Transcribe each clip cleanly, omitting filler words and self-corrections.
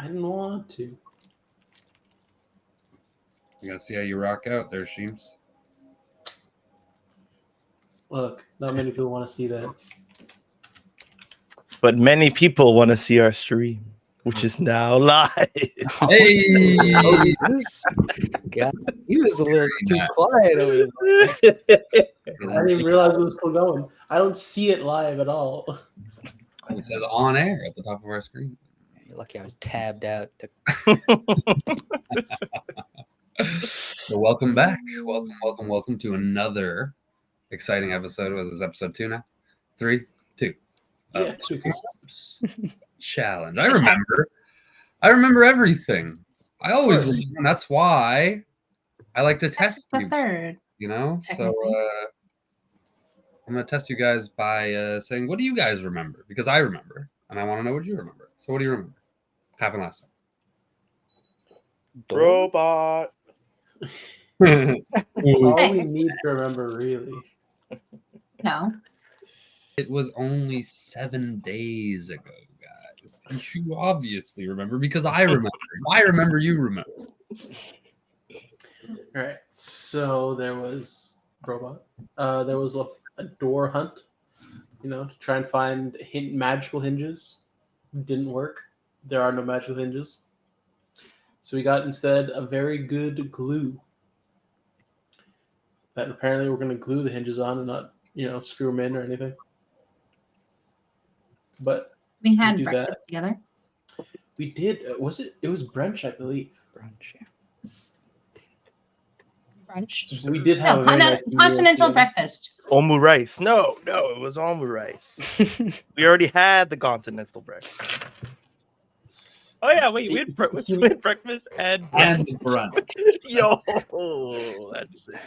I didn't want to. You gotta see how you rock out there, Sheems. Look, not many people want to see that. But many people want to see our stream, which is now live. Hey! This guy, he was a little too quiet over there. I didn't even realize it was still going. I don't see it live at all. It says on air at the top of our screen. You're lucky I was tabbed out. So welcome back. Welcome to another exciting episode. Was this episode 2 now? 3, 2. Yeah, Challenge. I remember everything. I always remember, and that's why I like to This is test the you. third. You know, so Technically. I'm gonna test you guys by saying, what do you guys remember? Because I remember, and I want to know what you remember. So what do you remember? Happened last Robot. time. all we need to remember, really. No. It was only 7 days ago, guys. You obviously remember because I remember. I remember you remember. All right. So there was robot. There was a door hunt. You know, to try and find magical hinges. Didn't work. There are no magical hinges. So we got instead a very good glue. That apparently we're going to glue the hinges on and not, screw them in or anything. But We had do breakfast that. together. we did. It was brunch, I believe. Brunch, yeah. Brunch. We did have a very nice meal continental together. breakfast. Omu rice. No, it was omu rice. We already had the continental breakfast. Oh yeah, wait, we had breakfast and brunch. Yo, that's sick.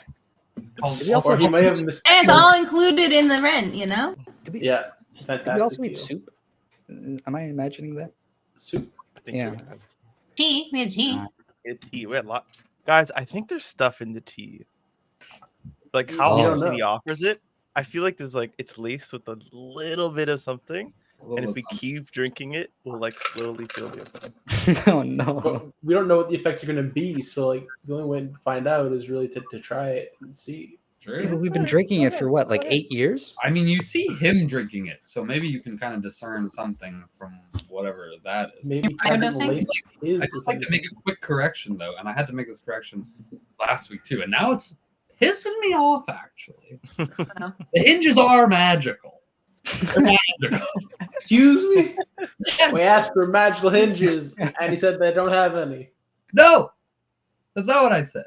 We also Or he may have And it's all included in the rent, you know? Yeah, Did fantastic. we also eat deal. soup? Am I imagining that? Soup. I think Yeah. we had Tea. We had tea. tea. We had a lot. Guys, I think there's stuff in the tea. Like how We don't often he know. offers it, I feel like there's it's laced with a little bit of something. What And if was we something? keep drinking it, we'll slowly feel the effect. Oh no. But we don't know what the effects are going to be, so the only way to find out is really to try it and see. Yeah, but True. we've been drinking it for what, like 8 years? I mean, you see him drinking it, so maybe you can kind of discern something from whatever that is. Maybe I don't hasn't think- laced his I just like to make a quick correction though, and I had to make this correction last week too, and now it's pissing me off actually. The hinges are magical. They're magical. Excuse me? We asked for magical hinges, and he said they don't have any. No, that's not what I said.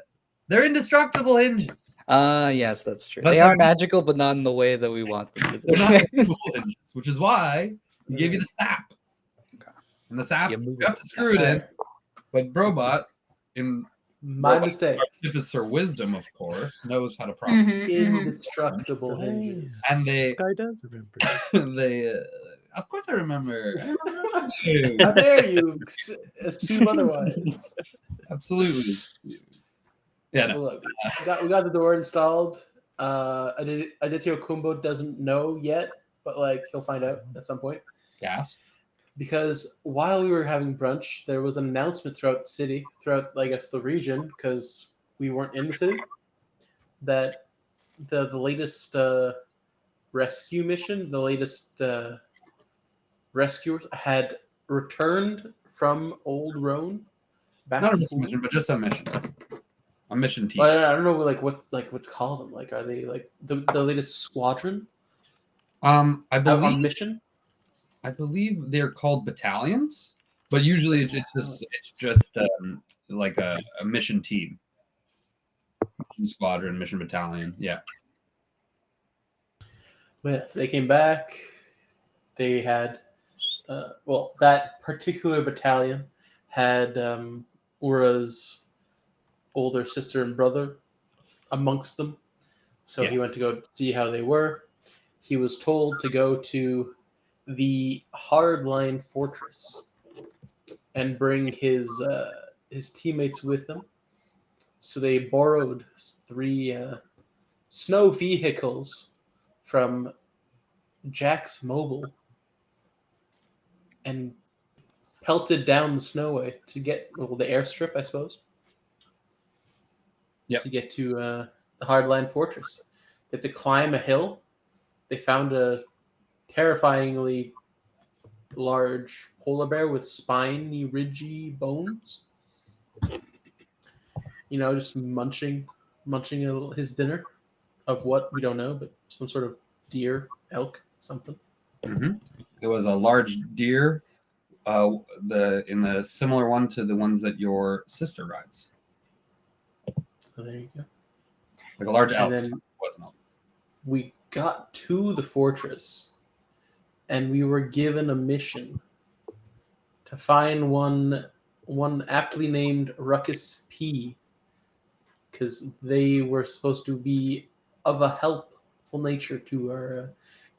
They're indestructible hinges. Yes, that's true. That's They are like- magical, but not in the way that we want them to They're not be. movable hinges, which is why we gave you the sap. And the sap, Yeah, you movable have to screw it in. But Brobot, in My Robot mistake. artificer wisdom, of course, knows how to process. Mhm, mhm. Indestructible hinges. And This they, guy does remember. of course, I remember. How dare you assume otherwise? Absolutely. Yeah, no. Well, look, we got the door installed. Adityo Kumbo doesn't know yet, but he'll find out at some point. Gas. Because while we were having brunch, there was an announcement throughout the city, throughout I guess the region, because we weren't in the city, that the latest rescue mission, the latest rescuers had returned from Old Roan. Back Not a to mission, Poole. but just a mission. A mission team. Well, I don't know what to call them. Are they the latest squadron I out on believe mission? they're called battalions, but usually it's just like a mission team. Mission squadron, mission battalion. Yeah. But yeah, so they came back. They had, that particular battalion had Ura's older sister and brother amongst them. So he Yes. went to go see how they were. He was told to go to the Hardline Fortress and bring his teammates with him. So they borrowed 3 snow vehicles from Jack's Mobile and pelted down the snowway to get the airstrip, I suppose. Yep. To get to the Hardline Fortress. They had to climb a hill. They found a terrifyingly large polar bear with spiny, ridgy bones. Just munching his dinner of what we don't know, but some sort of deer, elk, something. It was a large deer, in the similar one to the ones that your sister rides, So there you go. like a large elk. And then Wasn't elk. we got to the fortress, and we were given a mission to find one aptly named Ruckus P, because they were supposed to be of a helpful nature to our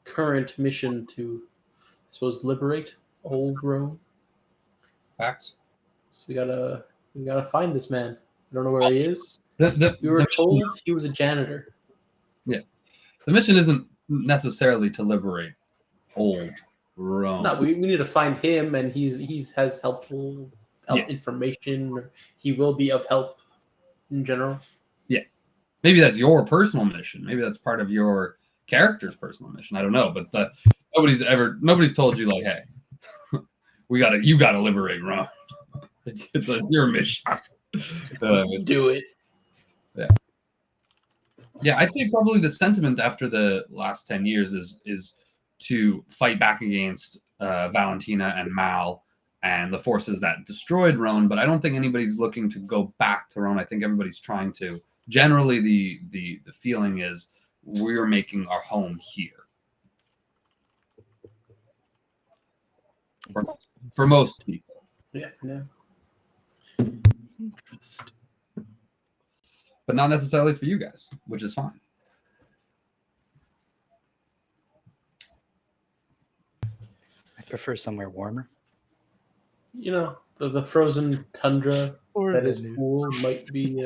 current mission to, I suppose, liberate Old Rome. Facts. So we gotta find this man. I don't know where he is. The We were mission- told he was a janitor. the mission isn't necessarily to liberate Old Rome. No, we need to find him, and he has helpful Yes. information. Or he will be of help in general. Maybe that's your personal mission. Maybe that's part of your character's personal mission. I don't know, but nobody's told you like, hey, you gotta liberate Rome. It's your mission. Do it. Yeah, I'd say probably the sentiment after the last 10 years is to fight back against Valentina and Mal and the forces that destroyed Roan, but I don't think anybody's looking to go back to Roan. I think everybody's trying to. Generally, the feeling is we're making our home here. For most people. Yeah. No. Interesting. But not necessarily for you guys, which is fine. I prefer somewhere warmer. The frozen tundra Or that is the new- cool might be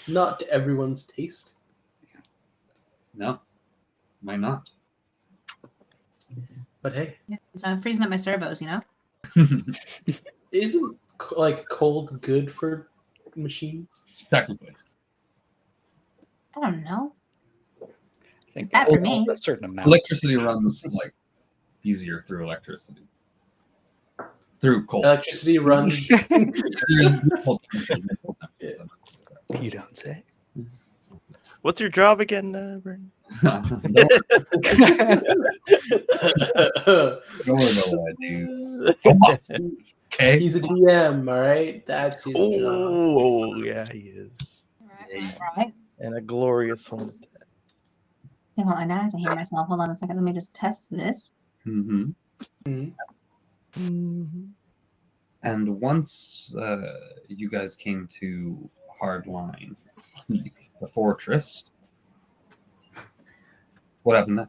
not to everyone's taste. No, might not. But hey, Yeah, it's freezing up my servos, isn't cold good for machines? Technically. I don't know. I think That for me. a certain amount. Electricity runs like easier through electricity. Through cold. Electricity runs. You don't say. What's your job again, Brandon? Don't worry about what I do. Okay. He's a DM, all right? That's his job. Oh, yeah, he is. Right. And a glorious one. Hold on, now I have to hear myself. Hold on a second. Let me just test this. Mm-hmm. Mm-hmm. And once you guys came to Hardline, the fortress, what happened then?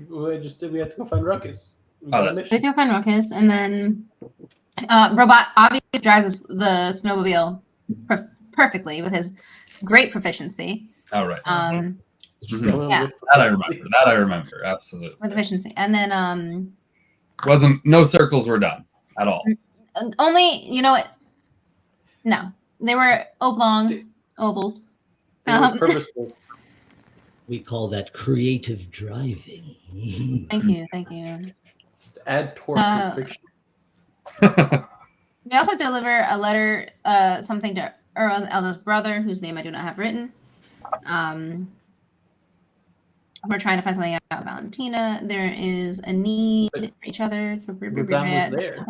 We have to go find Ruckus. We Oh, got a that's- We mission. do find Ruckus, and then Robot obviously drives the snowmobile perfectly with his great proficiency. All right. Going Yeah. with- That I remember. Absolutely. With efficiency, and then No circles were done at all. only what? No, they were oblong ovals. They were purposeful. We call that creative driving. Thank you. Just to add torque Uh, and friction. We also deliver a letter, something to Earl's eldest brother, whose name I do not have written. We're trying to find something out Valentina. There is a need for each other. Lazam was there.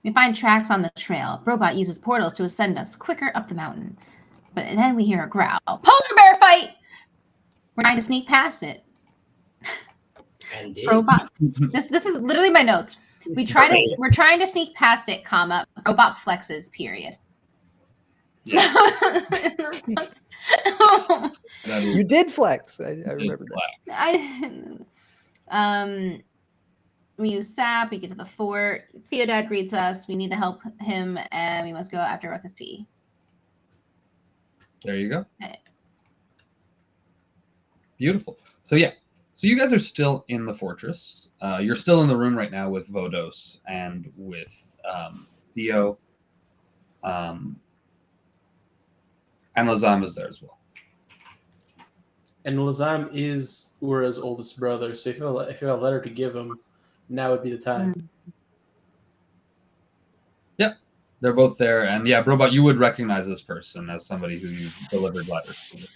We find tracks on the trail. Robot uses portals to ascend us quicker up the mountain. But then we hear a growl. Polar bear fight! We're trying to sneak past it. And it- Robot. This is literally my notes. We're trying to sneak past it, comma, robot flexes, period. That You is- did flex. I remember that. We use sap, we get to the fort. Theodad greets us. We need to help him, and we must go after Ruckus P. There you go. Okay. Beautiful. So yeah. So you guys are still in the fortress. You're still in the room right now with Vodos and with Theo. And Lazam is there as well. And Lazam is Ura's oldest brother, so if you have a letter to give him, now would be the time. Yep, they're both there. And yeah, Brobot, you would recognize this person as somebody who you've delivered letters to.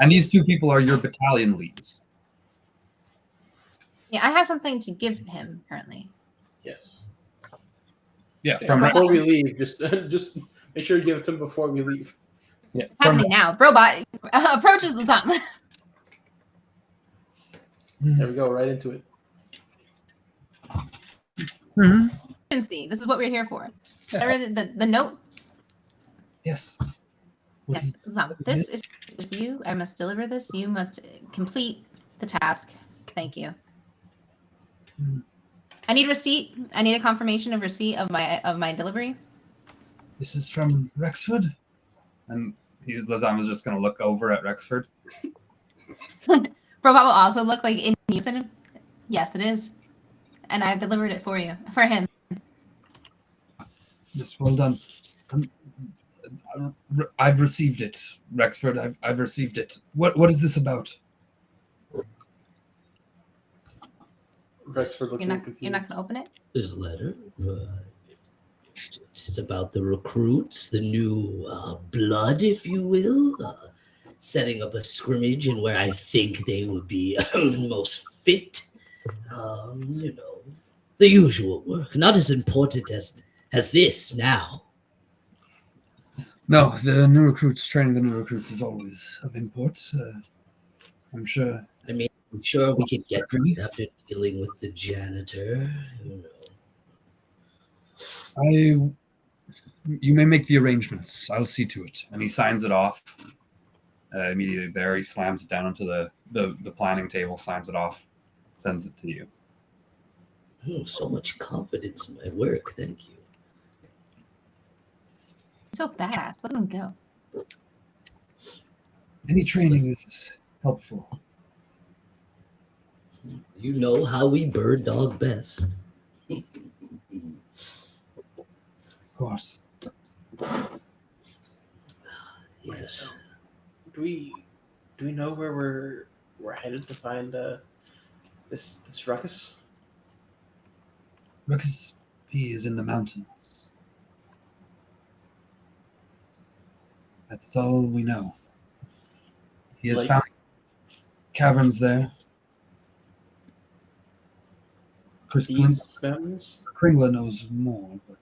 And these two people are your battalion leads. Yeah, I have something to give him currently. Yes. Yeah, Yeah, from before Rex. we leave, just make sure you give it to him before we leave. Yeah, It's happening now. Robot approaches the sun. There we go, right into it. Mm-hmm. See, this is what we're here for. Yeah. I read the note. Yes. Yes, Zam, this is for you. I must deliver this. You must complete the task. Thank you. I need receipt. I need a confirmation of receipt of my delivery. This is from Rexford. And Lazam is just going to look over at Rexford. Robot will also look like in unison. Yes, it is. And I've delivered it for you. For him. Yes, well done. I've received it, Rexford. I've received it. What is this about? Rexford looks You're confused. not going to open it? This letter, it's about the recruits, the new blood, if you will, setting up a scrimmage and where I think they would be most fit. You know, the usual work, not as important as this now. No, the new recruits, training the new recruits is always of import. I'm sure. I mean, I'm sure we could get through it after dealing with the janitor. You know. You may make the arrangements. I'll see to it. And he signs it off. Immediately there, he slams it down onto the planning table, signs it off, sends it to you. Oh, so much confidence in my work. Thank you. He's so badass. Let him go. Any training is helpful. You know how we bird dog best. Of course. Yes. Do we know where we're headed to find this ruckus? Ruckus P is in the mountains. That's all we know. He has found caverns there. Chris These mountains? Kringler knows more, but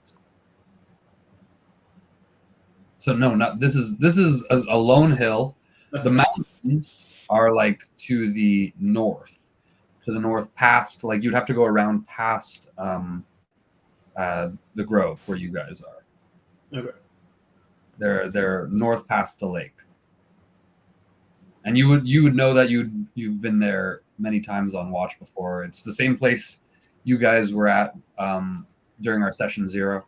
so no, not this is a lone hill. The mountains are like to the north past, like you'd have to go around past the grove where you guys are. Okay. They're north past the lake. And you would know that you've been there many times on watch before. It's the same place you guys were at during our session 0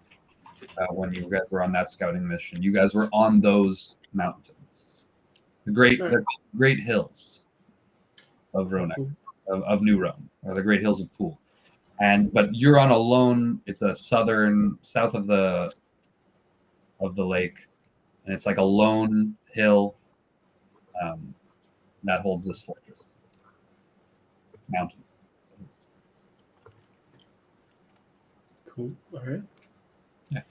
when you guys were on that scouting mission. You guys were on those mountains, the great hills of Roan, of New Roan, or the Great Hills of Pool. But you're on a lone. It's a south of the lake, and it's like a lone hill that holds this fortress mountain. Cool. All right. Yeah.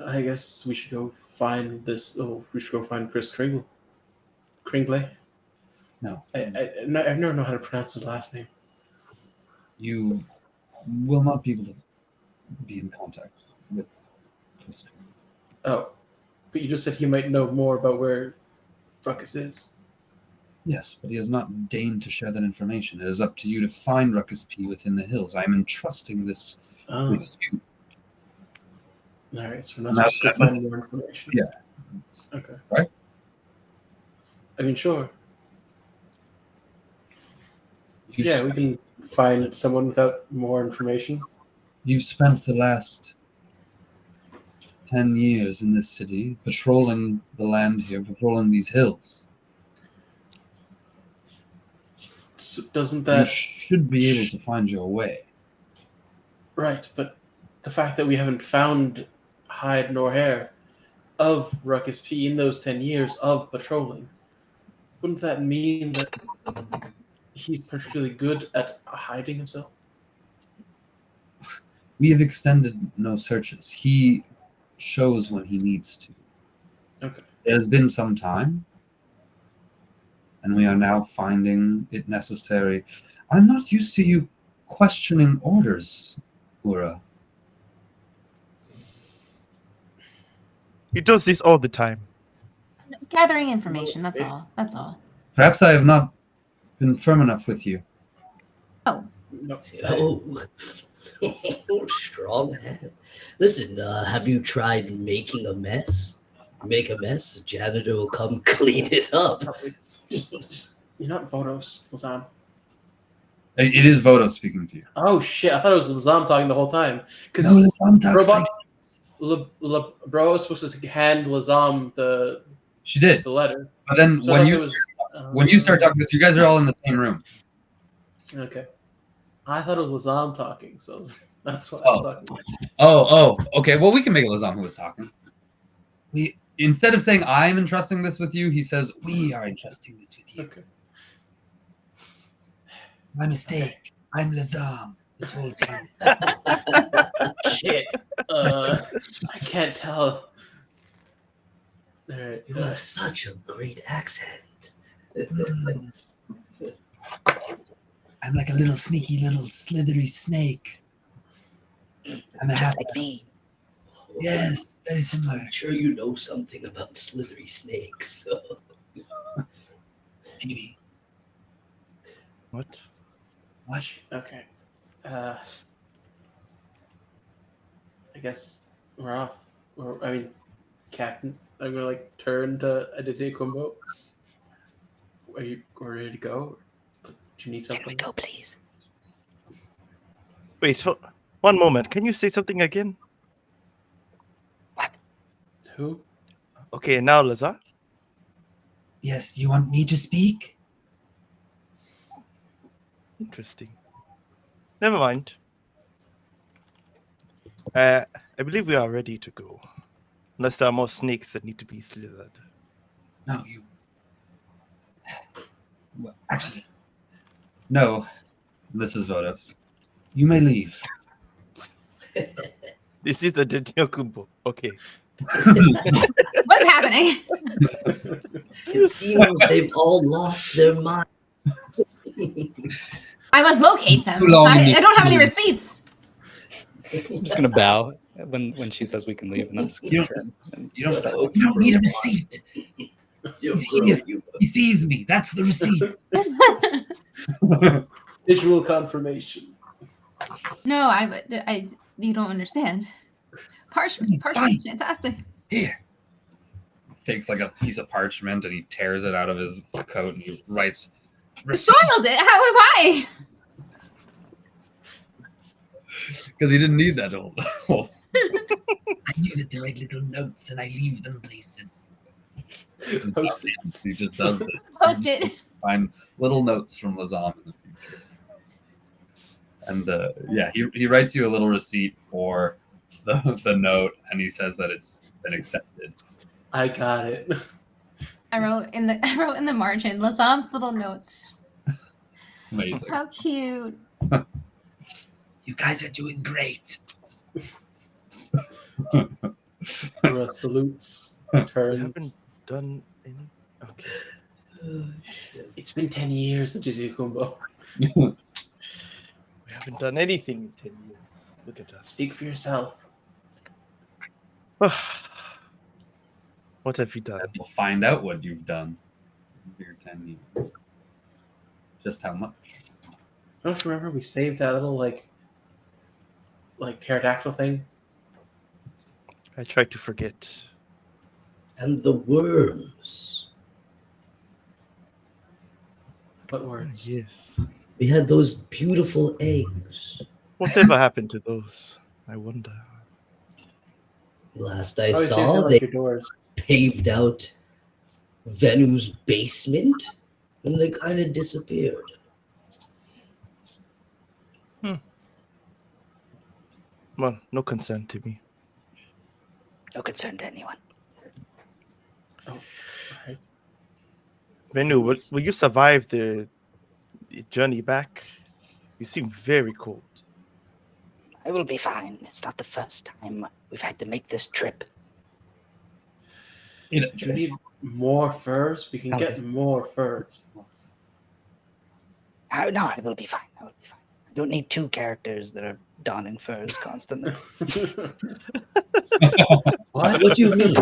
I guess we should go find this. Oh, we should go find Chris Kringle. Kringle. No. I've never known how to pronounce his last name. You will not be able to be in contact with Chris. Oh, but you just said he might know more about where Ruckus is. Yes, but he has not deigned to share that information. It is up to you to find Ruckus P within the hills. I am entrusting this with you. All right, so we're not supposed to find more information. Yeah. Okay. Right? I mean, sure. Yeah, we can find someone without more information. You've spent the last 10 years in this city, patrolling the land here, patrolling these hills. So doesn't You that should be able to find your way. right? But the fact that we haven't found hide nor hair of Ruckus P in those 10 years of patrolling, wouldn't that mean that he's particularly good at hiding himself? We have extended no searches. He shows when he needs to. Okay. It has been some time, and we are now finding it necessary. I'm not used to you questioning orders, Ura. He does this all the time. Gathering information, that's all. That's all. Perhaps I have not been firm enough with you. Oh, No. Oh, strong hand. Listen, have you tried making a mess? Make a mess, the janitor will come clean it up. No, it's just, you're not Vodos, Lazam. It is Vodo speaking to you. Oh shit! I thought it was Lazam talking the whole time. Because No, Lazam talks Robot like Bro was supposed to hand Lazam she did. the letter. But then So I when thought you it was, when you start talking, you guys are all in the same room. okay, I thought it was Lazam talking, so that's what I was talking about. Oh, okay. Well, we can make it Lazam who was talking. We instead of saying I'm entrusting this with you, he says we are entrusting this with you. Okay. My mistake. I'm Lazam this whole time. Shit. I can't tell. All right. You have such a great accent. I'm like a little sneaky, little slithery snake. I'm a half Like me. Yes, very similar. I'm sure you know something about slithery snakes. Maybe. What? What? Okay. I guess we're off. Or I mean, Captain. I'm gonna turn to Aditya Kumbo. Are you ready to go? Do you need Can something? we go, please? Wait, one moment. Can you say something again? Who? Okay, now Lazar. Yes, you want me to speak? Interesting. Never mind. I believe we are ready to go. Unless there are more snakes that need to be slithered. No, you. Well, actually, no. This is Vodos. You may leave. This is the Kumbo. Okay. what is happening? It seems they've all lost their minds. I must locate them. Too long in I the don't have any queue. receipts. I'm just gonna bow when she says we can leave, and I'm just gonna turn. And You don't need a receipt. He's here. He sees me. That's the receipt. Visual confirmation. No, you don't understand. Parchment is fantastic. Here. Takes like a piece of parchment and he tears it out of his coat and he writes. Soiled it. Why? Because he didn't need that old. I use it to write little notes and I leave them places. Post-its. He just does it. Post it. Find little notes from Lazam in the future. And yeah, he writes you a little receipt for the note and he says that it's been accepted. I got it. I wrote in the margin Lazam's little notes. Amazing. How cute. You guys are doing great. Salutes. We Turns. haven't done any. Okay. It's been 10 years, Aditya Kumbo. We haven't done anything in 10 years. Look at us. Speak for yourself. What have you done? We'll find out what you've done in your 10 years. Just how much. Don't you remember we saved that little like pterodactyl thing? I tried to forget. And the worms. What words? Yes. We had those beautiful eggs. Whatever happened to those? I wonder. Last I Oh, you saved saw, it they like your doors. paved out Venu's basement and they kind of disappeared. Well, no concern to me. No concern to anyone. Oh, right. Venu, will you survive the journey back? You seem very cold. I will be fine. It's not the first time we've had to make this trip. You know, Do you need more furs? We can Oh, get yes. more furs. No, I will be fine. I will be fine. I don't need two characters that are donning furs constantly. What do you mean?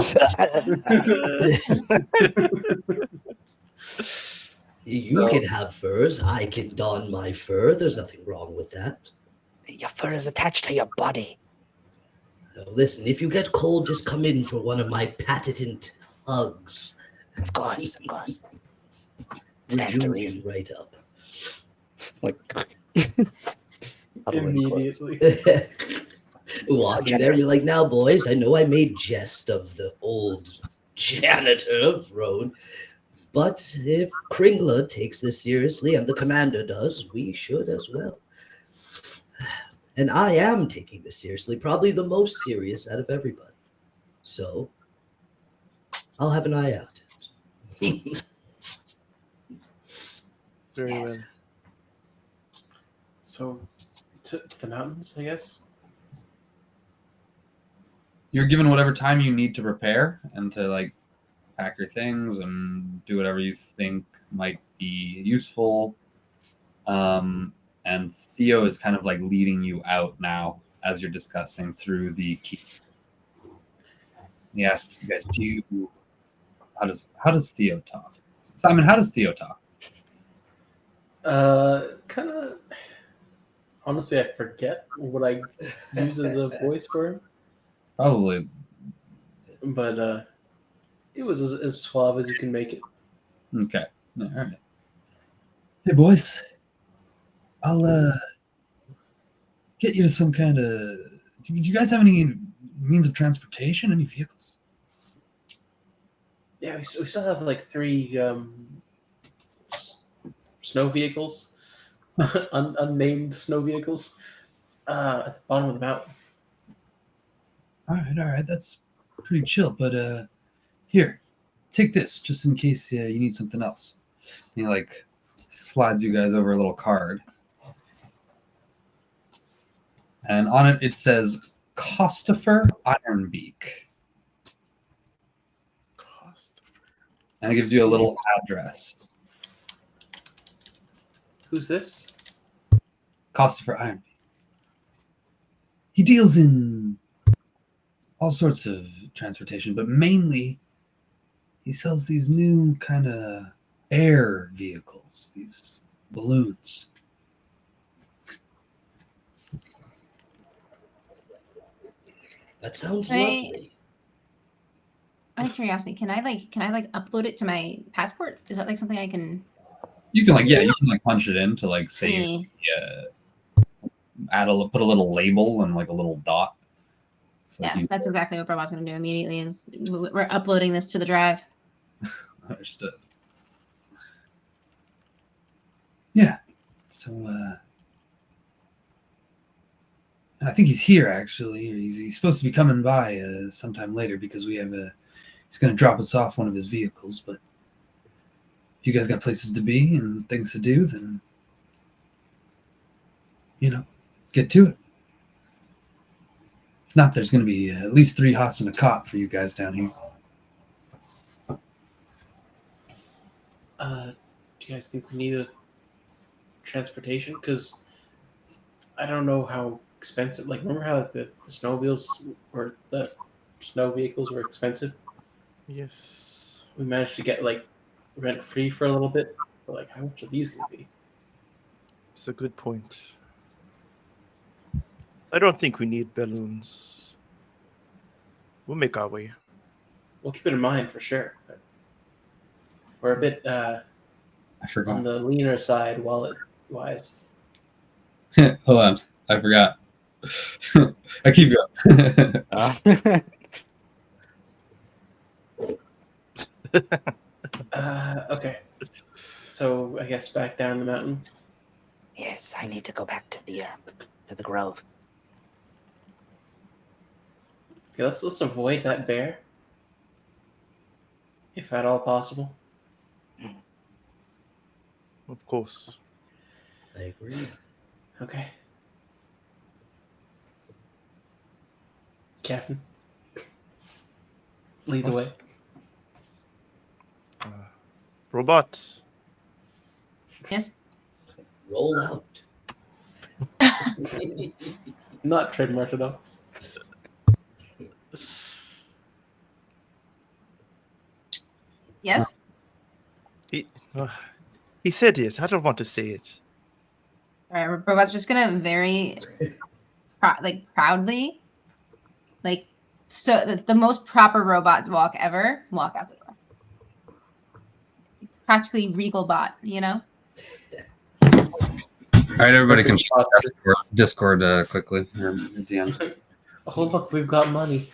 You can have furs. I can don my fur. There's nothing wrong with that. Your fur is attached to your body. Now, listen, if you get cold, just come in for one of my patent hugs. Of course, of course. Stands to Rejuvenate reason. right up. Like Immediately. Walking there, be like, now, boys, I know I made jest of the old janitor of Roan, but if Kringla takes this seriously and the commander does, we should as well. And I am taking this seriously, probably the most serious out of everybody. So I'll have an eye out. Very Yes. well. So, to the mountains, I guess. you're given whatever time you need to prepare and to like pack your things and do whatever you think might be useful. And Theo is kind of like leading you out now as you're discussing through the key. He asks you guys, how does Theo talk? Simon, how does Theo talk? Kind of. Honestly, I forget what I use as a voice for him, Probably. but it was as suave as you can make it. Okay. All right. Hey, boys. I'll get you to some kind of. Do you guys have any means of transportation? Any vehicles? Yeah, we still have like 3 snow vehicles, unnamed snow vehicles, at the bottom of the mountain. All right. That's pretty chill. But here, take this just in case you need something else. And he like slides you guys over a little card, and on it says Costifer Ironbeak, and it gives you a little address. Who's this? Costifer Ironbeak. He deals in all sorts of transportation, but mainly he sells these new kind of air vehicles, these balloons. That sounds Right. lovely. Out of curiosity, can I upload it to my passport? Is that like something I can You can you can like punch it in to like save, see? put a little label and like a little dot. So Yeah, that's exactly what Robot's gonna do immediately. Is we're uploading this to the drive. Understood. Yeah. So I think he's here actually. He's supposed to be coming by sometime later because we have he's going to drop us off one of his vehicles. But if you guys got places to be and things to do, then get to it. If not, there's going to be at least 3 hots and a cot for you guys down here. Do you guys think we need a transportation? Because I don't know how expensive. Like, remember how the snow vehicles were expensive? Yes. We managed to get like rent free for a little bit, but like, how much are these gonna be? It's a good point. I don't think we need balloons. We'll make our way. We'll keep it in mind for sure. But we're a bit I forgot. on the leaner side, wallet-wise. Hold on. I forgot. I keep going. Okay. So I guess back down the mountain. Yes, I need to go back to the grove. Okay, let's avoid that bear, if at all possible. Of course. I agree. Okay. Captain, lead the way. Robot. Yes. Roll out. Not trademarked at all. Yes. He said it. I don't want to say it. All right. Robot's just gonna very, proudly, the most proper robot walk ever, walk out the door. Practically regal bot, you know. All right, everybody can check Discord quickly. DMs. Oh, look, we've got money.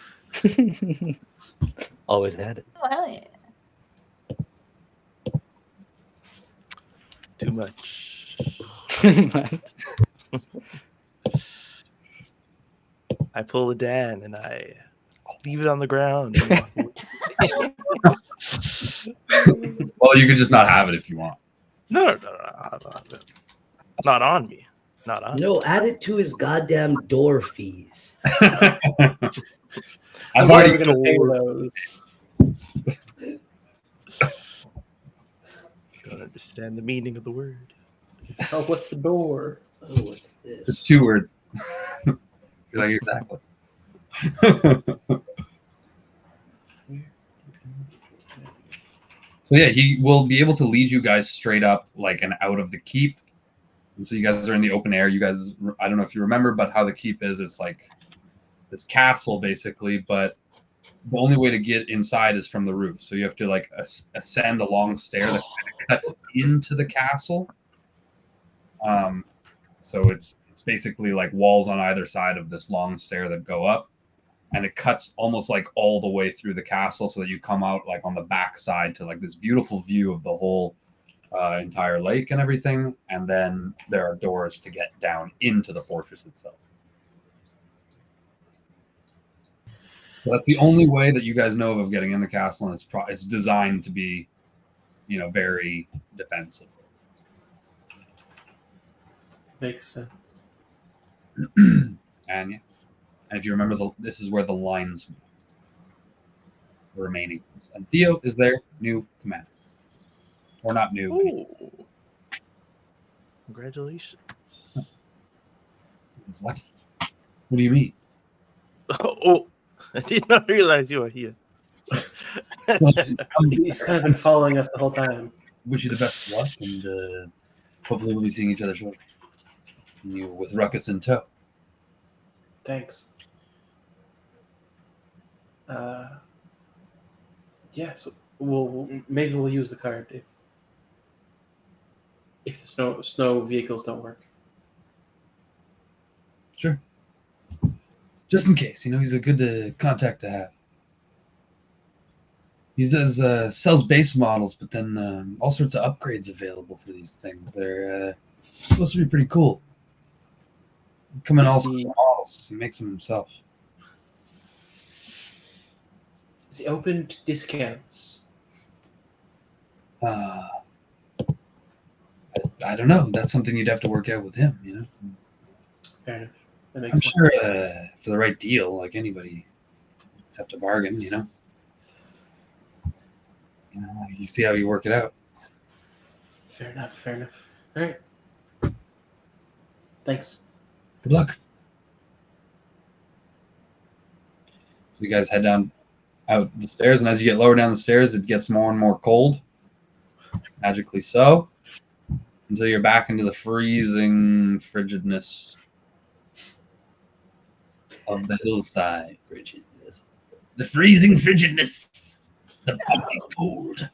Always had it. Oh hell yeah! Too much. I pull a Dan and I leave it on the ground. And walk away. Well, you could just not have it if you want. No. Not on me. Not on me. No, add it to his goddamn door fees. I've How are already we gonna pay those? Don't understand the meaning of the word. Oh, what's the door? Oh, what's this? It's 2 words. You're like, exactly. So yeah, he will be able to lead you guys straight up like and out of the keep. And so you guys are in the open air. You guys, I don't know if you remember, but how the keep is, it's like this castle basically, but the only way to get inside is from the roof. So you have to like ascend a long stair that kind of cuts into the castle. So it's basically like walls on either side of this long stair that go up, and it cuts almost like all the way through the castle, so that you come out like on the back side to like this beautiful view of the whole entire lake and everything. And then there are doors to get down into the fortress itself. So that's the only way that you guys know of getting in the castle, and it's designed to be, very defensive. Makes sense. And yeah, and if you remember, this is where the lines meet. The remaining ones. And Theo is their new commander, or not new. Ooh. Congratulations. He says, what? What do you mean? Oh, I did not realize you were here. He's kind of been following us the whole time. Wish you the best of luck, and hopefully we'll be seeing each other shortly. You with Ruckus in tow. Thanks. Yeah, so maybe we'll use the card if the snow vehicles don't work. Sure. Just in case, he's a good contact to have. He does sells base models, but then all sorts of upgrades available for these things. They're supposed to be pretty cool. Come in all sorts of models. He makes them himself. Is he open to discounts? I don't know. That's something you'd have to work out with him. Fair enough. That makes I'm sense. sure for the right deal, like anybody, accept a bargain. You see how you work it out. Fair enough. All right. Thanks. Good luck. So you guys head down out the stairs, and as you get lower down the stairs, it gets more and more cold. Magically so. Until you're back into the freezing frigidness of the hillside. Frigidness. The freezing frigidness. The biting cold.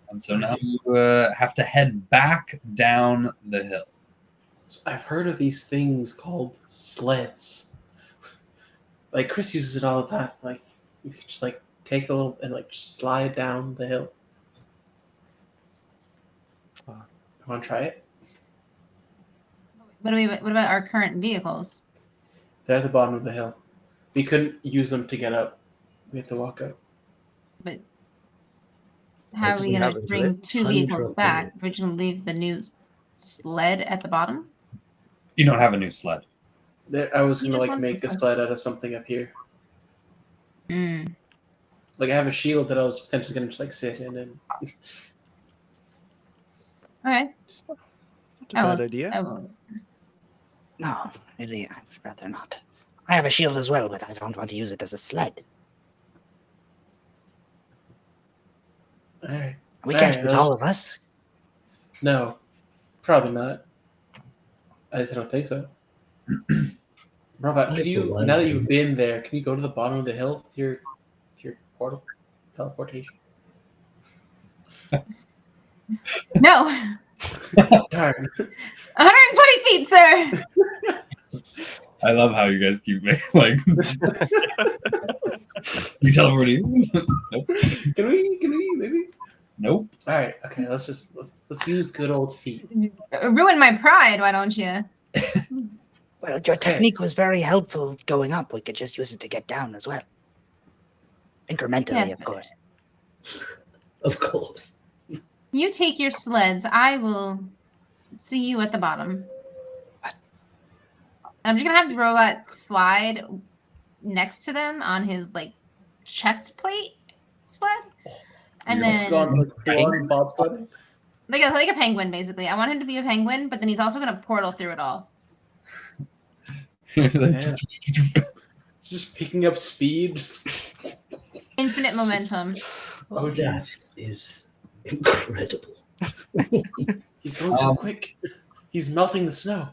And so now you have to head back down the hill. So I've heard of these things called sleds. Like Chris uses it all the time. Like you can just like take a little and like just slide down the hill. Want to try it? What about our current vehicles? They're at the bottom of the hill. We couldn't use them to get up. We have to walk up. But how are we Actually, going have to a bring sled? two vehicles Tundra back? boat. We're just going to leave the new sled at the bottom? You don't have a new sled. I was You gonna just like want make this a one. sled out of something up here. Hmm. Like I have a shield that I was potentially gonna just like sit in and. Okay. It's not a I bad will- idea. I will- No, really, I'd rather not. I have a shield as well, but I don't want to use it as a sled. All right. We All can't right, use all of us. No, probably not. I just don't think so. Robot, I can you for one now that am- you've been there, can you go to the bottom of the hill with your portal teleportation? No! Darn. 120 feet, sir! I love how you guys keep like you teleporting. Nope. Can we maybe? Nope. All right. Okay. Let's use good old feet. Ruin my pride, why don't you? Well, your Okay. technique was very helpful going up. We could just use it to get down as well. Incrementally, Yes, of but- course. Of course. You take your sleds. I will see you at the bottom. And I'm just gonna have the robot slide next to them on his like chest plate sled, and You're then Gone like full-on bobsledding. like a penguin basically. I want him to be a penguin, but then he's also gonna portal through it all. Yeah. It's just picking up speed. Infinite momentum. Oh, That jeez. is incredible. He's going so quick. He's melting the snow.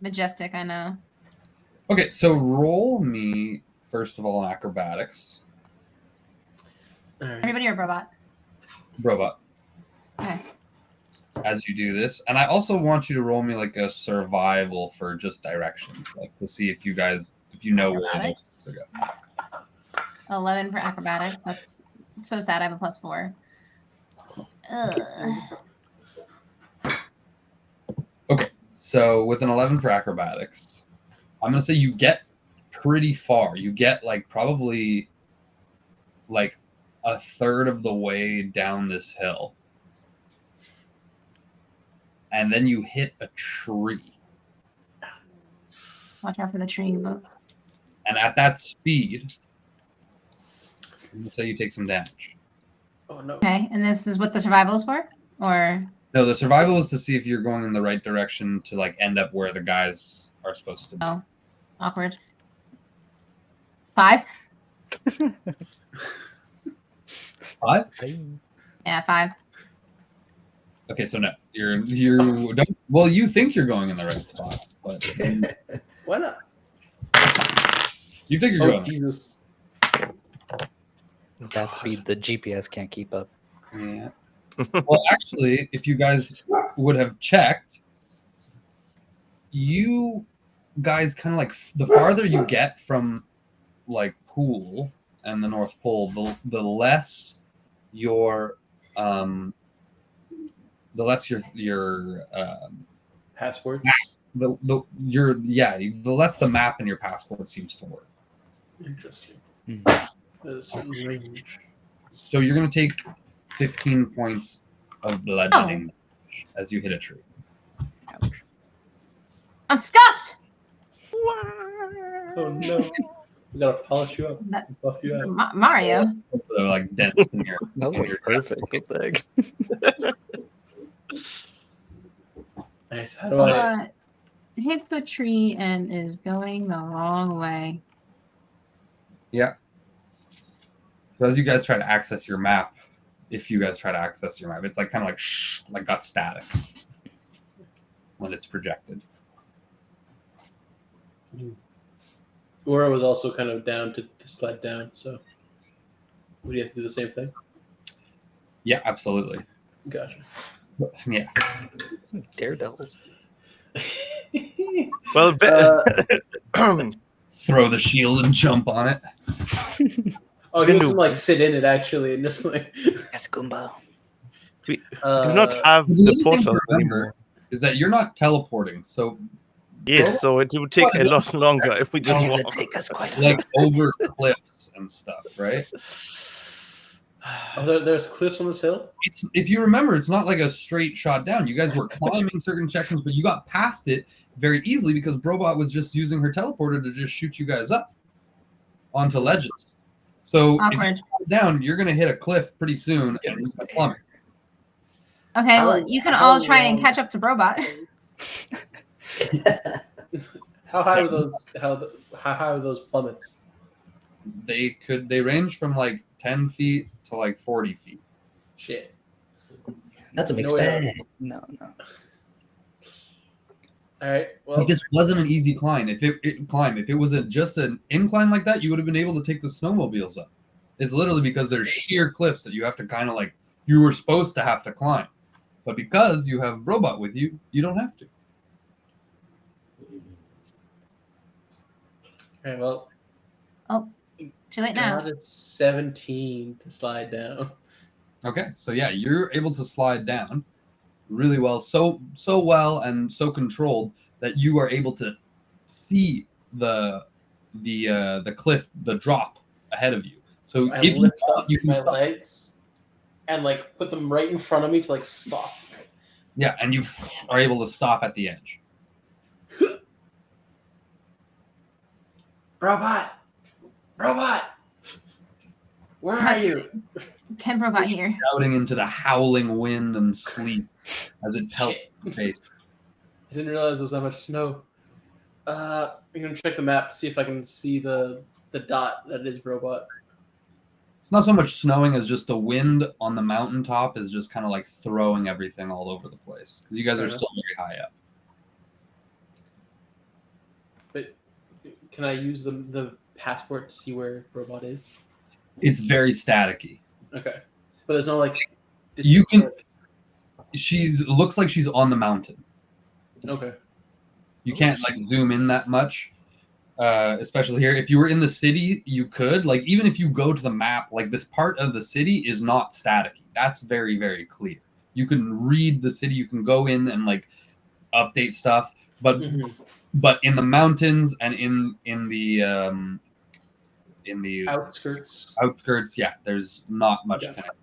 Majestic, I know. Okay, so roll me first of all in acrobatics, All right. Everybody or robot? robot, Okay. as you do this, and I also want you to roll me like a survival for just directions, like to see if you know where it is. Acrobatics. 11 for acrobatics. That's so sad. I have a +4. Ugh. Okay, so with an 11 for acrobatics, I'm gonna say you get pretty far. You get like probably like a third of the way down this hill, and then you hit a tree. Watch out for the tree, but And at that speed, I'm gonna say you take some damage. Oh no. okay. And this is what the survival is for, or No, the survival is to see if you're going in the right direction to like end up where the guys are supposed to be. oh, awkward. 5. 5? Yeah, 5. Okay, so no, you don't. Well, you think you're going in the right spot, but Why not? you think you're Oh going. Jesus. That speed, the GPS can't keep up. Yeah. Well, actually, if you guys would have checked, you guys kind of like the farther you get from like Pool and the North Pole, the less your Passport. the less the map in your passport seems to work. Interesting. Hmm. There's range. So you're gonna take 15 points of bludgeoning as you hit a tree. I'm scuffed. Oh no. We gotta polish you up. That- Buff you up. Mario. So like dents in your. That was in like your perfect. What the heck? Nice. How do I? Robot hits a tree and is going the wrong way. Yeah. So as you guys try to access your map, if you guys try to access your map, it's like kind of like got static when it's projected. Ura was also kind of down to sled down, so would you have to do the same thing? Yeah, absolutely. Gotcha. Yeah. Daredevils. Well, Throw the shield and jump on it. Oh, he Can was do- to like sit in it actually and just like. Yes, Goomba. We do not have The the other thing to portals remember anymore. is that you're not teleporting, so Yes, so it would take a lot longer if we just It would walk. take us quite a like over cliffs and stuff, right? Oh, there's cliffs on this hill? It's if you remember, it's not like a straight shot down. You guys were climbing certain sections, but you got past it very easily because Brobot was just using her teleporter to just shoot you guys up onto ledges. So if you Awkward. slide down, you're gonna hit a cliff pretty soon and it's gonna plummet. Okay, How- well, you can how all try and long- catch up to Brobot. How high are those? How high are those plummets? They range from like 10 feet to like 40 feet. Shit. That's a mixed No way. bag. No. All right. Well, But this wasn't an easy climb. If it was just an incline like that, you would have been able to take the snowmobiles up. It's literally because there's sheer cliffs that you have to kind of like you were supposed to have to climb, but because you have Robot with you, you don't have to. all right. Well, Too late now. God, it's 17 to slide down. Okay, so yeah, you're able to slide down really well, so well and so controlled that you are able to see the cliff, the drop ahead of you. So I if you lift fall, up you can my stop. legs and like put them right in front of me to like stop. Yeah, and you are able to stop at the edge. Robot, where are you? Can Brobot here? Shouting into the howling wind and sleet as it pelts your face. I didn't realize there was that much snow. I'm gonna check the map to see if I can see the dot that is Robot. It's not so much snowing as just the wind on the mountaintop is just kind of like throwing everything all over the place because you guys Fair are enough. still very high up. But can I use the passport to see where Robot is? It's very staticky. Okay, but there's no like. You can- like- Looks like she's on the mountain. Okay. You can't like zoom in that much, especially here. If you were in the city, you could like even if you go to the map, like this part of the city is not staticky. That's very very clear. You can read the city. You can go in and like update stuff, but Mhm. but in the mountains and in the Outskirts. outskirts, yeah, there's not much. Yeah. Connection.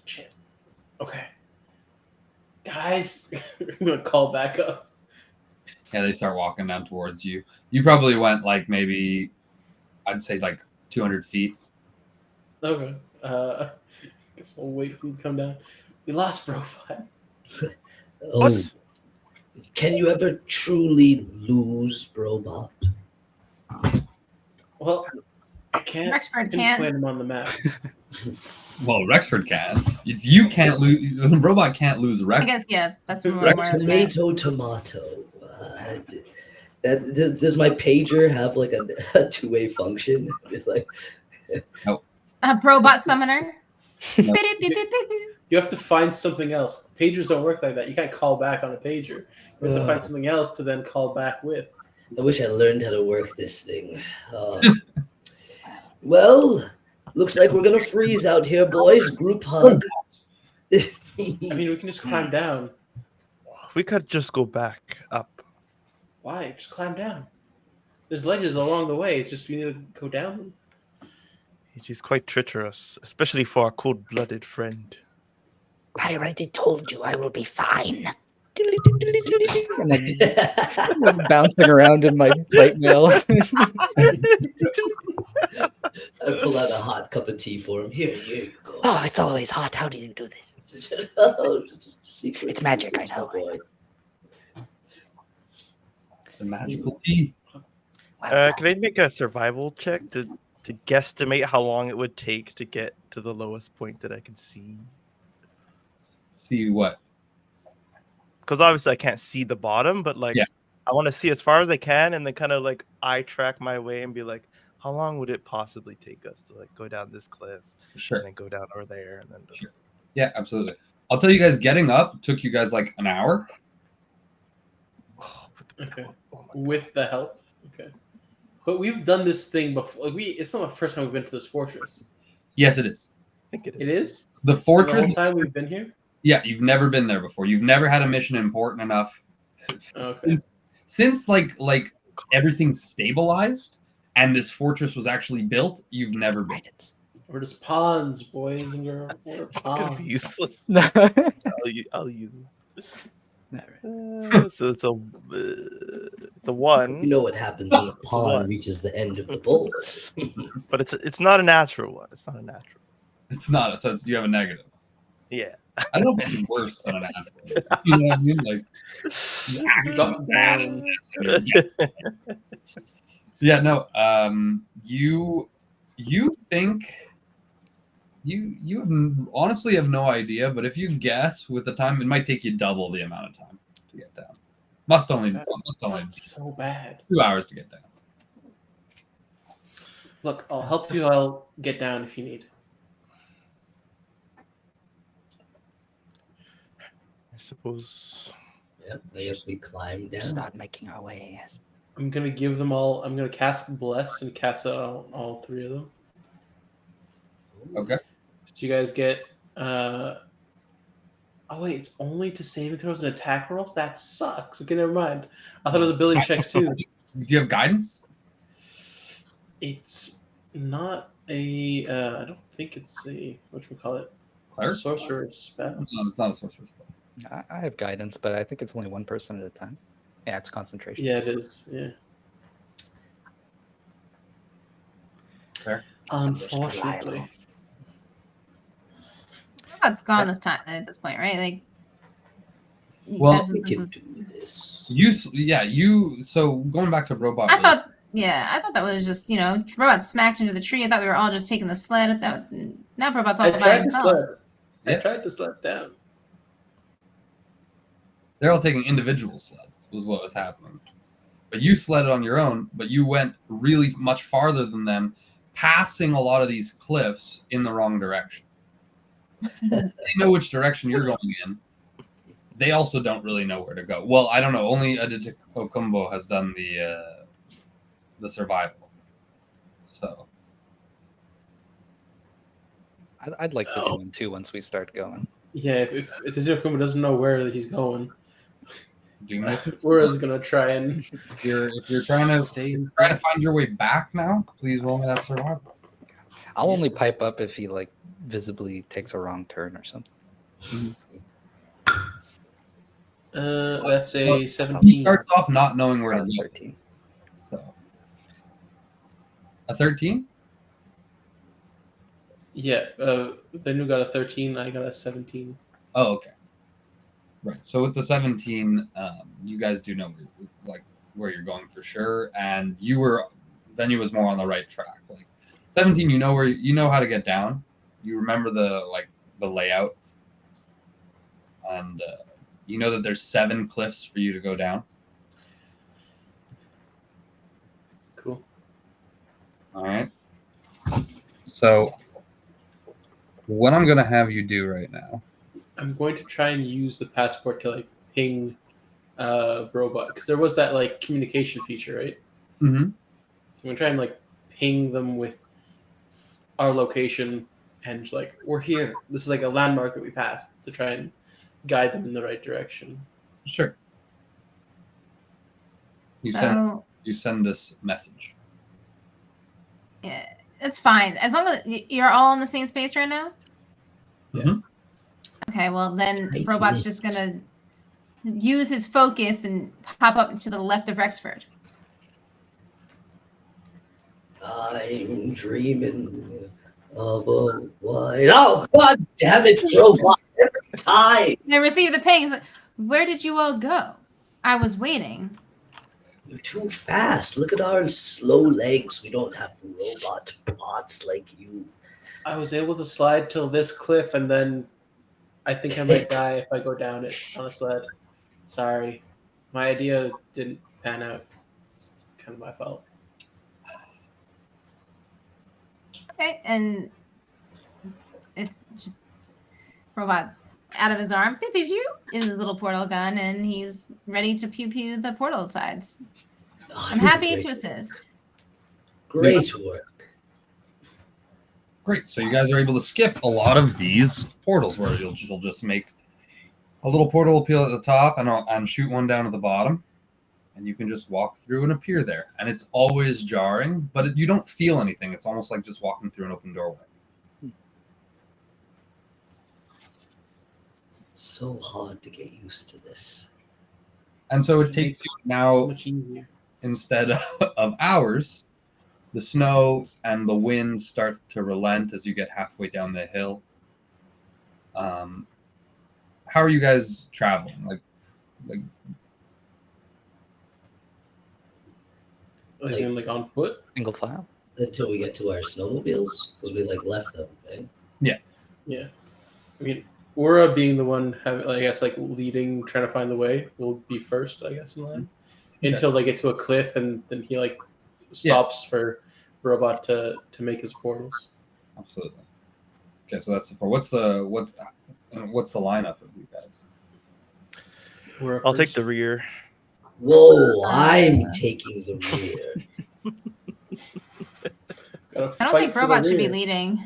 Shit. Okay. Guys, I'm gonna call back up. Yeah, they start walking down towards you. You probably went like maybe, I'd say like 200 feet. Okay. Guess I'll wait for you to come down. We lost Robot. Oh, What? can you ever truly lose Brobot? Well, I can't Rexford pinpoint can't. him on the map. Well, Rexford can. It's you can't lose. Robot can't lose I Rexford. guess yes. That's more Right. where I'm at. Tomato. Does my pager have like a two-way function? It's like A Brobot summoner. No. You have to find something else. Pagers don't work like that. You can't call back on a pager. You have to find something else to then call back with. I wish I learned how to work this thing. Well, looks like we're gonna freeze out here, boys. Group hug. I mean, we can just climb down. We could just go back up. Why? Just climb down. There's ledges along the way. It's just we need to go down them. He's quite treacherous, especially for our cold-blooded friend. I already told you I will be fine. And then bouncing around in my plate mail. I pull out a hot cup of tea for him. Here you go. Oh, it's always hot. How do you do this? Secret, It's magic, I secrets, know. my boy. It's a magical tea. Can I make a survival check to guesstimate how long it would take to get to the lowest point that I can see? See what? Because obviously I can't see the bottom, but like Yeah. I want to see as far as I can, and then kind of like eye track my way and be like, how long would it possibly take us to like go down this cliff Sure. and then go down over there and then Sure. Yeah, absolutely. I'll tell you guys, getting up took you guys like an hour. Okay. Oh my With the help. Okay. But we've done this thing before. Like it's not the first time we've been to this fortress. Yes, it is. think it is. It is? The For the fortress. whole time we've been here? Yeah, you've never been there before. You've never had a mission important enough. Okay. Since like everything's stabilized and this fortress was actually built, you've never been. We're just pawns, boys and girls. We're It's gonna be pawns. useless. Alright. I'll use it. So it's a 1. You know what happens when a It's a pawn one. reaches the end of the board. But it's not a natural one. It's not a natural. It's not. So you have a negative. Yeah. I don't know if it's worse than an natural. You know what I mean? Like, You got down. yeah, no. You think you honestly have no idea, but if you guess with the time, it might take you double the amount of time to get down. Must only That's so bad. 2 hours to get down. Look, I'll help you. I'll get down if you need. I suppose. Yep, I guess we climb down. Start making our way. Yes. I'm gonna give them all. I'm gonna cast Bless and cast out all 3 of them. Okay. So you guys get. Oh wait, it's only to saving throws and attack rolls. That sucks. Okay, never mind. I thought it was ability checks too. Do you have guidance? It's not a. I don't think it's a. Whatchamacallit? Cleric? Sorcerer's spell. No, it's not a sorcerer's spell. I have guidance, but I think it's only one person at a time. Yeah, it's concentration. Yeah, it is. Yeah. Fair. Unfortunately. Robot's gone this time at this point, right? Like, Well, this We is- can this is- do this. So going back to robot. I thought that was just, Robot smacked into the tree. I thought we were all just taking the sled. Now Robot's all I by tried to himself. sled. I Yeah. tried to sled down. They're all taking individual sleds, was what was happening. But you sledded on your own, but you went really much farther than them, passing a lot of these cliffs in the wrong direction. They know which direction you're going in. They also don't really know where to go. Well, I don't know. Only Aditokumbo has done the survival. So I'd like to do one too once we start going. Yeah, if Tejokuma doesn't know where he's going, we're just gonna try and if you're trying to find your way back now, please roll me that survival. I'll only pipe up if he visibly takes a wrong turn or something. That's a He 17. starts off not knowing where to go. 13. So a 13? Yeah, then you got a 13. I got a 17. Oh, okay. Right. So with the 17, you guys do know where you're going for sure, and Venue was more on the right track. 17, you know how to get down. You remember the layout, and you know that there's 7 cliffs for you to go down. Cool. All right. So what I'm gonna have you do right now. I'm going to try and use the passport to ping robot, because there was that communication feature, right? Mm-hmm. So I'm gonna try and ping them with our location and we're here. This is a landmark that we passed, to try and guide them in the right direction. Sure. You send this message. Yeah, it's fine. As long as you're all in the same space right now? Yeah. Okay, well then Tight Robot's knit. just gonna use his focus and pop up to the left of Rexford. I'm dreaming of a white. Oh, god damn it, robot! Every time! And I received the ping. It's where did you all go? I was waiting. You're too fast. Look at our slow legs. We don't have robot bots like you. I was able to slide till this cliff, and then I think I might die if I go down it on a sled. Sorry. My idea didn't pan out. It's kind of my fault. Okay, and it's just Robot out of his arm. Pew pew pew is his little portal gun, and he's ready to pew pew the portal sides. Oh, I'm you're happy great. to assist. Great work. Great. So you guys are able to skip a lot of these portals where you'll just make a little portal appeal at the top and shoot one down at the bottom. And you can just walk through and appear there. And it's always jarring, but you don't feel anything. It's almost like just walking through an open doorway. So hard to get used to this. And so it takes you so now, much easier. instead of hours, the snow and the wind start to relent as you get halfway down the hill. How are you guys traveling? Like Like on foot? Single file. Until we get to our snowmobiles, because we left them, right? Yeah. I mean, Aura being the one having, I guess, like leading, trying to find the way, will be first, I guess, in line. Until they get to a cliff, and then he stops for Robot to make his portals. Absolutely. Okay, so that's the four. What's the lineup of you guys? I'll take the rear. Whoa, I'm taking the rear. I don't think Robot should be leading.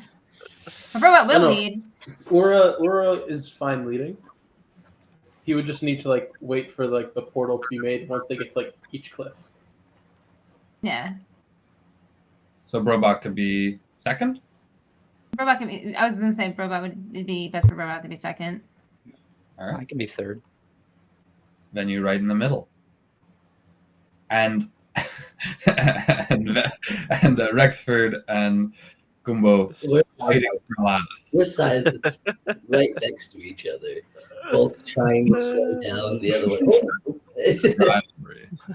But Robot will lead. Aura is fine leading. He would just need to wait for the portal to be made once they get to each cliff. Yeah. So Robot could be second? Robot can be. I was gonna say it'd be best for Robot to be second. All right. I can be third. Then you right in the middle. And Rexford and Gumbo waiting for last. We're sided right next to each other, both trying to slow down the other one.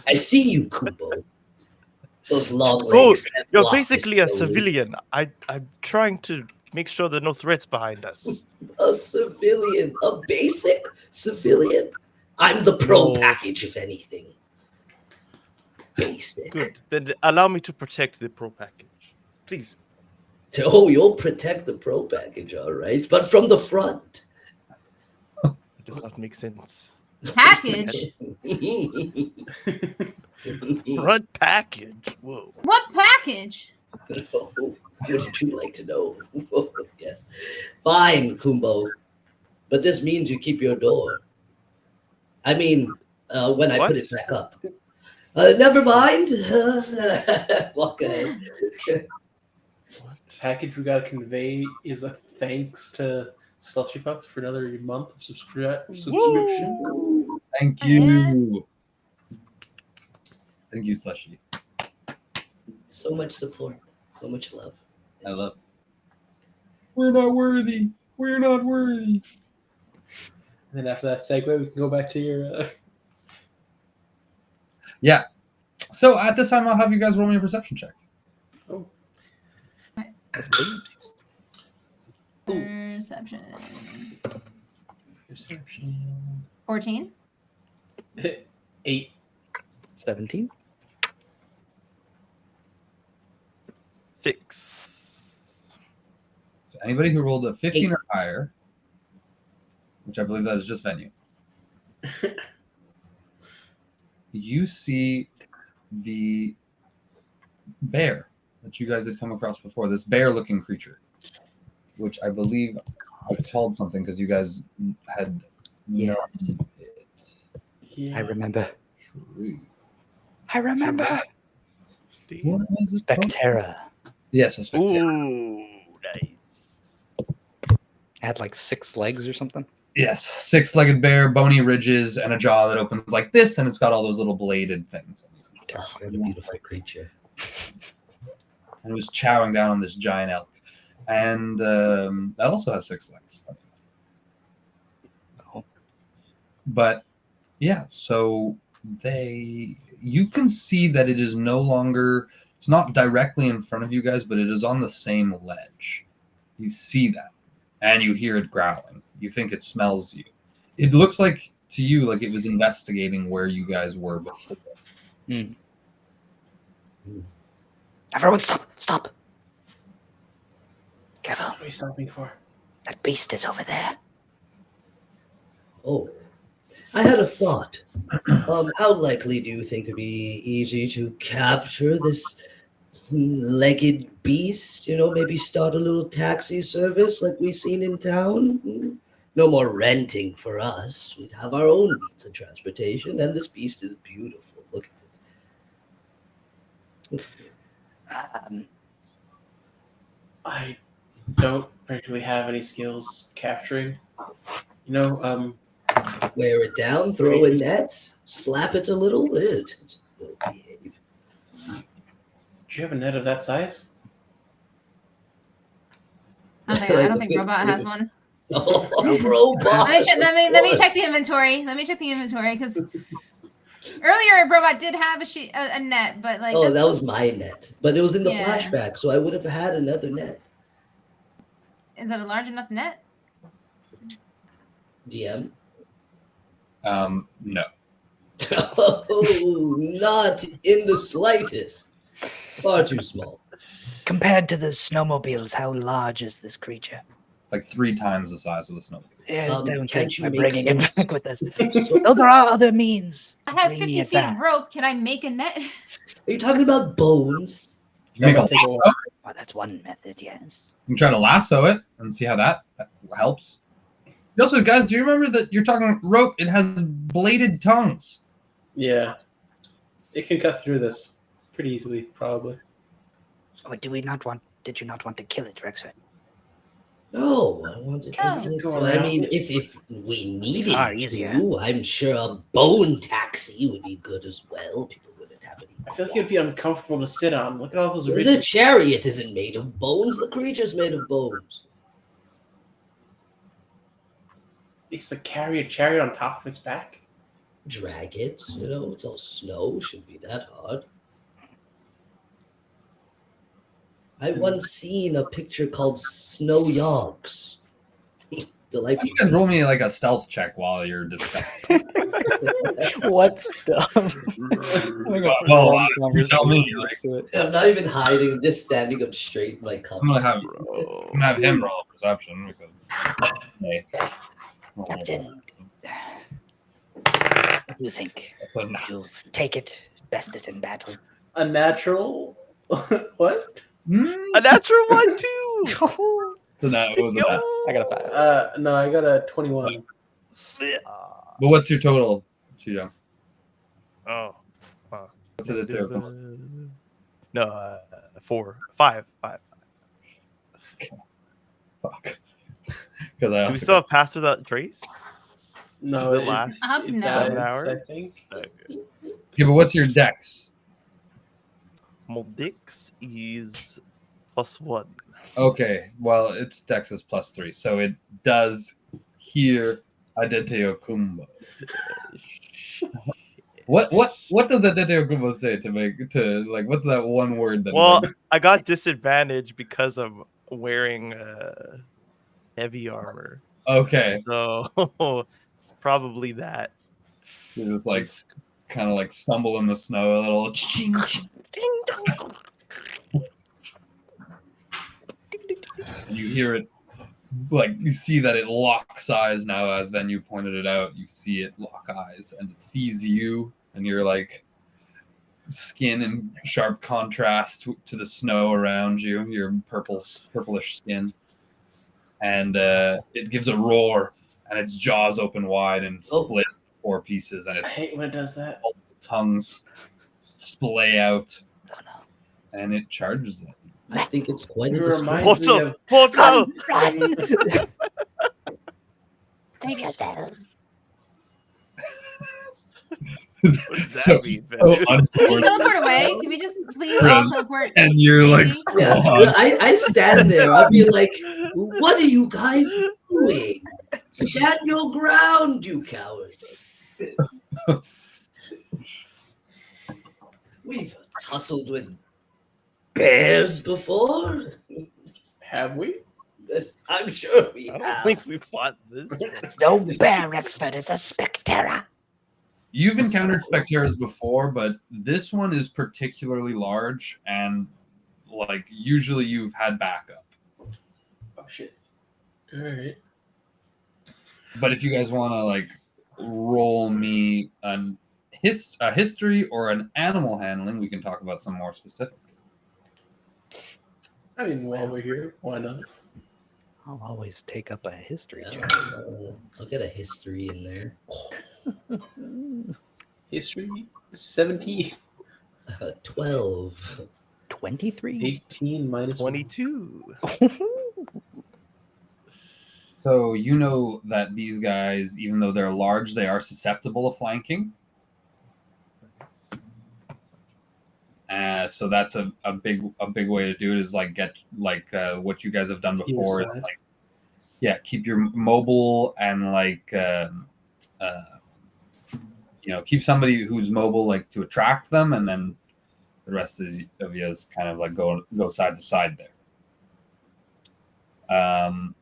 I see you, Kumbo. Those long legs. You're basically a civilian. I'm trying to make sure there are no threats behind us. A civilian, a basic civilian. I'm the pro package, if anything. Basic. Good. Then allow me to protect the pro package, please. Oh, you'll protect the pro package, all right, but from the front. It does not make sense. Package? Front package? Whoa. What package? Oh, would you like to know? Yes. Fine, Kumbo. But this means you keep your door. I mean, when I put it back up. Never mind. Walk ahead. Package we gotta convey is a thanks to Slushy Pups for another month of subscription. Woo! Thank you. Thank you, Slushy. So much support. So much love. I love it. We're not worthy. We're not worthy. And then after that segue, we can go back to your. Yeah. So at this time, I'll have you guys roll me a perception check. Oh. Perception. 14. 8. 17. 6. So anybody who rolled a 15 or higher, which I believe that is just venue, you see the bear that you guys had come across before, this bear-looking creature, which I believe I called something because you guys had known it. Yeah. I remember. True. I remember. What was it called? Spectera. Yes, a Spectera. Ooh, nice. It had like 6 legs or something. Yes, 6-legged bear, bony ridges, and a jaw that opens like this, and it's got all those little bladed things. Oh, what a beautiful creature. And it was chowing down on this giant elk. And that also has 6 legs. Oh. But yeah, so you can see that it is no longer, it's not directly in front of you guys, but it is on the same ledge. You see that, and you hear it growling. You think it smells you. It looks like to you like it was investigating where you guys were before. Mm. Everyone stop! Stop! Careful. What are we stopping for? That beast is over there. Oh, I had a thought. How likely do you think it'd be easy to capture this legged beast, maybe start a little taxi service like we've seen in town. No more renting for us. We'd have our own means of transportation, and this beast is beautiful. Look at it. I don't particularly have any skills capturing. Wear it down, throw a net, slap it a little, it will behave. Do you have a net of that size? I don't think Robot has one. Oh, Robot! Let me check the inventory. Let me check the inventory because earlier Robot did have a net, but like. Oh, that was my net, but it was in the flashback, so I would have had another net. Is it a large enough net? DM. No. Oh, not in the slightest. Far too small. Compared to the snowmobiles, how large is this creature? It's like 3 times the size of the snow. Don't can't think you we're make bringing some- it back with us. Oh, there are other means. I have Bring me 50 it feet back. of rope. Can I make a net? Are you talking about bones? You make a Take a lasso. while. Well, that's one method, yes. You can try to lasso it and see how that helps. Also, guys, do you remember that you're talking rope? It has bladed tongues. Yeah. It can cut through this pretty easily, probably. Or did you not want to kill it, Rexford? No, I wanted to. Oh. Go I around. mean, if we needed far to, easier. I'm sure a bone taxi would be good as well. People wouldn't have any. I feel like it'd be uncomfortable to sit on. Look at all those The ridges. chariot isn't made of bones. The creature's made of bones. It's to carry a chariot on top of its back. Drag it. It's all snow. Shouldn't be that hard. I once seen a picture called Snow Yogs. Why don't Delightful. you guys roll me like a stealth check while you're discussing? What stuff? Well, you tell me, like- I'm not even hiding. I'm just standing up straight in my cup. I'm gonna have him roll a perception because. Hey. Captain, what do you think? So, no. You take it, best it in battle. A natural? What? A natural one too. So that was Yo. that. I got a 5. No, I got a 21. But what's your total, Chiyo? Oh. What's it to? No, 4, 5. Fuck. Because I Do also we still have Pass Without Trace? No, The it- last Up it no. dies, 7 hours? I think. Okay, but what's your dex? Moldix is +1. Okay, well, its dex is +3, so it does hear Aditya Kumba. What does Aditya Kumba say what's that one word that? Well, I got disadvantage because I'm wearing heavy armor. Okay, So it's probably that. you just like kind of like stumble in the snow a little. And you hear it, like you see that it locks eyes now. As then you pointed it out, you see it lock eyes, and it sees you, and you're like skin in sharp contrast to the snow around you. Your purplish skin, and it gives a roar, and its jaws open wide and split into 4 pieces, and I its hate when it does that. tongues splay out, Oh no. and it charges it. I think it's quite a It display. reminds me Portal! of Portal! Run! Save yourselves. What does that So- mean, so man? Can we unfortunate. teleport away? Can we just please all teleport? And you're like, Maybe? Yeah, squad. I stand there. I'll be like, "What are you guys doing? Stand your ground, you cowards!" We've tussled with bears before. have we? I'm sure we I don't have. think we fought this. It's no bear, Rexford. It's a Spectera. You've encountered Specteras before, but this one is particularly large, and like usually you've had backup. Oh shit. Alright. But if you guys want to like roll me a history or an animal handling, we can talk about some more specifics. I mean, while we're here, why not? I'll always take up a history Yeah, check. I'll get a history in there. History 17. 12. 23. 18 minus 1. 22. So you know that these guys, even though they're large, they are susceptible to flanking. So that's a big way to do it, is like get like what you guys have done before. Is like, yeah, keep your mobile and like keep somebody who's mobile like to attract them, and then the rest of you is kind of like go side to side there. And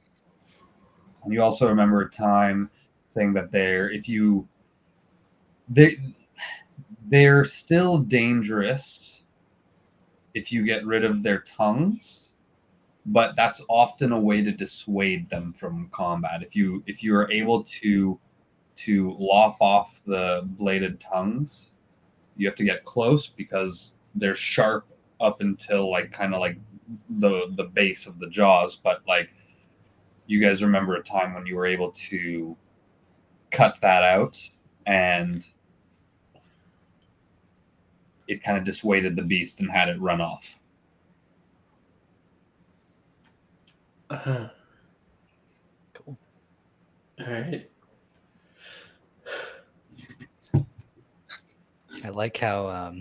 you also remember a time saying that they're still dangerous if you get rid of their tongues, but that's often a way to dissuade them from combat. If you are able to lop off the bladed tongues, you have to get close because they're sharp up until like kind of like the base of the jaws, but like you guys remember a time when you were able to cut that out and it kind of dissuaded the beast and had it run off. Uh-huh. Cool. All right. I like how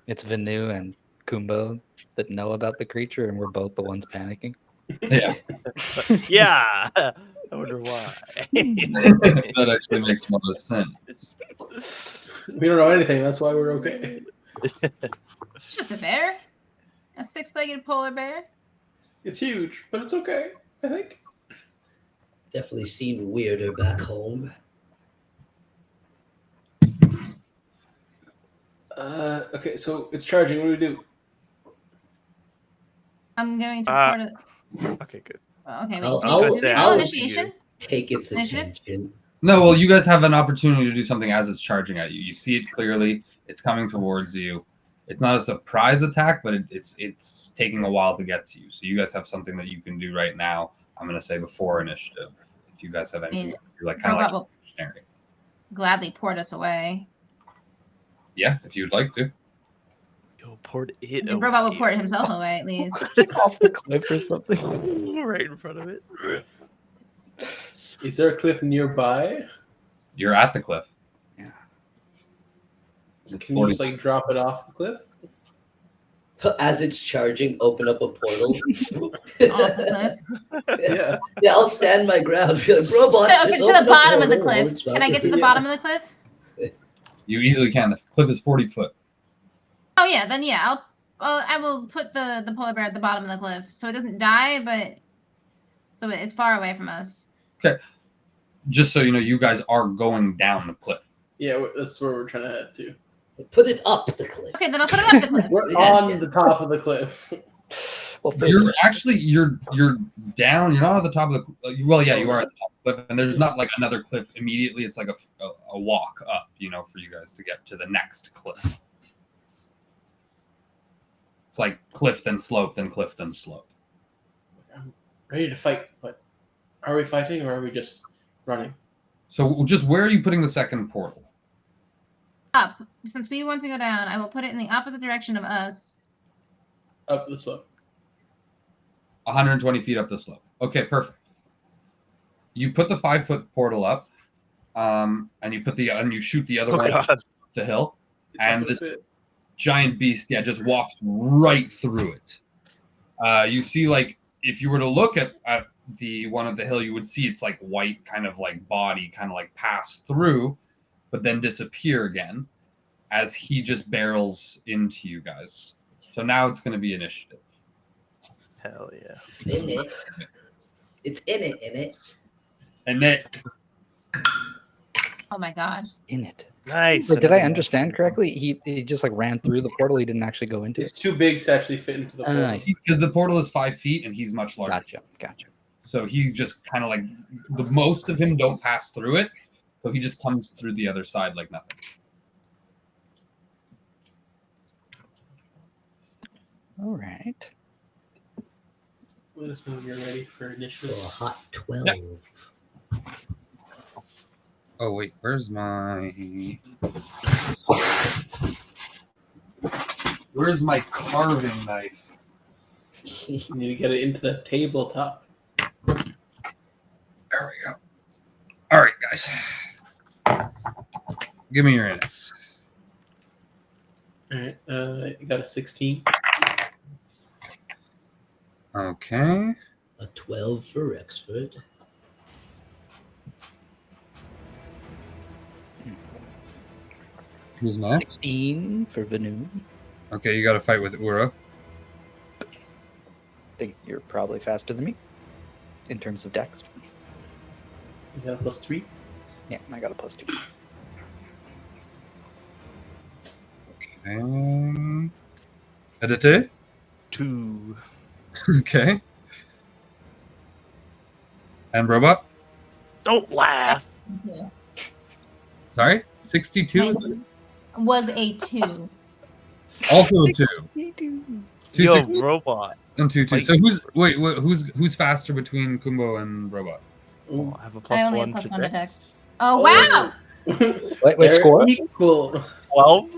it's Venu and Kumbo that know about the creature, and we're both the ones panicking. Yeah. Yeah. I wonder why. That actually makes more sense. We don't know anything. That's why we're okay. It's just a bear. A 6-legged polar bear. It's huge, but it's okay, I think. Definitely seemed weirder back home. Okay, so it's charging. What do we do? I'm going to report it. Okay, good. Okay, wait. I'll Initiation? take its Initiative? attention. No, well, you guys have an opportunity to do something as it's charging at you. You see it clearly. It's coming towards you. It's not a surprise attack, but it's taking a while to get to you. So you guys have something that you can do right now. I'm going to say before initiative. If you guys have anything, like kind of like missionary. Gladly port us away. Yeah, if you'd like to. Yo, port it away. Robot will port himself away, at least. Off the cliff or something. Right in front of it. Is there a cliff nearby? You're at the cliff. Yeah. Can you just like drop it off the cliff? So as it's charging, open up a portal. Off the cliff. Yeah. Yeah, I'll stand my ground. Be like, robot, Okay, just to the open up bottom of the portal. cliff. It's not Can I get to the yeah. bottom of the cliff? You easily can. The cliff is 40 foot. Oh yeah, then yeah, I will put the polar bear at the bottom of the cliff so it doesn't die, but so it's far away from us. Okay. Just so you know, you guys are going down the cliff. Yeah, that's where we're trying to head to. Put it up the cliff. Okay, then I'll put it up the cliff. We're Yes, on yeah. the top of the cliff. Well, You're down. You're not at the top of the cliff. Well, yeah, you are at the top of the cliff, and there's not like another cliff immediately. It's like a walk up, for you guys to get to the next cliff. It's like cliff then slope, then cliff then slope. I'm ready to fight, but are we fighting or are we just running? So just where are you putting the second portal? Up. Since we want to go down, I will put it in the opposite direction of us. Up the slope. 120 feet up the slope. Okay, perfect. You put the 5-foot portal up, and you shoot the other one up the hill, and this giant beast, just walks right through it. You see, like, if you were to look at the one at the hill, you would see its like white kind of like body kind of like pass through, but then disappear again as he just barrels into you guys. So now it's going to be initiative. Hell yeah. In it. It's in it. And it. Oh my god. In it. Nice. Wait, did I understand correctly? He just like ran through the portal. He didn't actually go into It's it. too big to actually fit into the portal. I see. Because the portal is 5 feet and he's much larger. Gotcha. So he's just kind of like, the most of him don't pass through it. So he just comes through the other side like nothing. All right. let us know when you're ready for For a initiatives. hot 12. Yeah. Oh wait, where's my carving knife? You need to get it into the tabletop. There we go. All right, guys. Give me your units. All right, you got a 16. Okay. A 12 for Rexford. Who's next? 16 for Vanu. Okay, you got to fight with Ura. Think you're probably faster than me in terms of dex. You got a +3. Yeah, I got a +2. Okay. Edite? 2. Okay. And robot? Don't laugh. Sorry? 62 is Mine was a 2. also a 2. 2 Yo, 60 robot. and 2 2. Wait. So who's faster between Kumbo and robot? Oh, I have a I only have +1 to +1 to dex. dex. Oh, wow! Wait, They're score? equal. 12?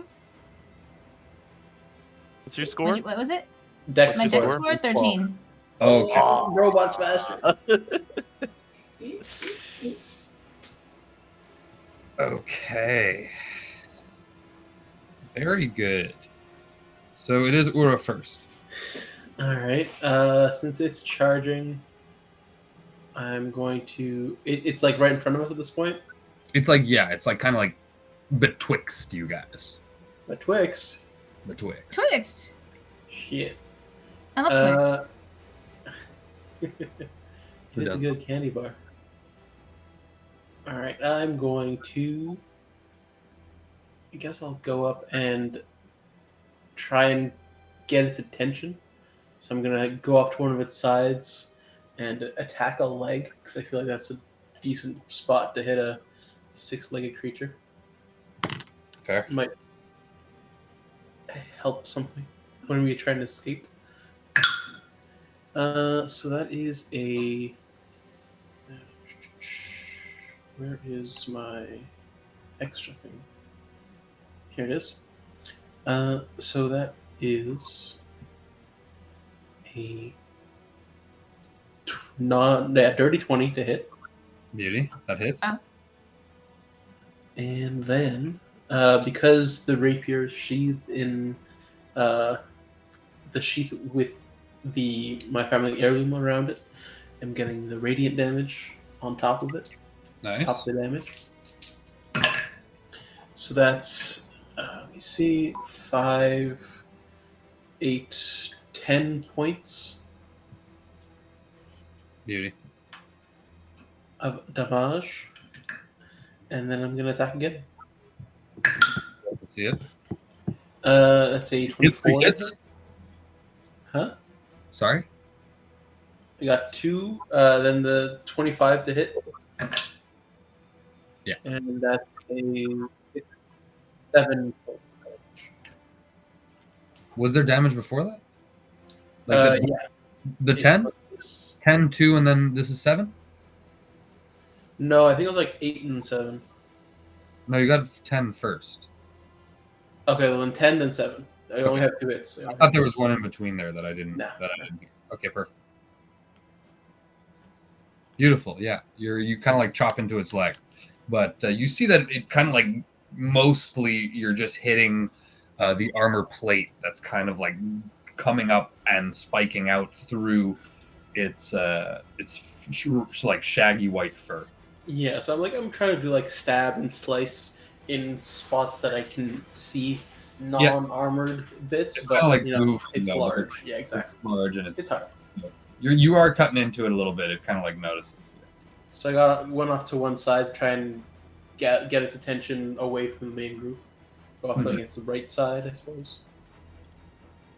What's your score? What was it? Dex My dex score. score 13. Oh, Aw. Robot's faster. okay. Very good. So it is Ura first. All right. Since it's charging, I'm going to. It's like right in front of us at this point. It's like, yeah, it's like kind of like betwixt you guys. Betwixt. Betwixt. Twixt. Shit. I love Twix. Who It's a doesn't? good candy bar. All right. I'm going to. I guess I'll go up and try and get its attention. So I'm gonna go off to one of its sides and attack a leg because I feel like that's a decent spot to hit a 6-legged creature. Fair. Might help something when we try to escape. So that is a. Where is my extra thing? Here it is. So that is a dirty 20 to hit, Beauty. That hits. Oh. and then because the rapier is sheathed in the sheath with my family heirloom around it, I'm getting the radiant damage on top of it. Nice. Top of the damage. So that's let me see, 5, 8, 10 points Beauty. of damage, and then I'm gonna attack again. Let's see it. That's a 24. hits? Huh? Sorry? I got 2. Then the 25 to hit. Yeah. And that's a 6, 7 point damage. Was there damage before that? Like Yeah. the 10? 10, 2, and then this is 7? No, I think it was like 8 and 7. No, you got 10 first. Okay, well then 10, then 7. I only have 2 hits. I thought there was one in between there that I didn't. No. Okay, perfect. Beautiful. Yeah, you kind of like chop into its leg, but you see that it kind of like mostly you're just hitting the armor plate that's kind of like coming up and spiking out through its like shaggy white fur. Yeah, so I'm trying to do like stab and slice in spots that I can see non-armored bits, It's but kind of like you know, goofy, it's though, large. but Yeah, exactly. It's large and It's hard. you are cutting into it a little bit. It kind of like notices. So I went off to one side to try and get its attention away from the main group. Go off Mhm. against the right side, I suppose.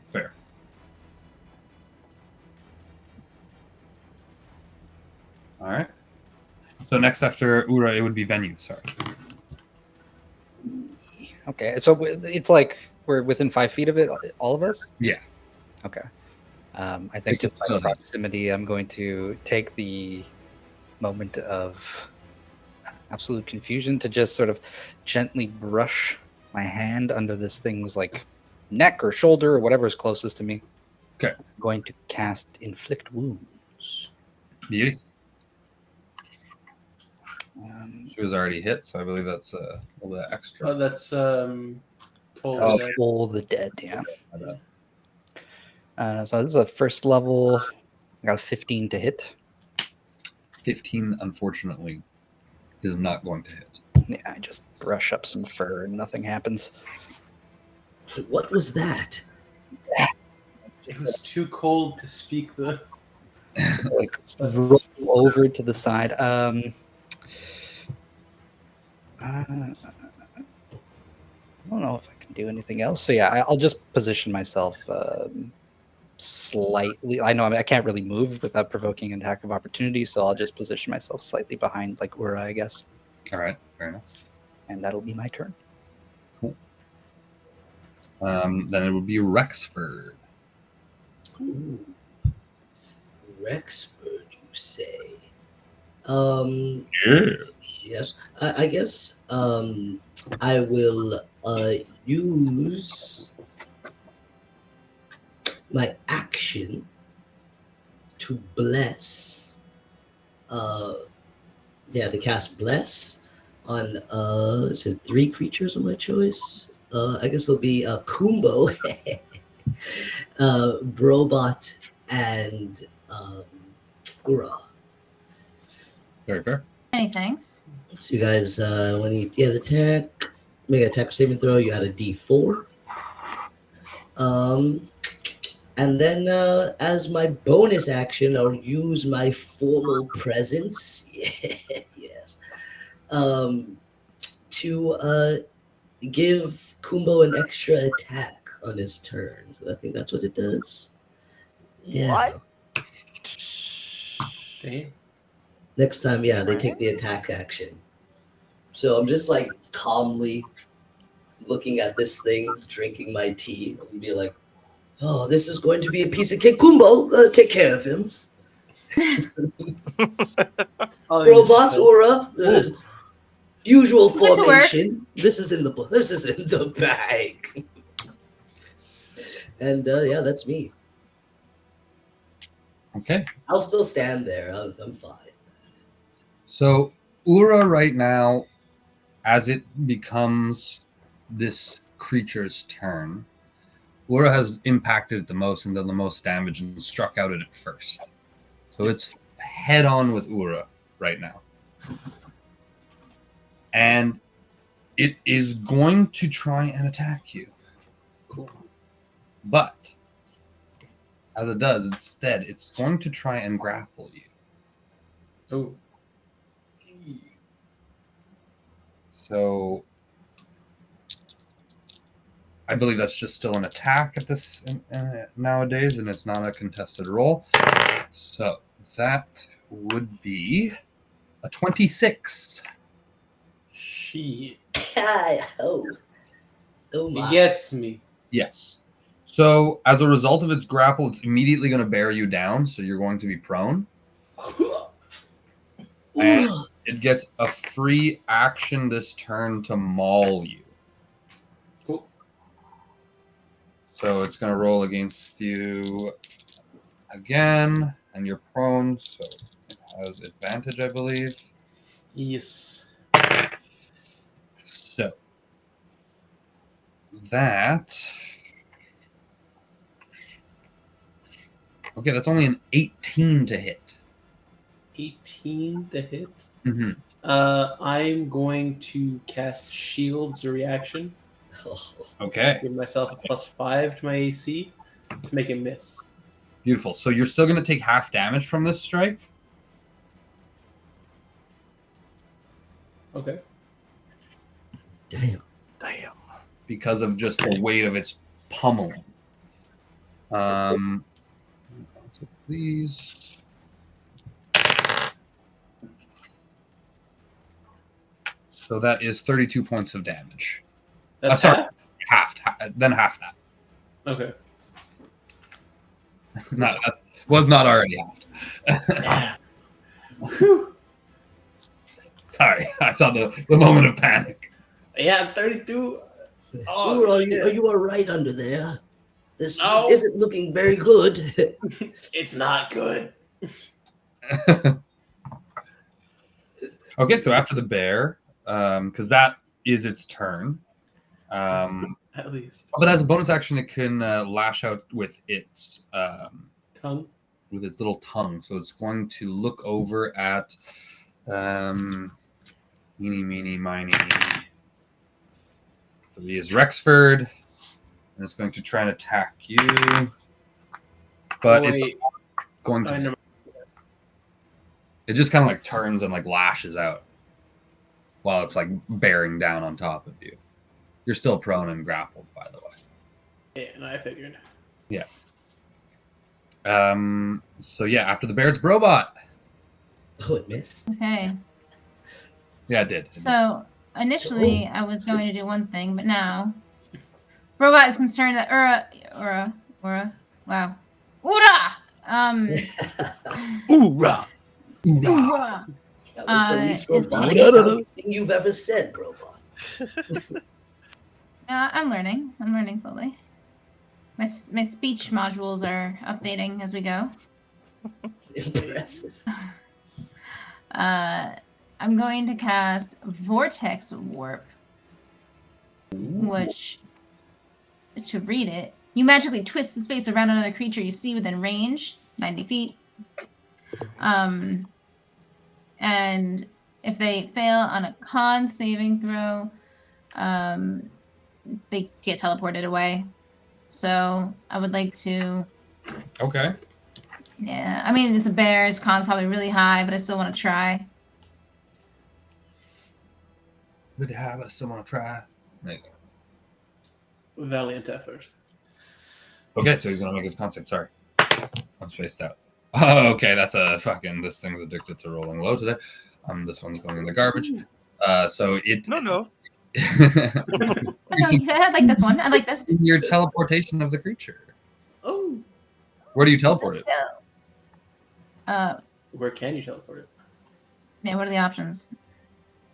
Fair. All right. So next after Ura, it would be Venue. Sorry. Okay, so it's like we're within 5 feet of it, all of us? Yeah. Okay. I think just by proximity, I'm going to take the moment of absolute confusion to just sort of gently brush my hand under this thing's like neck or shoulder or whatever is closest to me. Okay. I'm going to cast Inflict Wounds. Beauty. Um, She was already hit, so I believe that's a little bit extra. Oh, that's Toll Oh, Dead. Toll the Dead, yeah. My bad. So this is a first level. I got a 15 to hit. 15, unfortunately, is not going to hit. Yeah, I just brush up some fur and nothing happens. What was that? It was too cold to speak the. Like roll over to the side. I don't know if I can do anything else. So yeah, I'll just position myself slightly. I know I can't really move without provoking an attack of opportunity, so I'll just position myself slightly behind like Ura, I guess. All right, fair enough. And that'll be my turn. Cool. Then it would be Rexford. Ooh. Rexford, you say? Yes. I guess I will use my action to bless. To cast bless on is it 3 creatures of my choice? I guess it'll be Kumbo, Brobot, and Ura. Very fair. Many thanks. So you guys, when you get attack, make an attack saving throw, you add a D4. And then as my bonus action, I'll use my formal presence. Yes. To give Kumbo an extra attack on his turn. I think that's what it does. Yeah. What? Damn. Next time, yeah, they take the attack action. So I'm just like calmly looking at this thing, drinking my tea, and be like, "Oh, this is going to be a piece of cake. Kumbo, take care of him." Robot Aura, usual Good to work. formation. This is in the bag. And yeah, that's me. Okay. I'll still stand there. I'm fine. So Ura right now, as it becomes this creature's turn, Ura has impacted it the most and done the most damage and struck out at it first. So it's head on with Ura right now. And it is going to try and attack you. Cool. But as it does, instead, it's going to try and grapple you. Oh. So I believe that's just still an attack at this nowadays, and it's not a contested roll. So that would be a 26. Shit. Oh It my. gets me. Yes. So as a result of its grapple, it's immediately going to bear you down, so you're going to be prone. And it gets a free action this turn to maul you. Cool. So it's going to roll against you again, and you're prone, so it has advantage, I believe. Yes. So that... Okay, that's only an 18 to hit. 18 to hit. Mm-hmm. I'm going to cast Shield as a reaction. Okay, Give myself a +5 to my AC to make it miss. beautiful. So you're still going to take half damage from this strike? Okay. Damn. Because of just the weight of its pummeling. Please. So that is 32 points of damage. That's Sorry, half, then half that. Okay. That was not already Yeah. Sorry, I saw the moment of panic. Yeah, 32. Oh, Ooh, are shit. you all right under there? This No. isn't looking very good. It's not good. Okay, so after the bear, because that is its turn. At least. But as a bonus action, it can lash out with its Tongue. with its little tongue. So it's going to look over at meeny, meeny, miny. 3 is Rexford, and it's going to try and attack you. But it's going to. It just kind of like turns and like lashes out while it's like bearing down on top of you. You're still prone and grappled, by the way. Yeah, and I figured. Yeah. So yeah, after the bear, it's Brobot. Oh, it missed. Okay. Yeah, it did. So initially, I was going to do one thing, but now Robot is concerned that Ura, wow, Ura, Hoorah! Ura, That was the least is robotic being- sounding thing you've ever said, Brobot. I'm learning slowly. My speech modules are updating as we go. Impressive. I'm going to cast Vortex Warp, which, to read it, you magically twist the space around another creature you see within range, 90 feet. And if they fail on a con saving throw, they get teleported away. So I would like to. Okay. Yeah, I mean, it's a bear. His con's probably really high, but I still want to try. Good to have, but I still want to try. Amazing. Valiant effort. Okay, so he's gonna make his concept. Sorry, I'm spaced out. Oh, okay, that's a fucking. This thing's addicted to rolling low today. This one's going in the garbage. So it. No. I like this one. I like this. Your teleportation of the creature. Oh. Where do you teleport Let's it? go. Where can you teleport it? Yeah, what are the options?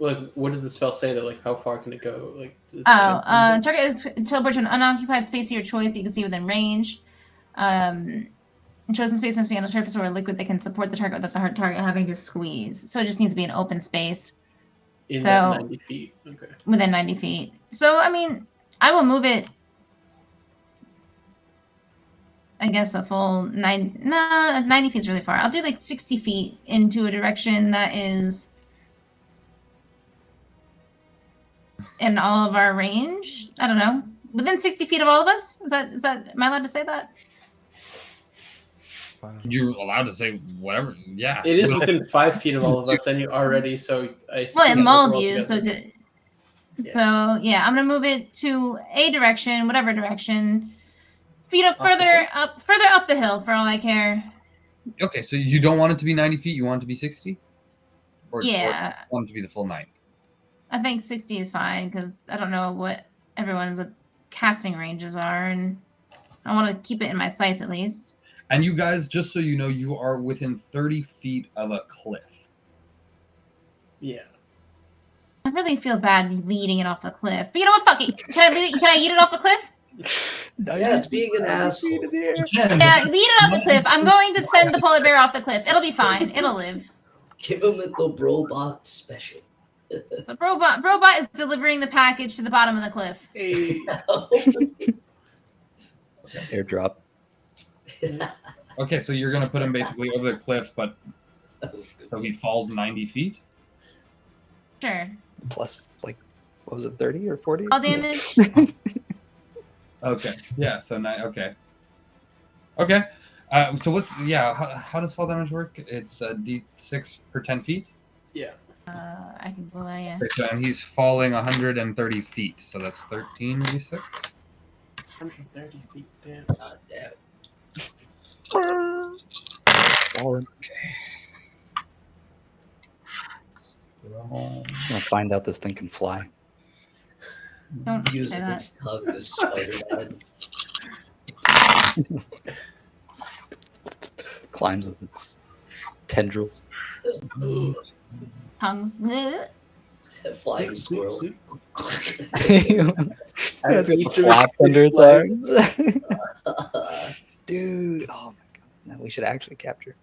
Like, what does the spell say though? Like, how far can it go? Like, Target is teleport to an unoccupied space of your choice that you can see within range. Chosen space must be on a surface or a liquid that can support the target without the target having to squeeze. So it just needs to be an open space. in so- that 90 feet. Okay. Within 90 feet. So, I mean, I will move it, I guess, a full 90 feet is really far. I'll do like 60 feet into a direction that is in all of our range. I don't know. Within 60 feet of all of us? Is that, am I allowed to say that? You're allowed to say whatever. Yeah. It is within 5 feet of all of us, and you already, so I Well, it can't mauled roll you, so together. so yeah, I'm gonna move it to a direction, whatever direction. Feet up Off the further up the hill for all I care. Okay, so you don't want it to be 90 feet. You want it to be 60. Or Yeah, you want it to be the full 90. I think 60 is fine because I don't know what everyone's casting ranges are, and I want to keep it in my sights at least. And you guys, just so you know, you are within 30 feet of a cliff. Yeah. I really feel bad leading it off the cliff, but you know what? Fuck it. Can I eat it off the cliff? Yeah, it's being an asshole. Yeah, lead it off the cliff. I'm going to send the polar bear off the cliff. It'll be fine. It'll live. Give him the robot special. The robot is delivering the package to the bottom of the cliff. Hey. Airdrop. Okay, so you're going to put him basically over the cliff, but so he falls 90 feet? Sure. Plus, like, what was it, 30 or 40? All damage. Okay, yeah, so okay. Okay, so how does fall damage work? It's D6 per 10 feet? Yeah. I can go, yeah. Okay, so, and he's falling 130 feet, so that's 13 D6? 130 feet, damn. Yeah. Fallen. Oh. I'll find out this thing can fly. Don't Uses say that. its tongue to Spider-Man. climbs with its tendrils. Tongues. Flying squirrel. It's got each of flaps its under its legs. arms. Dude, oh my god. No, we should actually capture.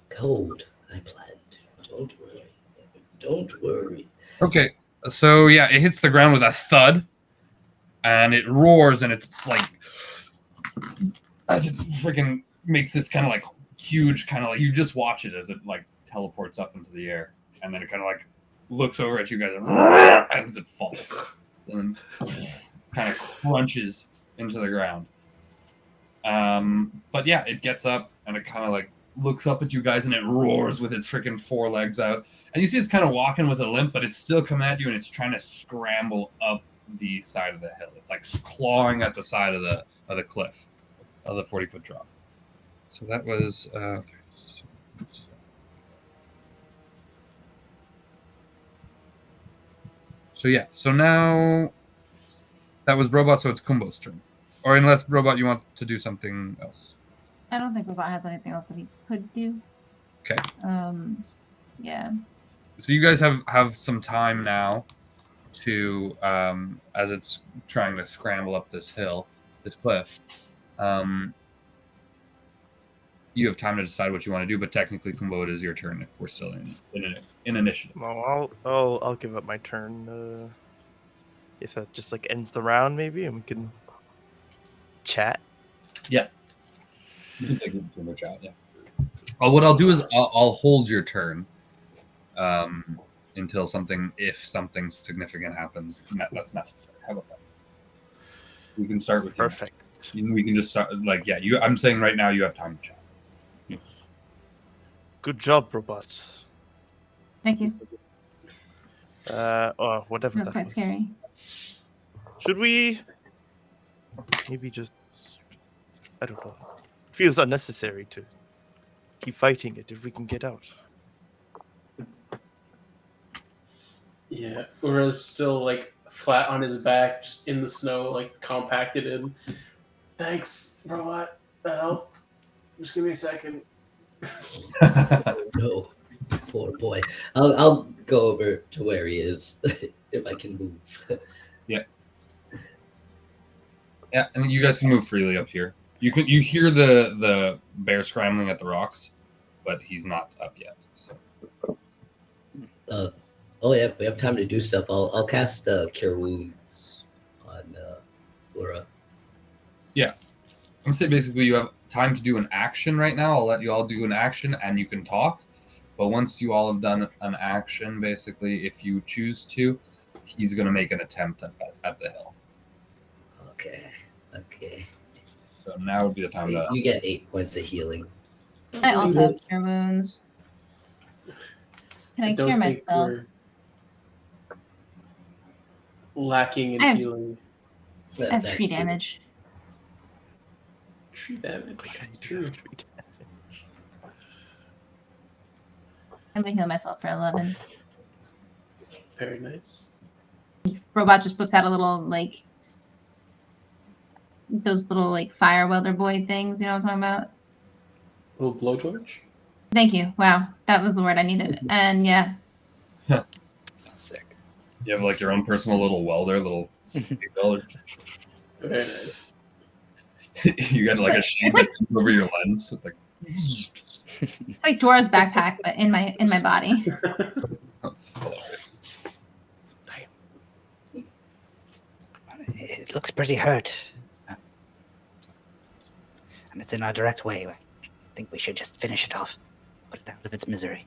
Code, I planned. Don't worry. Don't worry. Okay, so yeah, it hits the ground with a thud, and it roars, and it's like as it freaking makes this kind of like huge kind of like you just watch it as it like teleports up into the air, and then it kind of like looks over at you guys and as it falls, and kind of crunches into the ground. But yeah, it gets up and it kind of like looks up at you guys and it roars with its freaking 4 legs out. And you see it's kind of walking with a limp, but it's still coming at you and it's trying to scramble up the side of the hill. It's like clawing at the side of the cliff, of the 40-foot drop. So that was so yeah. So now that was Robot, so it's Kumbo's turn. Or unless Robot, you want to do something else. I don't think Robot has anything else that he could do. Okay. Yeah. So you guys have some time now to as it's trying to scramble up this hill, this cliff. You have time to decide what you want to do, but technically, Kumbo, it is your turn if we're still in initiative. Well, I'll give up my turn. If that just like ends the round, maybe, and we can chat. Yeah. You can take it to a chat. Yeah. What I'll do is I'll hold your turn until if something significant happens that's necessary. How about that? We can start with you. Perfect. We can just start like I'm saying right now you have time to chat. Good job, Robot. Thank you. Whatever. That was quite scary. Should we maybe just, I don't know. It feels unnecessary to keep fighting it if we can get out. Yeah, Ura's still like flat on his back, just in the snow, like compacted in. Thanks, Robot. That helped. Just give me a second. No, poor boy. I'll go over to where he is if I can move. Yeah, and you guys can move freely up here. You hear the bear scrambling at the rocks, but he's not up yet. So. Oh yeah, if we have time to do stuff, I'll cast Cure Wounds on Laura. Yeah, I'm gonna say basically you have time to do an action right now. I'll let you all do an action, and you can talk. But once you all have done an action, basically, if you choose to, he's gonna make an attempt at the hill. Okay. So now would be the time to. You get 8 points of healing. I also have cure wounds. Can I cure myself? Lacking in healing. I have 3 damage. 3 damage. I'm gonna heal myself for 11. Very nice. Robot just whips out a little those little fire welder boy things. You know what I'm talking about? Little blowtorch. Thank you. Wow, that was the word I needed. And yeah. Sick. You have like your own personal little welder, welder. Very nice. You got like a shade that comes over your lens. It's like. It's like Dora's backpack, but in my body. That's hilarious. It looks pretty hurt. And it's in our direct way. I think we should just finish it off. Put it out of its misery.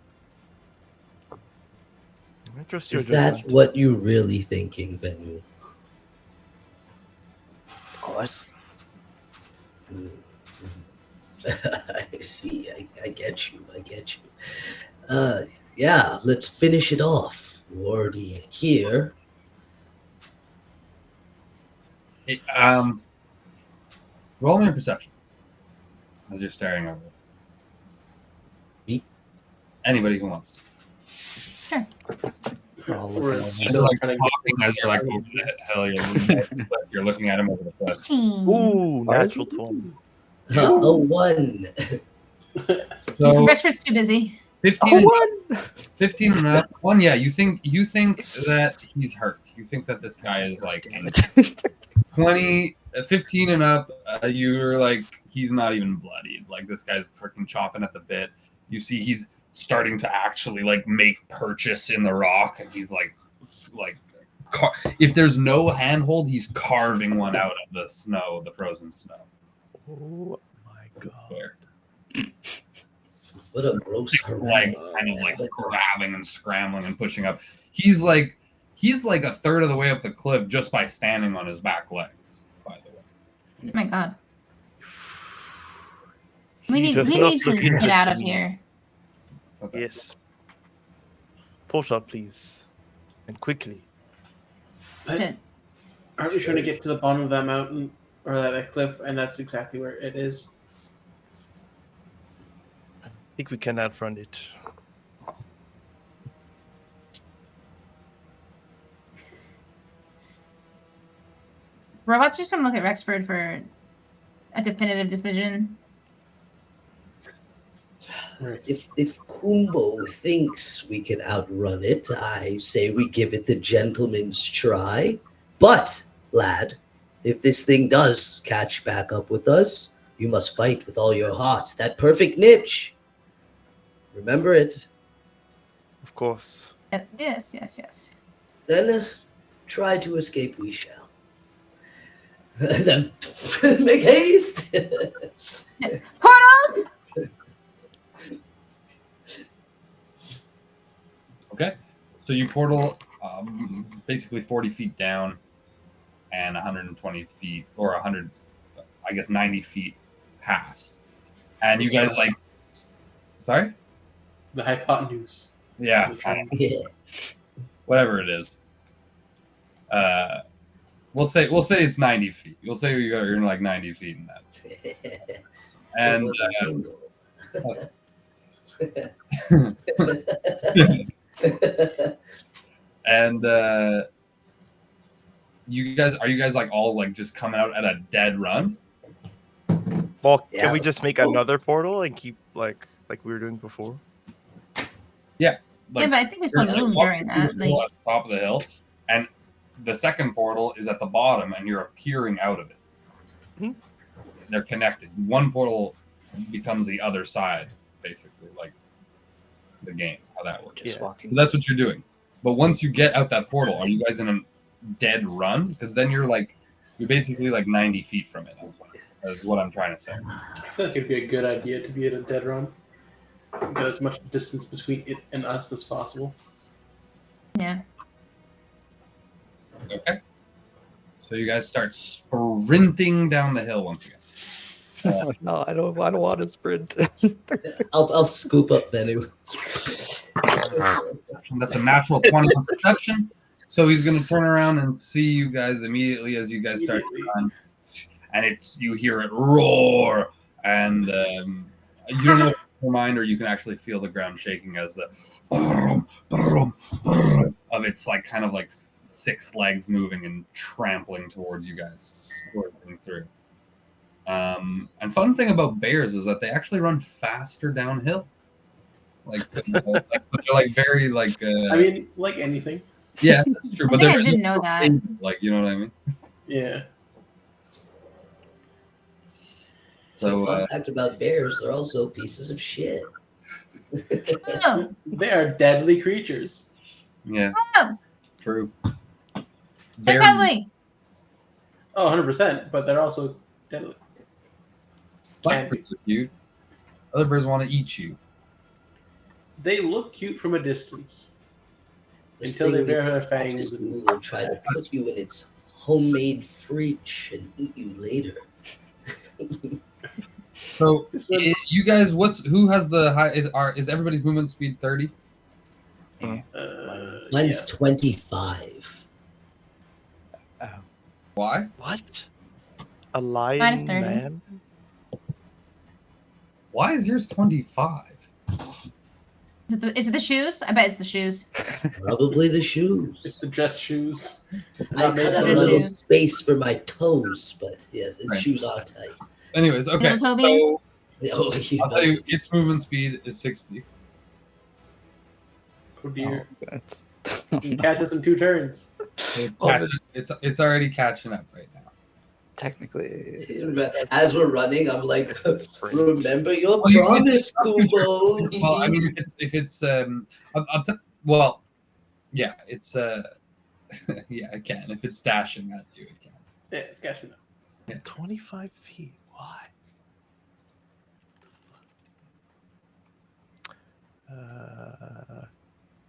Is that what you're really thinking, Bennu? Of course. I see. I get you. Yeah, let's finish it off. We're already here. Roll me a perception as you're staring over it. Me? Anybody who wants to. Sure. We're You're still like trying to talking as you're like over the hell you're looking at him over the cliff. 15. Ooh, natural 20. A 1. So Rexford's too busy. 15, one. 15 and up. 1, yeah. You think that he's hurt. You think that this guy is like Damn it. 15 and up. You're like, he's not even bloodied. Like, this guy's freaking chomping at the bit. You see, he's starting to actually like make purchase in the rock, and he's like if there's no handhold, he's carving one out of the snow, the frozen snow. Oh my god. What a gross Legs kind of like grabbing and scrambling and pushing up. He's like a third of the way up the cliff just by standing on his back legs, by the way. Oh my god. We need does to not look get out of interested. here. Okay. Yes. Pull shot, please. And quickly. But aren't we trying to get to the bottom of that mountain or that cliff, and that's exactly where it is? I think we can outrun it. Robot's just gonna look at Rexford for a definitive decision. If Kumbo thinks we can outrun it, I say we give it the gentleman's try. But, lad, if this thing does catch back up with us, you must fight with all your heart. That perfect niche. Remember it. Of course. Yes. Then try to escape we shall. Then make haste. Portals! Okay, so you portal basically 40 feet down and 120 feet, or 100, I guess 90 feet past. And you guys like, sorry? The hypotenuse. Yeah, Yeah. whatever it is. We'll say it's 90 feet. We'll say you're in like 90 feet in that. And and you guys like all like just coming out at a dead run? Well, Yeah. can we just make another portal and keep like we were doing before? Yeah, but I think we still moved during that. At the top of the hill, and the second portal is at the bottom, and you're appearing out of it. Hmm. They're connected. One portal becomes the other side, basically, like the game, how that works. Just Yeah. walking. So that's what you're doing. But once you get out that portal, are you guys in a dead run? Because then you're basically like 90 feet from it. Is what I'm trying to say. I feel like it'd be a good idea to be at a dead run. Get as much distance between it and us as possible. Yeah. Okay. So you guys start sprinting down the hill once again. No, I don't want to sprint. I'll scoop up Venu. That's a natural 20 on perception. So he's going to turn around and see you guys immediately as you guys start to run. And you hear it roar, and you don't know if it's your mind or you can actually feel the ground shaking as the of its like kind of like 6 legs moving and trampling towards you guys, swerving through. And fun thing about bears is that they actually run faster downhill. Like they're like very like. I mean, like anything. Yeah, that's true. I But think I they're didn't know that. like, you know what I mean? Yeah. So Fun fact about bears, they're also pieces of shit. Oh, They are deadly creatures. yeah, oh, true. they're Bear- deadly. Oh, 100%, but they're also deadly. Black bears are cute. Other bears want to eat you. They look cute from a distance. This Until they thing bare their that fangs catches and- you will try to put you in its homemade fridge and eat you later. So This one- you guys, who has the high? Is everybody's movement speed 30? Mine's yes. 25. Why? What? A lion Mine is 30. man? Why is yours 25? Is it the shoes? I bet it's the shoes. Probably the shoes. It's the dress shoes. I cut out a for little shoes. space for my toes, but yeah, the Right. shoes are tight. Anyways, okay. Little So Tobies? Oh, I'll tell you, its movement speed is 60. Oh dear. That's You can catch us in 2 turns. It's already catching up right now. technically. As we're running, I'm like, Sprint. remember your Well, you can promise, Kubo. Well, I mean, if it's well, yeah, it's yeah, it can. If it's dashing at you, it can. Yeah, it's catching up. 25 feet. Why?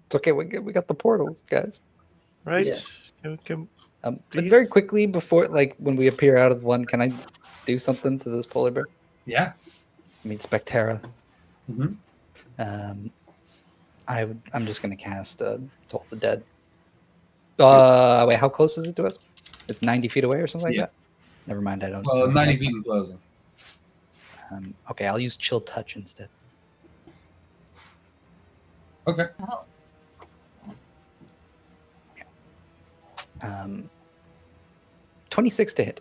It's okay. We got the portals, guys. Right? Yeah. But Please? very quickly before, like when we appear out of one, can I do something to this polar bear? Yeah. I mean, Spectera. Mhm. I'm just gonna cast Toll the Dead. Wait, how close is it to us? It's 90 feet away or something like Yeah. that. Never mind. I don't. Well, 90 feet and closing. Okay, I'll use Chill Touch instead. Okay. Oh. 26 to hit.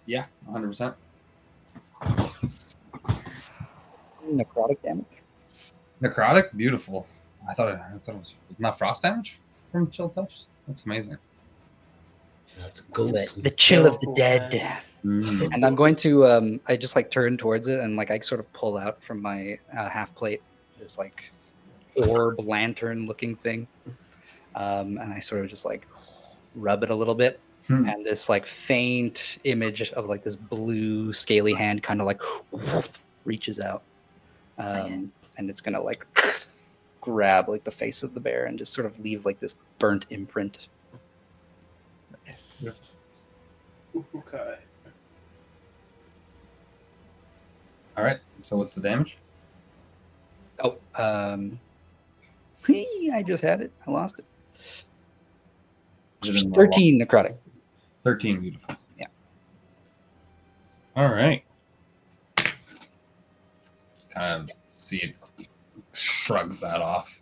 Yeah, 100%. Necrotic damage. Necrotic, beautiful. I thought it was not frost damage from chill touch. That's amazing. That's ghost. The chill of the dead. Mm. And I'm going to I just like turn towards it and like I sort of pull out from my half plate this like orb lantern looking thing. And I sort of just like rub it a little bit. And this like faint image of like this blue scaly hand kind of like reaches out. And it's gonna like grab like the face of the bear and just sort of leave like this burnt imprint. Nice. Okay. All right. So what's the damage? Oh, I just had it. I lost it. Is it in the 13 necrotic. 13, beautiful. Yeah. All right. Kind of see it shrugs that off,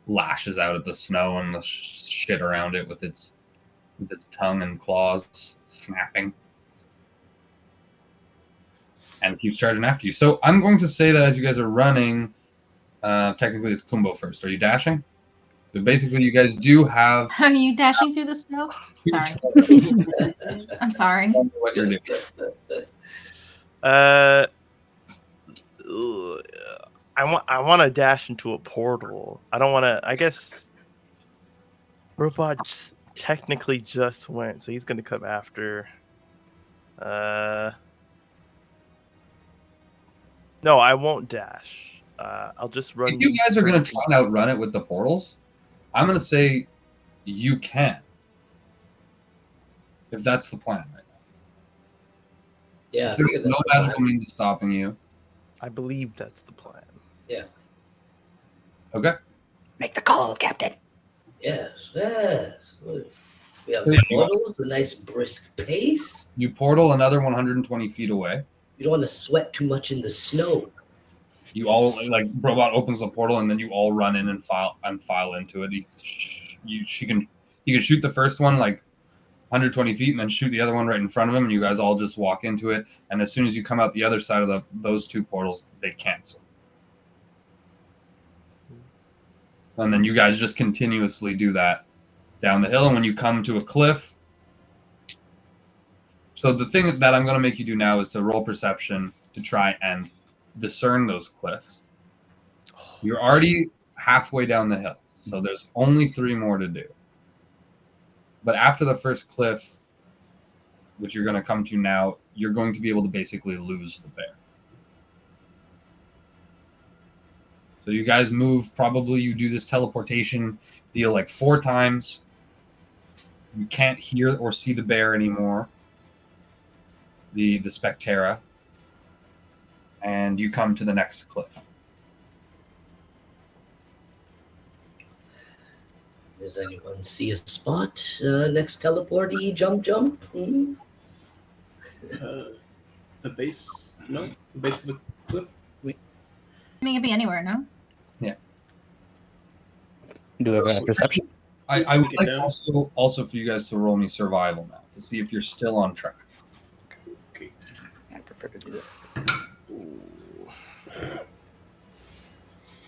lashes out at the snow and the shit around it with its tongue and claws snapping, and keeps charging after you. So I'm going to say that as you guys are running, technically it's Kumbo first. Are you dashing? But basically, you guys do have. Are you dashing through the snow? Sorry. I'm sorry. What you're doing. I want to dash into a portal. I don't want to. I guess robot technically just went, so he's going to come after. No, I won't dash. I'll just run. If you guys are going to try and outrun it with the portals, I'm going to say you can. If that's the plan right now. Yeah, There's no magical means of stopping you. I believe that's the plan. Yeah. Okay. Make the call, Captain. Yes. We have Yeah. portals, a nice brisk pace. You portal another 120 feet away. You don't want to sweat too much in the snow. You all like robot opens the portal and then you all run in and file into it. He can shoot the first one like 120 feet and then shoot the other one right in front of him, and you guys all just walk into it. And as soon as you come out the other side of those two portals, they cancel. And then you guys just continuously do that down the hill. And when you come to a cliff, so the thing that I'm going to make you do now is to roll perception to try and discern those cliffs. You're already halfway down the hill, so there's only 3 more to do. But after the first cliff, which you're going to come to now, you're going to be able to basically lose the bear. So you guys move, probably you do this teleportation deal like 4 times. You can't hear or see the bear anymore. The Spectera. And you come to the next cliff. Does anyone see a spot next teleporty jump? Hmm? The base? No? The base of the cliff? I mean, it could be anywhere, no? Do you have a perception? I would like also for you guys to roll me survival now to see if you're still on track. Okay. Yeah, prefer to do that.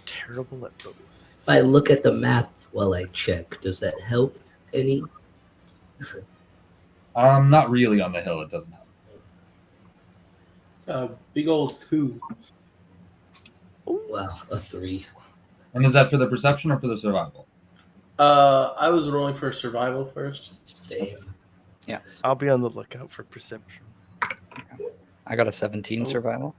Terrible at both. If I look at the map while I check, does that help any? Not really on the hill. It doesn't help. A big old 2. Wow, a 3. And is that for the perception or for the survival? I was rolling for survival first. Same. I'll be on the lookout for perception. I got a 17 survival.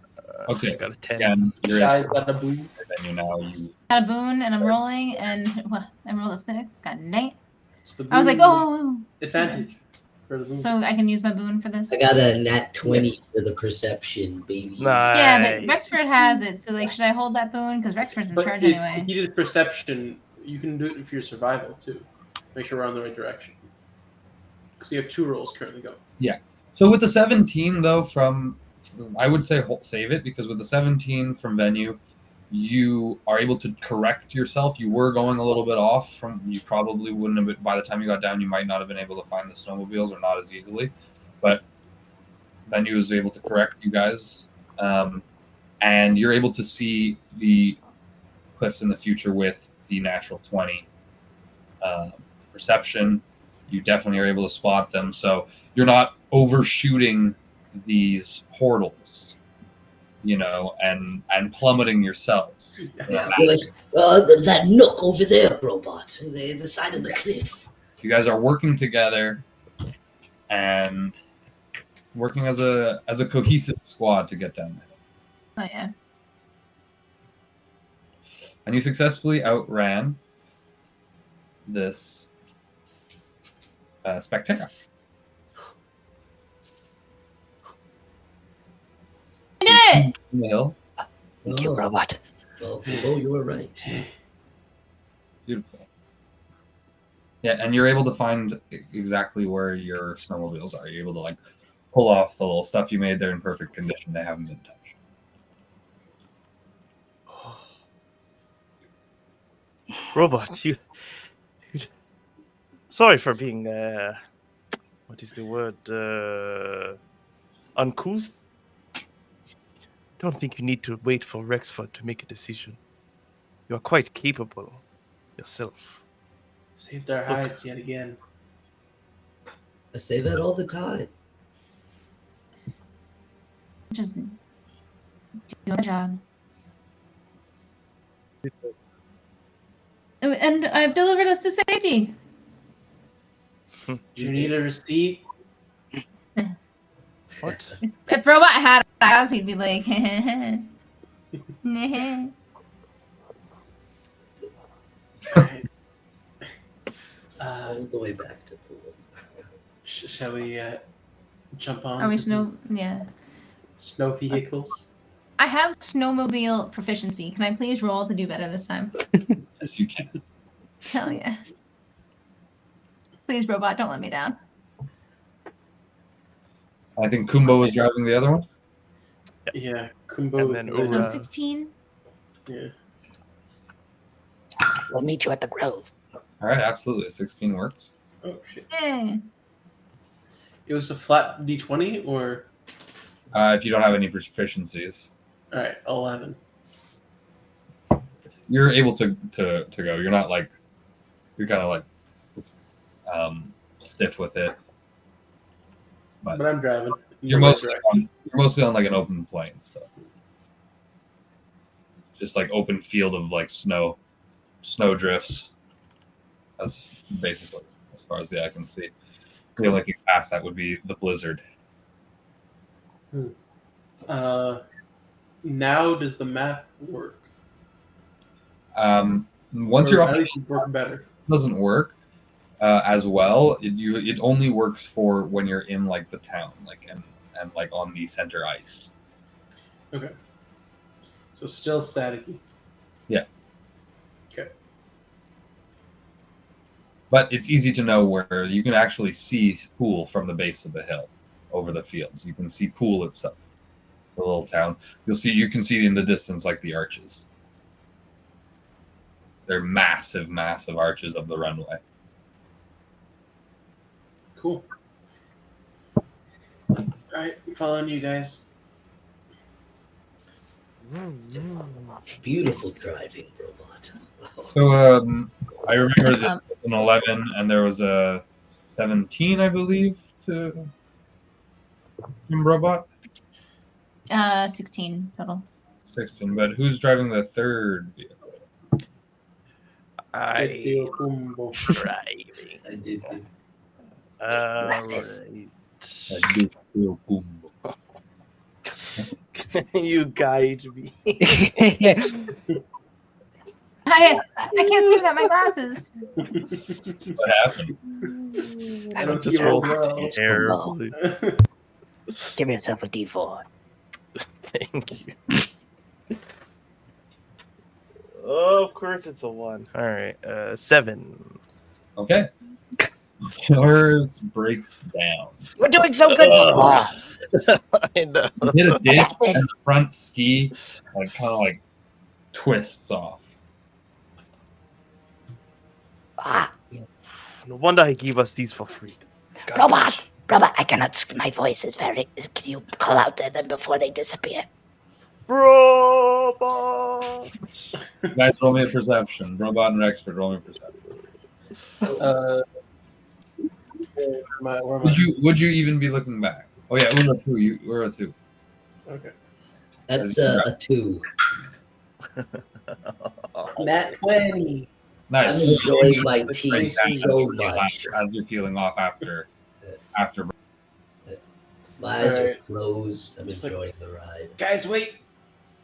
Okay. I got a 10. Again, you're Shy's got a boon. then you now you. Got a boon, and I'm rolling, and well, I rolled a 6. Got a 9. So the I was like, boon oh. advantage for the boon. So I can use my boon for this. I got a nat 20 Yes. for the perception, baby. Nice. Yeah, but Rexford has it, so like, should I hold that boon? Because Rexford's in But charge it's anyway. heated perception. You can do it for your survival too. Make sure we're on the right direction. Because you have 2 rolls currently going. So with the 17 though, I would say save it, because with the 17 from venue, you are able to correct yourself. You were going a little bit off from. You probably wouldn't have been, by the time you got down. You might not have been able to find the snowmobiles, or not as easily. But venue was able to correct you guys, and you're able to see the cliffs in the future with the natural 20 perception. You definitely are able to spot them, so you're not overshooting these portals, and plummeting yourselves. Yeah, you're like, that nook over there, robot. The side of the cliff. You guys are working together and working as a cohesive squad to get down there. Oh yeah. And you successfully outran this spectator. I did it! In the hill. Thank you, robot. Well, you were right. Beautiful. Yeah, and you're able to find exactly where your snowmobiles are. You're able to pull off the little stuff you made. They're in perfect condition. They haven't been touched. Robot, you sorry for being what is the word? Uncouth? Don't think you need to wait for Rexford to make a decision. You are quite capable yourself. Saved our hides yet again. I say that all the time. Just do my job. And I've delivered us to safety. Do you need a receipt? What? If Robot had eyes, he'd be like, Alright. All the way back to pool. Shall we jump on? Are we to snow? these Yeah. snow vehicles? I have snowmobile proficiency. Can I please roll to do better this time? Yes, you can. Hell yeah. Please, Robot, don't let me down. I think Kumbo was driving the other one. Yeah, Kumbo. And then with So Ura. 16. Yeah. We'll meet you at the grove. All right, absolutely. 16 works. Oh shit! Yay. It was a flat d20 or If you don't have any proficiencies, all right, 11. you're able to go. You're not you're kind of stiff with it, but But I'm driving. you're mostly on an open plain stuff. Just open field of snow drifts. That's basically as far as the eye can see. The only thing past that would be the blizzard. Now does the map work? Once Or you're at off, least work better. it doesn't work as well. It only works for when you're in the town, and on the center ice. Okay. So still staticky. Yeah. Okay. But it's easy to know where you can actually see Pool from the base of the hill over the fields. You can see Pool itself, the little town. You can see in the distance the arches. They're massive, massive arches of the runway. Cool. All right, I'm following you guys. Beautiful driving, robot. So I remember that it was an 11, and there was a 17, I believe, to from robot. 16 total. 16. But who's driving the third vehicle? I Combo. driving. I did. Alright. Combo. You guide me. I can't see without my glasses. What happened? I don't just hear roll well. terribly. Give yourself a D4. Thank you. Oh, of course it's a 1. All right, 7. Okay. Yours breaks down. We're doing so good. Ugh. I know. You hit a ditch, and the front ski kind of twists off. No wonder I gave us these for free. God. Robot, I cannot. My voice is very. Can you call out to them before they disappear? Robot. Guys, roll me a perception. Robot and Rexford, roll me a perception. Where am I? Would you even be looking back? Oh yeah, Ura 2. Ura 2. Okay. That's a 2. Nat 20. Nice. I'm enjoying my Breaks tea down so much. as you're peeling off after. My eyes are Alright. closed. I'm enjoying the ride. Guys, wait.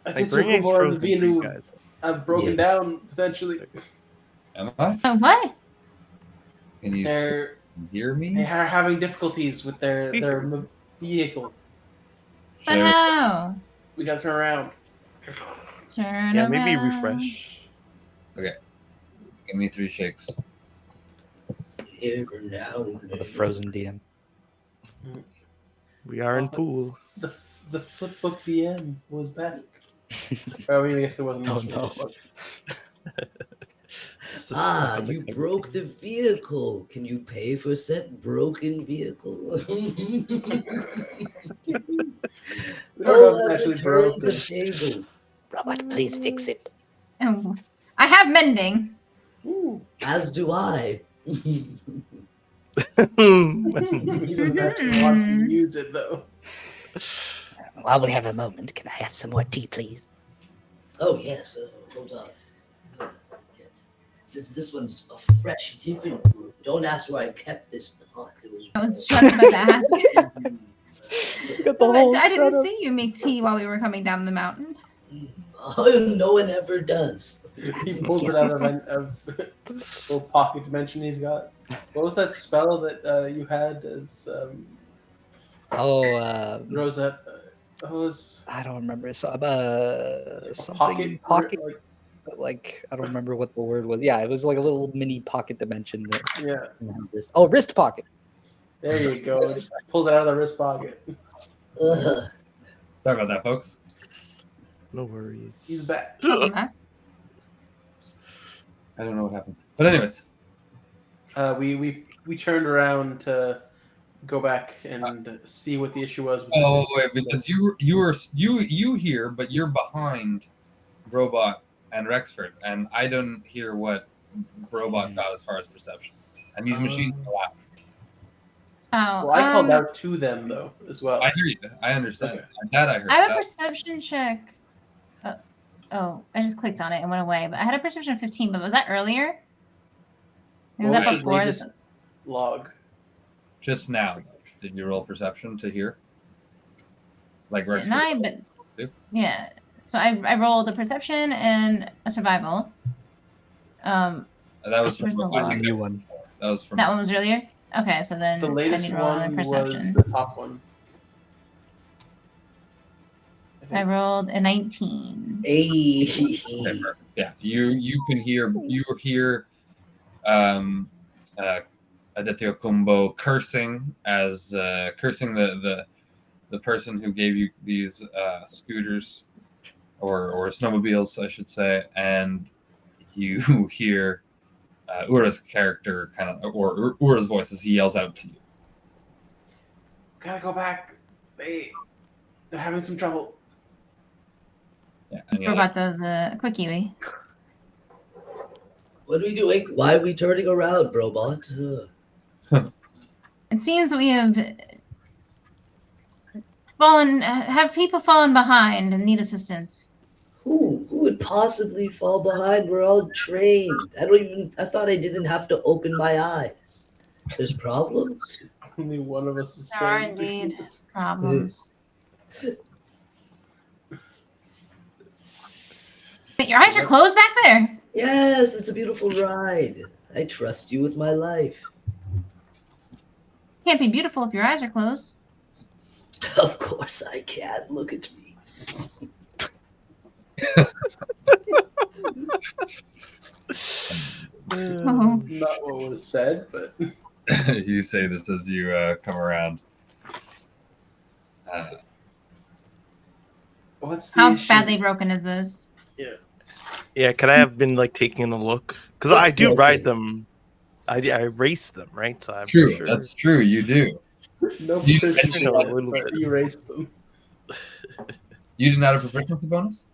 I Like think bringing more of frozen the food, Vinu guys. have broken Yeah. down potentially. Am I? Oh, what? Can you They're hear me? they are having difficulties with their vehicle. But Sure. how? We gotta turn around. Turn Yeah, maybe around. refresh. Give me 3 shakes. Here now. The frozen DM. We are in pool. The flipbook DM was back. Oh, I guess there wasn't Oh, much. no. You broke the vehicle. Can you pay for said broken vehicle? We don't know if it's actually turns broken. the table. Robot, please fix it. Oh, I have mending. Ooh. As do I. He doesn't actually want to use it though. While we have a moment, can I have some more tea, please? Oh yes. Hold on. This one's a fresh, different brew. Don't ask where I kept this pot. It was. I was just about to ask. Got I didn't see you make tea while we were coming down the mountain. Oh, no one ever does. He pulls it out of little pocket dimension he's got. What was that spell that you had as Rosette? It was I don't remember. Something pocket. like I don't remember what the word was. Yeah, it was like a little mini pocket dimension. Yeah, Oh, wrist pocket. there you go. Just pulls it out of the wrist pocket. Ugh. Sorry about that, folks. No worries. He's back. Huh? I don't know what happened. But anyways, We turned around to go back and see what the issue was. With oh wait, because you here, but you're behind Robot and Rexford, and I didn't hear what Robot got as far as perception. And these machines are loud. Oh, Well, I called out to them though as well. I hear you. I understand. Okay. That I heard. I have a that. perception check. Oh, I just clicked on it and went away. But I had a perception of 15. But was that earlier? Was Well, that we should before? read this log. Just now, did you roll perception to hear? Like Rexford? 9, but yeah. So I rolled a perception and a survival. That was Where's the from I log? think New one. that was from That one was earlier. Okay, so then The I latest need to roll another one was perception. the top one. I rolled a 19. Hey. Okay, perfect. Yeah, you can hear Aditya Kumbo cursing as cursing the person who gave you these scooters or snowmobiles, I should say, and you hear Ura's character or Ura's voice as he yells out to you. Gotta go back. They're having some trouble. Yeah. And Robot does a quick Yui. What are we doing? Why are we turning around, Brobot? It seems we have have people fallen behind and need assistance. Who would possibly fall behind? We're all trained. I thought I didn't have to open my eyes. There's problems? Only one of us is There are trained. indeed problems. Wait, your eyes are closed back there? Yes, it's a beautiful ride. I trust you with my life. Can't be beautiful if your eyes are closed. Of course I can. Look at me. Oh. Not what was said, but You say this as you come around. what's the How issue? badly broken is this? Yeah, could I have been like taking a look? Because I do ride them. I race them, right? So I'm True, sure. that's true. You do. No You- proficiency a bonus, little but bit. you raced them. You did not have a proficiency bonus.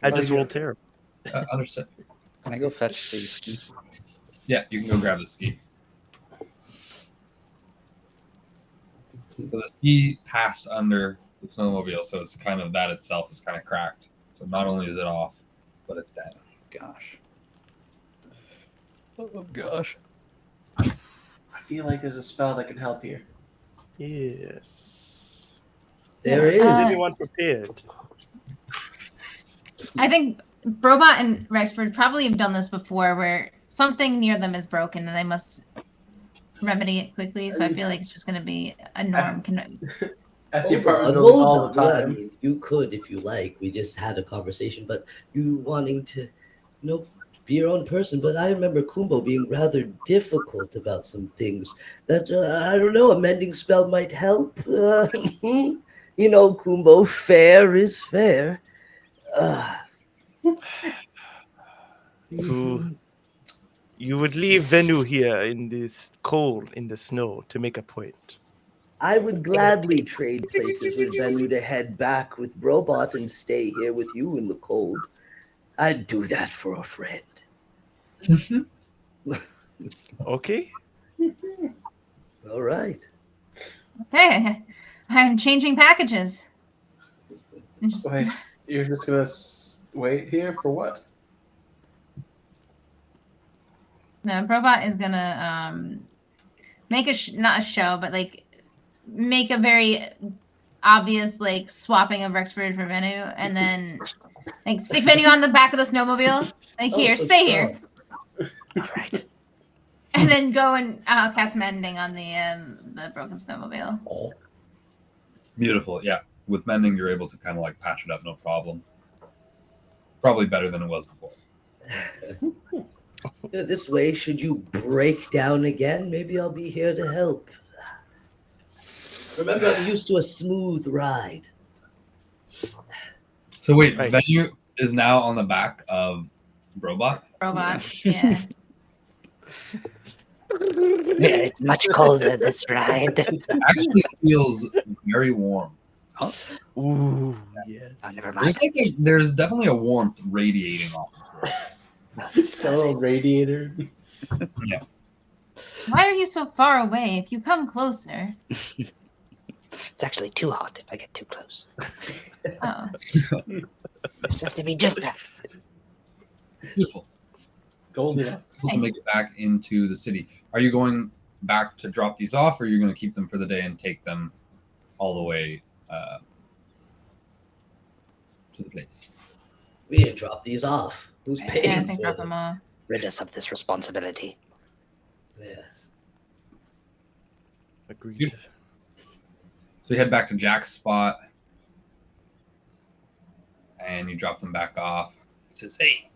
I just Oh, rolled yeah. terrible. Understood. Can I go fetch the ski? Yeah, you can go grab the ski. So the ski passed under the snowmobile, so it's kind of that itself is kind of cracked. So not only is it off, but it's dead. Gosh. Oh gosh. I feel like there's a spell that could help here. Yes. There Yes, is. uh, Anyone prepared? I think Robot and Rexford probably have done this before where something near them is broken and they must remedy it quickly. So I feel like it's just going to be a norm. At the Hold apartment on, building hold all on. the Well, I time. mean, you could if you like. We just had a conversation, but you wanting to, be your own person. But I remember Kumbo being rather difficult about some things that, I don't know, a mending spell might help. Kumbo, fair is fair. You would leave Venu here in this cold, in the snow, to make a point. I would gladly trade places with Venu to head back with Brobot and stay here with you in the cold. I'd do that for a friend. Okay. All right. Okay, I'm changing packages. Wait, you're just gonna wait here for what? No, Robot is gonna make not a show, but like make a very obvious like swapping of Rexford for Venu, and then like stick Venu on the back of the snowmobile. Like here, so stay here, All right. and then go and cast mending on the broken snowmobile. Beautiful. Yeah. With mending, you're able to kind of like patch it up, no problem. Probably better than it was before. This way, should you break down again, maybe I'll be here to help. Remember, I'm used to a smooth ride. So wait, Right. Venue is now on the back of Robot. Robot, yeah. Yeah, it's much colder this ride. Actually feels very warm. Ooh, yes. Oh, never mind. There's definitely a warmth radiating off of it. So radiator. Yeah. Why are you so far away? If you come closer. It's actually too hot if I get too close. Oh. Just to be just that. Beautiful. Goldilocks. To make it back into the city. Are you going back to drop these off, or are you going to keep them for the day and take them all the way to the place? We didn't drop these off. Who's Yeah, paying I think for drop them? them all. Rid us of this responsibility. Yes. Agreed. So you head back to Jack's spot, and you drop them back off. He says, "Hey,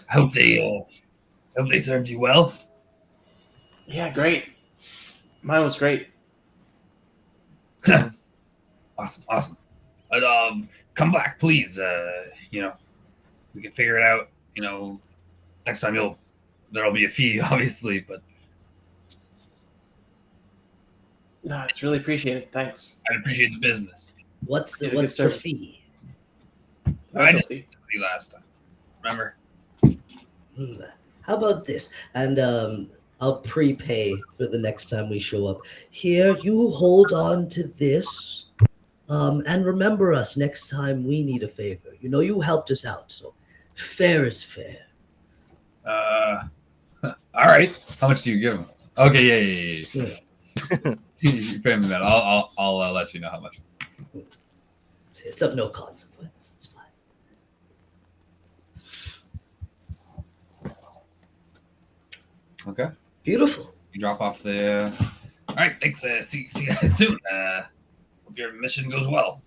hope they served you well." Yeah, great. Mine was great. Awesome. But come back, please. We can figure it out. Next time there'll be a fee, obviously, but No, it's really appreciated. Thanks. I'd appreciate the business. What's Yeah, the good service. fee? I No just fee. somebody last time. Remember? How about this? And I'll prepay for the next time we show up. Here, you hold on to this. And remember us next time we need a favor. You know, you helped us out, so fair is fair. All right. How much do you give him? Okay, yeah. You pay me that. I'll let you know how much. It's of no consequence. It's fine. Okay. Beautiful. You drop off the. All right. Thanks. See you guys soon. Hope your mission goes well.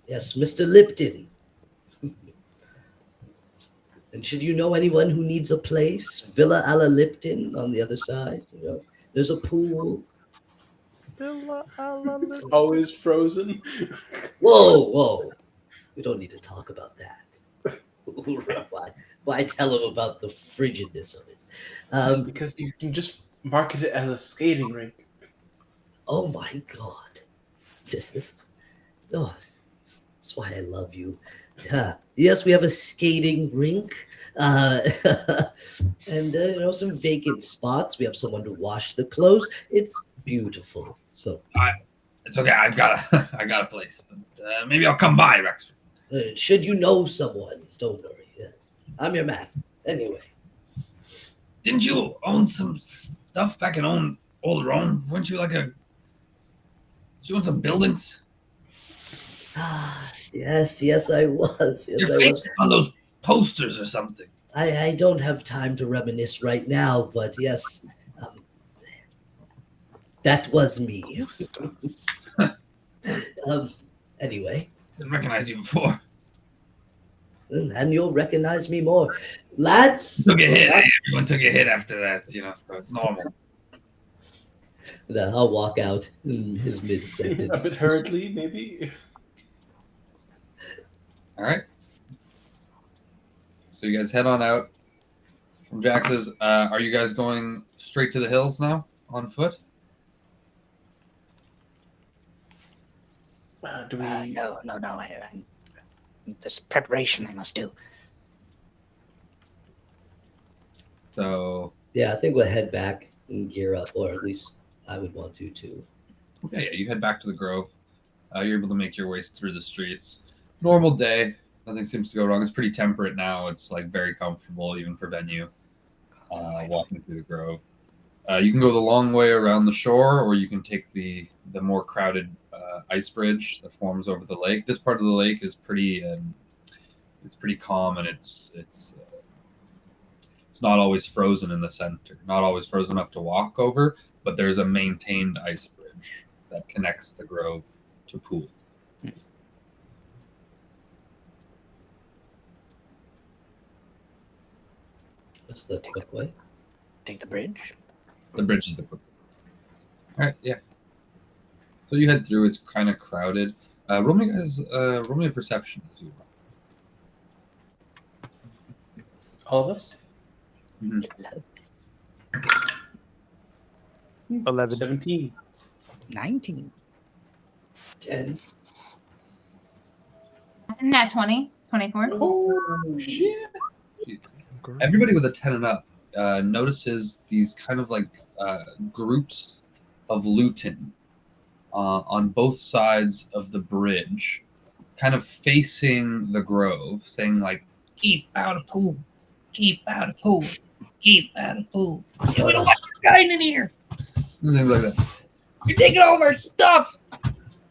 Yes, Mr. Lipton. And should you know anyone who needs a place, Villa a la Lipton on the other side. You know, there's a pool. It's always frozen. Whoa. We don't need to talk about that. Why tell him about the frigidness of it? Because you can just market it as a skating rink. Oh my God. Oh, that's why I love you. Yeah. Yes, we have a skating rink. And you know, some vacant spots. We have someone to wash the clothes. It's beautiful. So It's okay. I got a place. But, maybe I'll come by, Rex. should you know someone, don't worry. Yeah. I'm your man. Anyway. Didn't you own some stuff back in old Roan? Weren't you like a? Did you own some buildings? Yes, I was. Yes, Your I face was. on those posters or something. I don't have time to reminisce right now, but yes, that was me. Anyway. Didn't recognize you before. And you'll recognize me more. Lads! Took a hit. Everyone took a hit after that, so it's normal. I'll walk out in his mid-sentence. A bit hurriedly, maybe. All right. So you guys head on out from Jax's. Are you guys going straight to the hills now on foot? Do we? No. There's preparation I must do. So Yeah, I think we'll head back and gear up, or at least I would want to too. yeah, you head back to the Grove. You're able to make your way through the streets. Normal day. Nothing seems to go wrong. It's pretty temperate now. It's like very comfortable, even for venue. Walking through the Grove. You can go the long way around the shore, or you can take the more crowded ice bridge that forms over the lake. This part of the lake is pretty calm, and it's not always frozen in the center. Not always frozen enough to walk over, but there's a maintained ice bridge that connects the Grove to Pool. That's the quick way. Take the bridge. The bridge is the quick. All right, yeah. So you head through. It's kind of crowded. Roll me a perception as you walk. All of us? Mm-hmm. 11. 17. 19. 10. Nat 20. 24. Oh, shit. Jeez. Everybody with a 10 and up notices these kind of like groups of luton on both sides of the bridge, kind of facing the Grove, saying like, "Keep out of Pool, keep out of Pool, keep out of Pool. Yeah, we don't want this guy in here." And things like that. You're taking all of our stuff.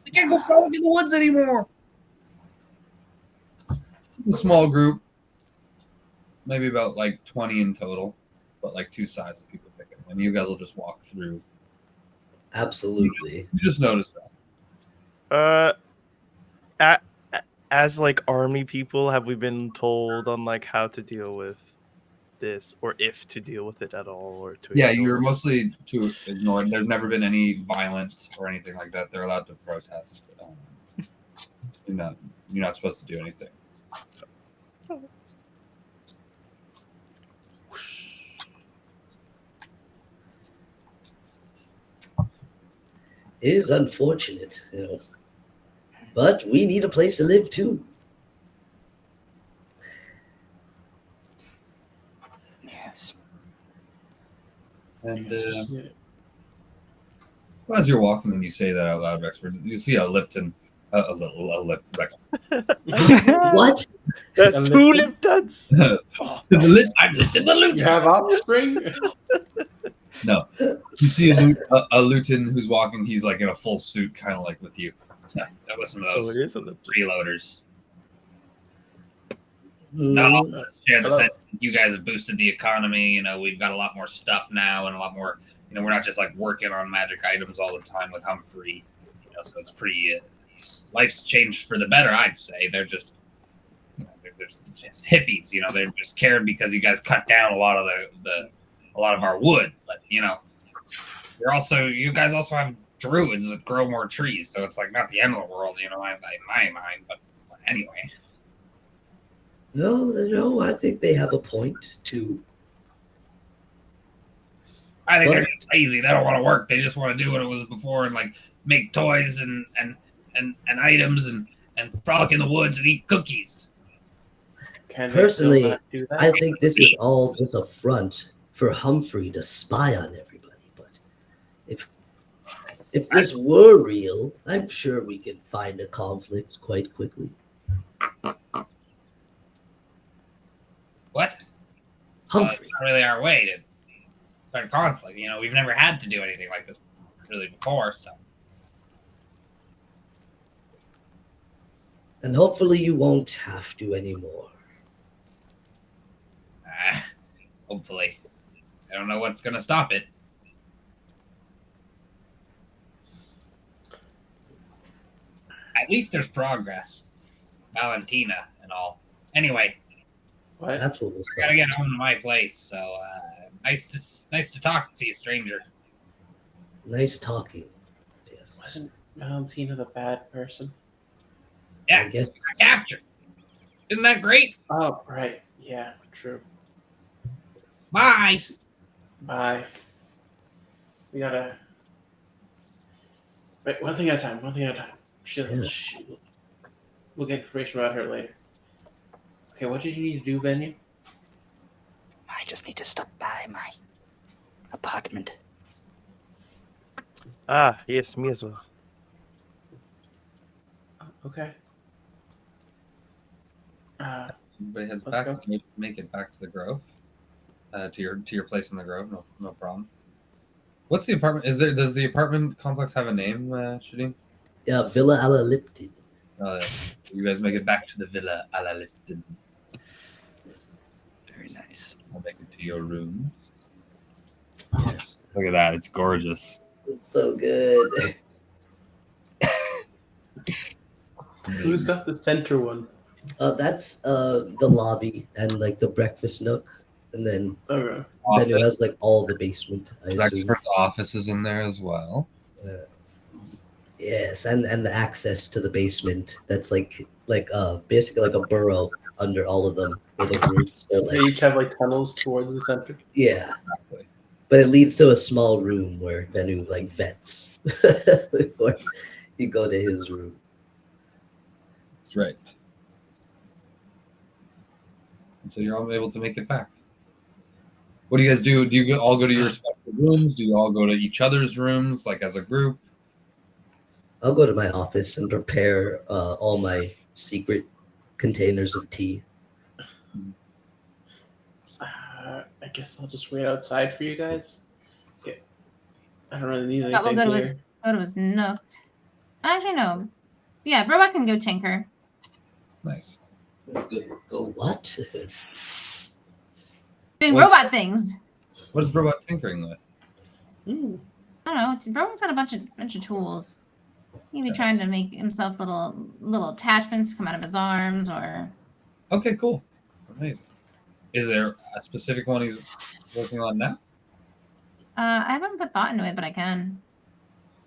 We can't go frolic in the woods anymore. It's a small group. Maybe about like 20 in total, but like two sides of people picking. And you guys will just walk through. Absolutely. You just notice that. As like army people, have we been told on like how to deal with this, or if to deal with it at all, or to Yeah, ignore you're it? mostly to ignore it. There's never been any violent or anything like that. They're allowed to protest. You're not supposed to do anything. It is unfortunate, you know. But we need a place to live too. Yes. And Yeah. well, as you're walking and you say that out loud, Rexford, you see a Lipton, a Rexford. What? That's And two listen. Liptons. I'm Lipton the You Luton. have offspring? No, you see a Luton who's walking. He's like in a full suit, kind of like with you. That was some of Oh, those it is a Lipton. freeloaders. No, Hmm. let's share the Hello. sense. You guys have boosted the economy. You know, we've got a lot more stuff now and a lot more. You know, we're not just like working on magic items all the time with Humphrey. You know, so it's pretty. Life's changed for the better, I'd say. They're just, you know, they're just hippies. You know, they're just cared because you guys cut down a lot of a lot of our wood. But you know, you guys also have druids that grow more trees, so it's like not the end of the world. You know, in my mind. But anyway. No, I think they have a point too. I think But- they're just lazy. They don't want to work. They just want to do what it was before and like make toys and items and frolic in the woods and eat cookies. Can Personally, they still not do that? I think this is all just a front for Humphrey to spy on everybody. But if this were real, I'm sure we could find a conflict quite quickly. What? Humphrey. It's not really our way to start conflict. You know, we've never had to do anything like this really before, so. And hopefully you won't have to anymore. Hopefully. I don't know what's going to stop it. At least there's progress. Valentina and all. Anyway, What? That's what we'll I gotta say. get home to my place, so nice to talk to you, stranger. Nice talking. Yes. Wasn't Valentina the bad person? Yeah, I guess captured. Isn't that great? Oh, right. Yeah, true. Bye. Bye. We gotta. Wait, one thing at a time. One thing at a time. We'll get information about her later. Okay, what did you need to do, Venue? I just need to stop by my apartment. Ah, yes, me as well. Okay. Everybody heads Let's back. go. Make it back to the Grove, to your place in the Grove. No problem. What's the apartment? Does the apartment complex have a name, Shadeen? yeah, Villa alla Lipton. You guys make it back to the Villa a la Lipton. Very nice. I'll make it to your rooms. Yes. Look at that. It's gorgeous. It's so good. Who's got the center one? That's the lobby and like the breakfast nook, and then Okay. it has like all the basement. I assume. Rexford's office is in there as well. Yes, and the access to the basement. That's like basically like a burrow under all of them, where the roots are They like each have like tunnels towards the center. yeah. Exactly. But it leads to a small room where Venu like vets before you go to his room. That's right. And so you're all able to make it back. What do you guys do? Do you all go to your respective rooms? Do you all go to each other's rooms, like as a group? I'll go to my office and prepare all my secret containers of tea. I guess I'll just wait outside for you guys. Okay. I don't really need Yeah, we'll anything go to here. his nook. Actually, no. Yeah, Robot can go tinker. Nice. Go what? Doing What's- robot things. What is Robot tinkering with? Hmm. I don't know. Robot's got a bunch of tools. He can be trying to make himself little attachments come out of his arms, or Okay, cool. Amazing. Is there a specific one he's working on now? I haven't put thought into it, but I can.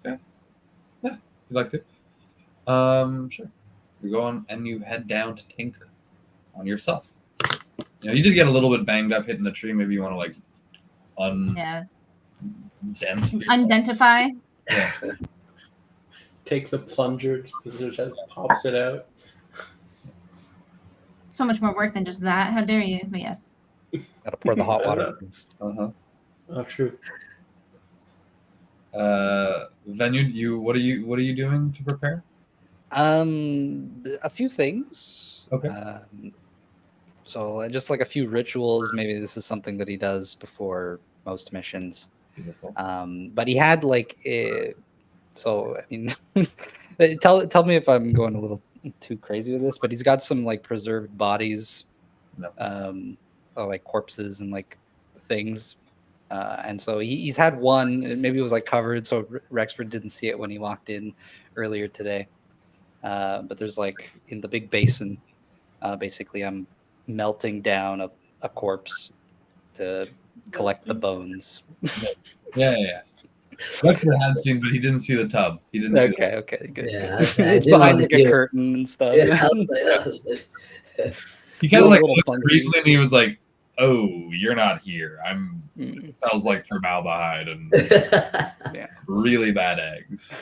You'd like to? Sure. You go on and you head down to tinker on yourself. You know, you did get a little bit banged up hitting the tree. Maybe you want to like Yeah. undent. Identify. Yeah. takes a plunger, just pops it out. So much more work than just that. How dare you? But yes. Gotta pour the hot water first. Uh-huh. Oh, true. Venu, what are you doing to prepare? A few things. Okay. So just like a few rituals. Maybe this is something that he does before most missions. Beautiful. But he had like, so I mean, tell me if I'm going a little too crazy with this. But he's got some like preserved bodies, No. or, like corpses and like things. And so he's had one, and maybe it was like covered, so Rexford didn't see it when he walked in earlier today. But there's like in the big basin, basically I'm melting down a corpse to collect the bones. Yeah. Rexford has seen, but he didn't see the tub. He didn't see the Okay, good. Yeah, good. I It's didn't behind wanna like a hear- curtain and stuff. Yeah, I was like, He kind of a like little looked funky. briefly, and he was like, "Oh, you're not here. I'm." Mm. Smells like formaldehyde and really bad eggs.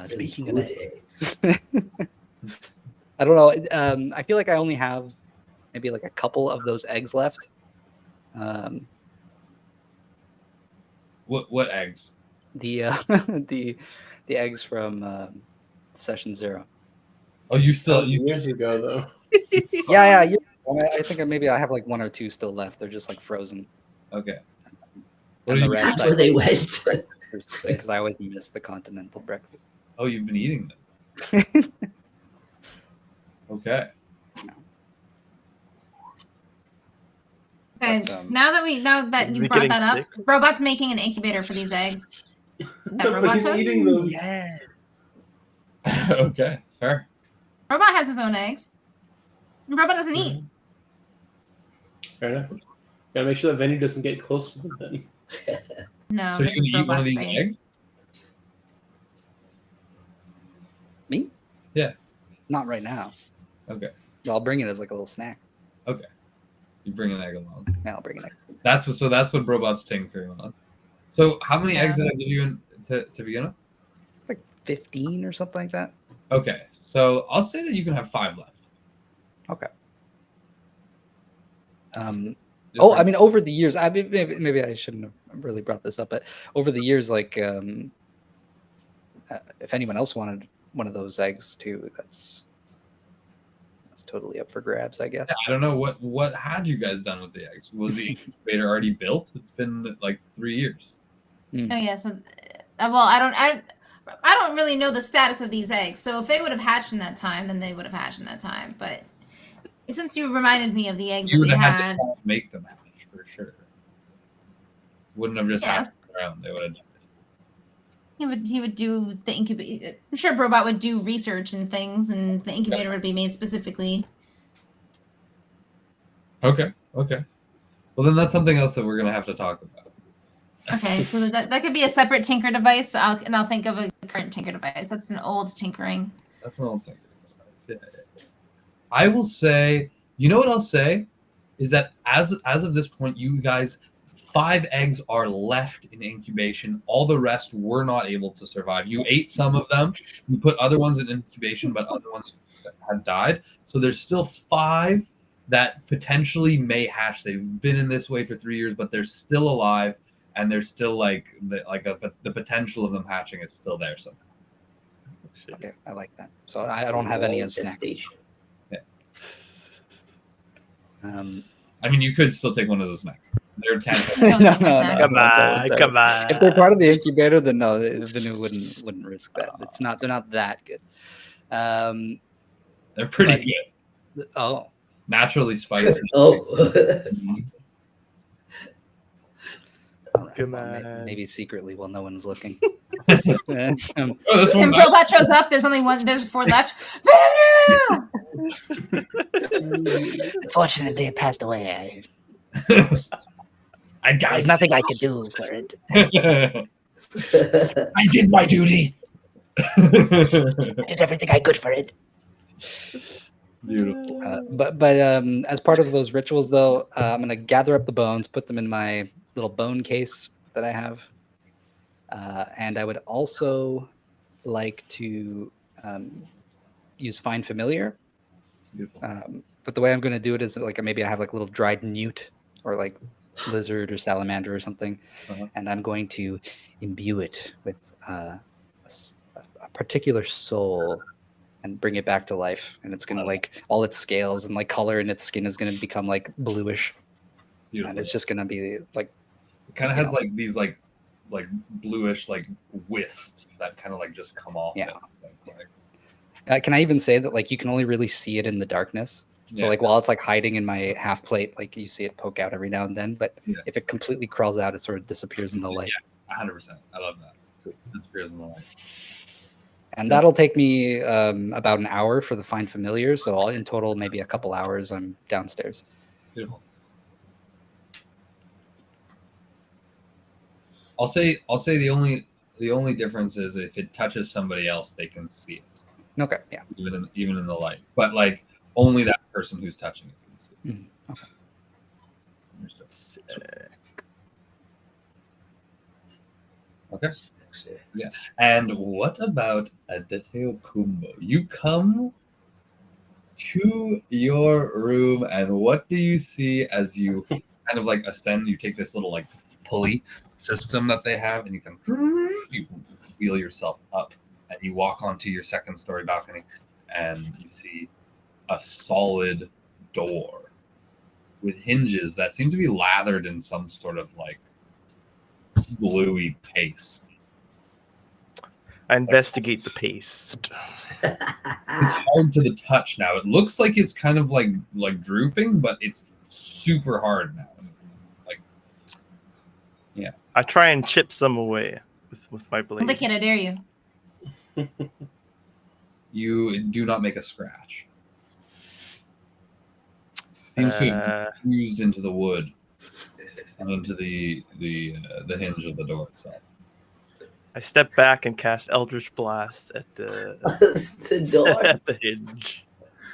Speaking of eggs, I don't know. I feel like I only have maybe like a couple of those eggs left. What eggs? The the eggs from session 0. Oh, you That still was years ago, though. Yeah. I think maybe I have like 1 or 2 still left. They're just like frozen. okay. And the rest That's where they went. because I always miss the continental breakfast. Oh, you've been eating them. Okay. Okay. But, Now that you You're brought getting that sick? up, Robot's making an incubator for these eggs. That But robot he's took? eating them. Yeah. Okay. Fair. Robot has his own eggs. And Robot doesn't eat. Fair enough. Gotta make sure that Venue doesn't get close to them then. No, So you this can is eat one of Robot's these face. eggs? Me? Yeah. Not right now. Okay. But I'll bring it as like a little snack. You bring an egg along. Yeah, I'll bring it. That's what Robot's tinkering on. So how many Yeah. eggs did I give you to begin with? It's like 15 or something like that. Okay. So I'll say that you can have 5 left. Okay. Just I bring- mean, over the years, maybe I shouldn't have really brought this up, but over the years, like, if anyone else wanted one of those eggs too, that's totally up for grabs, I guess. Yeah, I don't know what had you guys done with the eggs. Was the incubator already built? It's been like 3 years. Oh yeah, so well, I don't really know the status of these eggs. So if they would have hatched in that time, then they would have hatched in that time. But since you reminded me of the eggs You that would we have had had, to make them hatch for sure. Wouldn't have just Yeah. hatched around. They would have. he would do the incubator. I'm sure Robot would do research and things, and the incubator would be made specifically. Okay. Well, then that's something else that we're gonna have to talk about. Okay, so that could be a separate tinker device, but I'll think of a current tinker device. That's an old tinkering. That's what I'm thinking. Yeah. I will say, you know what I'll say is that as of this point, you guys, 5 eggs are left in incubation. All the rest were not able to survive. You ate some of them. You put other ones in incubation, but other ones have died. So there's still 5 that potentially may hatch. They've been in this way for 3 years, but they're still alive, and they're still the potential of them hatching is still there somehow. Okay, I like that. So I don't have any as snacks. Gestation. I mean, you could still take one as a snack. They're 10. Don't No, take my no, snack. no. Come on, Don't. come on. If they're part of the incubator, then no, Venu wouldn't risk that. It's not. They're not that good. They're pretty But- good. Oh, Naturally spicy. Oh. all right. Come Well, on. maybe secretly while no one's looking. Oh, this And one. Robot shows up. There's only one. There's 4 left. Venu! Unfortunately, it passed away. I got There's nothing I could do for it. I did my duty. I did everything I could for it. Beautiful. But as part of those rituals, though, I'm gonna gather up the bones, put them in my little bone case that I have, and I would also like to use Find Familiar. Beautiful. But the way I'm going to do it is like maybe I have like a little dried newt or like lizard or salamander or something, and I'm going to imbue it with a particular soul and bring it back to life. And it's going to like all its scales and like color in its skin is going to become like bluish. Beautiful. And it's just going to be like. It kind of has like these like bluish like wisps that kind of like just come off. Yeah. Like, can I even say that like you can only really see it in the darkness? So like while it's like hiding in my half plate, like you see it poke out every now and then. But if it completely crawls out, it sort of disappears in the light. Yeah, 100%. I love that. Sweet. Disappears in the light. And that'll take me about an hour for the Find Familiar. So in total, maybe a couple hours. I'm downstairs. Beautiful. I'll say the only difference is if it touches somebody else, they can see it. Okay. Yeah. Even in the light, but like only that person who's touching it can see. Mm-hmm. Okay. Okay. Yeah. And what about Adeteo Kumbo? You come to your room, and what do you see as you kind of like ascend? You take this little like pulley system that they have, and you wheel yourself up, and you walk onto your second story balcony, and you see a solid door with hinges that seem to be lathered in some sort of like gluey paste. I investigate the paste. It's hard to the touch now. It looks like it's kind of like drooping, but it's super hard now. Like, yeah. I try and chip some away with my blade. Lick it, I dare you. You do not make a scratch. Seems to have fused into the wood and into the hinge of the door itself. I step back and cast Eldritch Blast at the the door. at the hinge.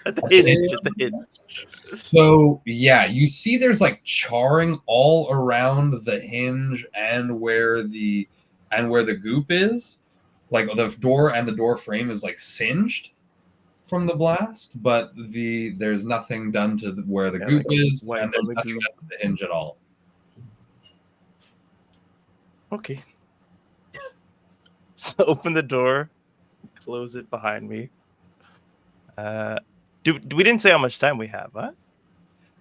At the hinge. So yeah, you see there's like charring all around the hinge and where the goop is. Like the door and the door frame is like singed from the blast, but there's nothing done to where the goop is, and there's nothing done to the hinge at all. Okay. So open the door, close it behind me. We didn't say how much time we have, huh?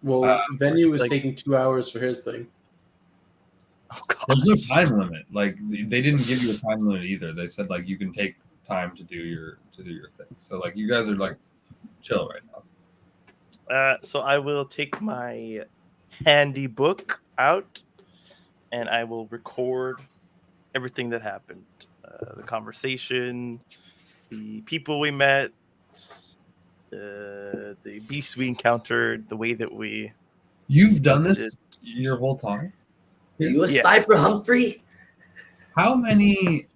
Well, Venue was taking 2 hours for his thing. Oh god. There's no time limit. Like they didn't give you a time limit either. They said like you can take time to do your thing. So like you guys are like chill right now. So I will take my handy book out, and I will record everything that happened. The conversation, the people we met, the beasts we encountered, the way that we... You've done this your whole time? Are you a spy for Humphrey? How many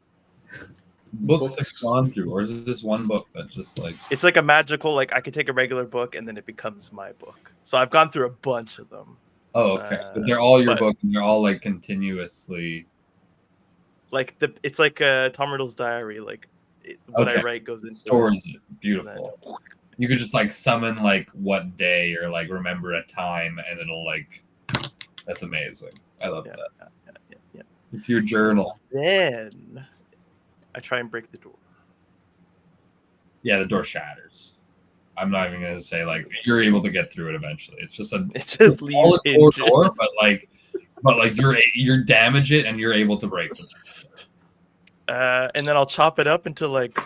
books have gone through, or is this one book that just like... It's like a magical, like I could take a regular book and then it becomes my book. So I've gone through a bunch of them. Oh, okay. But they're all your books, and they're all like continuously... Like it's like Tom Riddle's diary. Like what I write goes into stores it. Beautiful. You could just like summon like what day or like remember a time, and it'll like. That's amazing. I love that. Yeah. It's your journal. Then I try and break the door. Yeah, the door shatters. I'm not even gonna say like you're able to get through it eventually. It's just leaves door, but like you're damage it and you're able to break it. And then I'll chop it up into like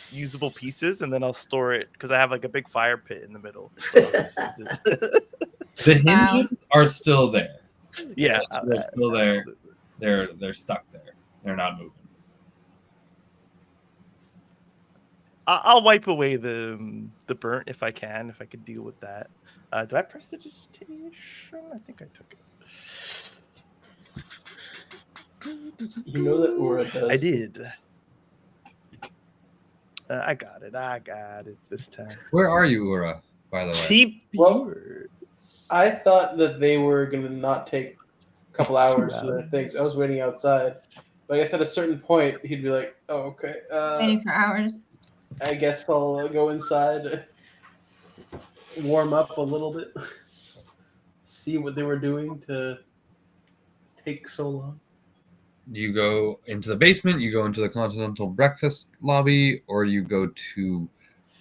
usable pieces, and then I'll store it because I have like a big fire pit in the middle. The hinges are still there. Yeah, they're still there. They're stuck there. They're not moving. I'll wipe away the burnt if I can deal with that. Do I press the digitation? I think I took it. You know that Aura does. I did. I got it this time. Where are you, Ura, by the way? Cheap viewers. I thought that they were going to not take a couple hours for their things. I was waiting outside. But I guess at a certain point, he'd be like, "Oh, okay. Waiting for hours. I guess I'll go inside, warm up a little bit, see what they were doing to take so long." You go into the basement, you go into the continental breakfast lobby, or you go to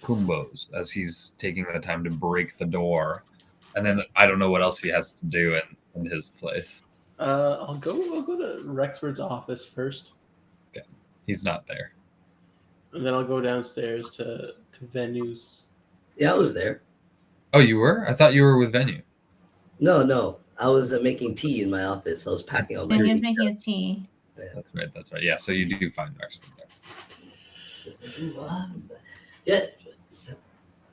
Kumbo's as he's taking the time to break the door. And then I don't know what else he has to do in his place. I'll go to Rexford's office first, He's not there. and then I'll go downstairs to Venue's. Yeah, I was there. Oh, you were? I thought you were with Venue. No. I was making tea in my office. I was packing all my And he was tea. making his tea. That's right. Yeah, so you do find Rexford there. Yeah.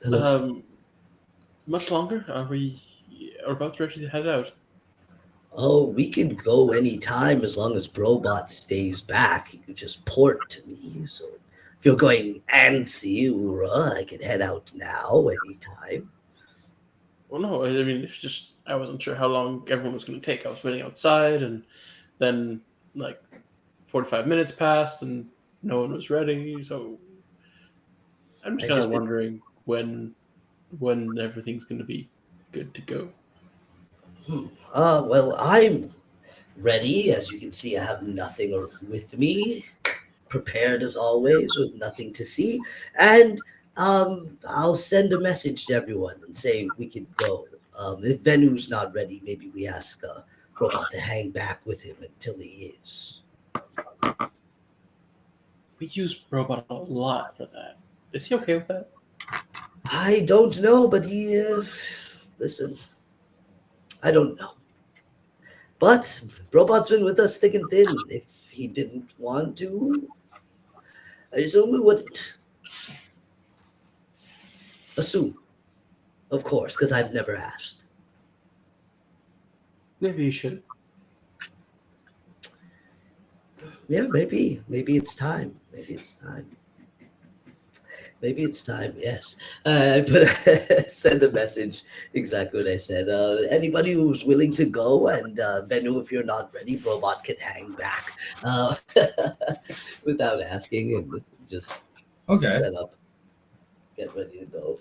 Hello. Much longer? Are we about ready to head out? Oh, we could go anytime as long as Brobot stays back. He could just port to me. So if you're going antsy, Ura, I could head out now anytime. Well, no. I mean, it's just I wasn't sure how long everyone was going to take. I was waiting outside, and then like 45 minutes passed, and no one was ready. So I'm just I kind just of been- wondering when everything's going to be good to go. Well, I'm ready. As you can see, I have nothing with me. Prepared as always, with nothing to see. And I'll send a message to everyone and say we can go. If Venu's not ready, maybe we ask Robot to hang back with him until he is. We use Robot a lot for that. Is he okay with that? I don't know, but listen, I don't know. But Robot's been with us thick and thin. If he didn't want to, I assume we wouldn't. Assume, of course, because I've never asked. Maybe you should. Yeah, maybe it's time. Maybe it's time. Yes. Send a message. Exactly what I said. Anybody who's willing to go, and Venu, if you're not ready, Robot can hang back without asking, and just set up, get ready to go,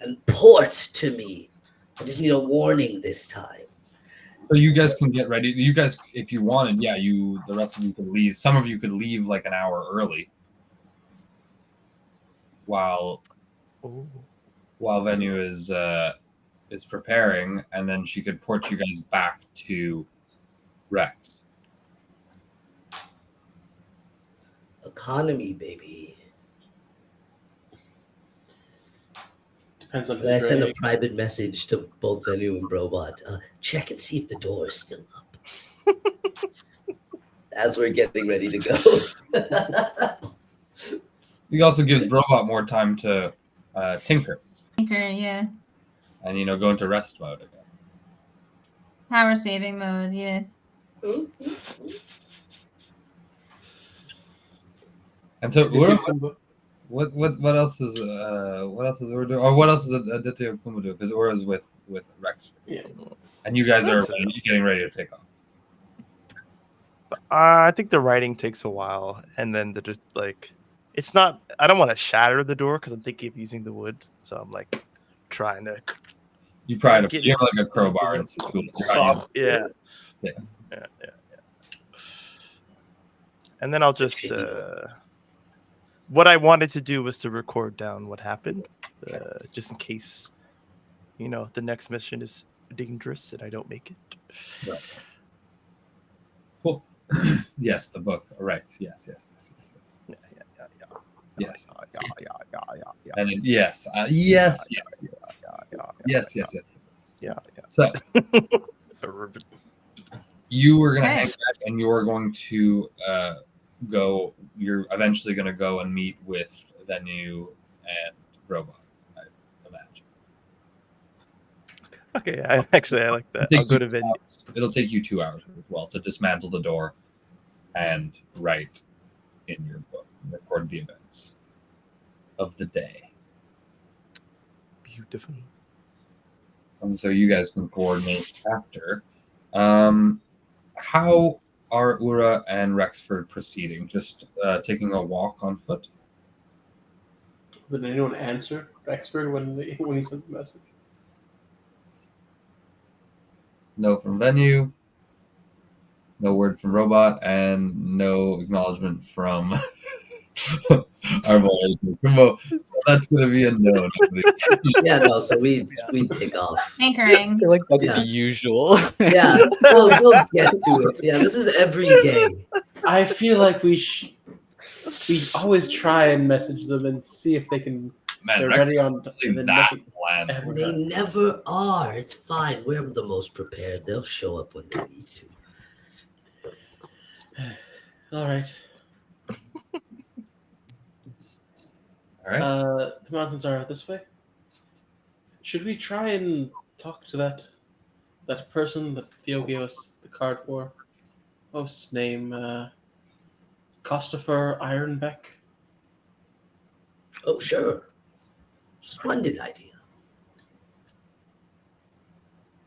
and port to me. I just need a warning this time. So you guys can get ready. You guys, if you wanted, the rest of you could leave. Some of you could leave like an hour early. While Venue is preparing, and then she could port you guys back to Rex. Economy, baby. Depends on But I who's send a ready. private message to both Venue and Brobot. Check and see if the door is still up. As we're getting ready to go. He also gives Robot more time to tinker Yeah. and go into rest mode again. Power saving mode, yes. And so, what else is Ura doing? Or what else is Aditya Kuma doing? Because Ura's with Rex. Yeah. And you guys are That's getting ready to take off. I think the writing takes a while, and then they're just like, it's not. I don't want to shatter the door because I'm thinking of using the wood, so I'm like trying to. You try to Get you have it. like a crowbar and some tools. Yeah. And then I'll just. What I wanted to do was to record down what happened, just in case, the next mission is dangerous and I don't make it. Right. Cool. Yes, the book. Right. Yes. Yeah. Yes. Yeah. And yes. Yes. So you were gonna hang back, and you are going to go. You're eventually gonna go and meet with Venue and Robot, I imagine. Okay. I like that. I'll go to Venue. It'll take you 2 hours as well to dismantle the door and write in your book, record the events of the day. Beautiful. And so you guys can coordinate after. How are Ura and Rexford proceeding? Just taking a walk on foot? Did anyone answer Rexford when he sent the message? No from venue, no word from robot, and no acknowledgement from our boy Kumo. So that's gonna be a no. Yeah, no, so we take off. Anchoring. I feel like that's Yeah. the usual. Yeah, we'll get to it. Yeah, this is every day. I feel like we always try and message them and see if they can. Man, They're Rexford ready on. really And then that nothing bland. ever They done. never are. It's fine. We're the most prepared. They'll show up when they need to. All right. All right. The mountains are this way. Should we try and talk to that person that Theo gave us the card for? What's his name? Christopher Ironbeck. Oh, sure. Splendid idea.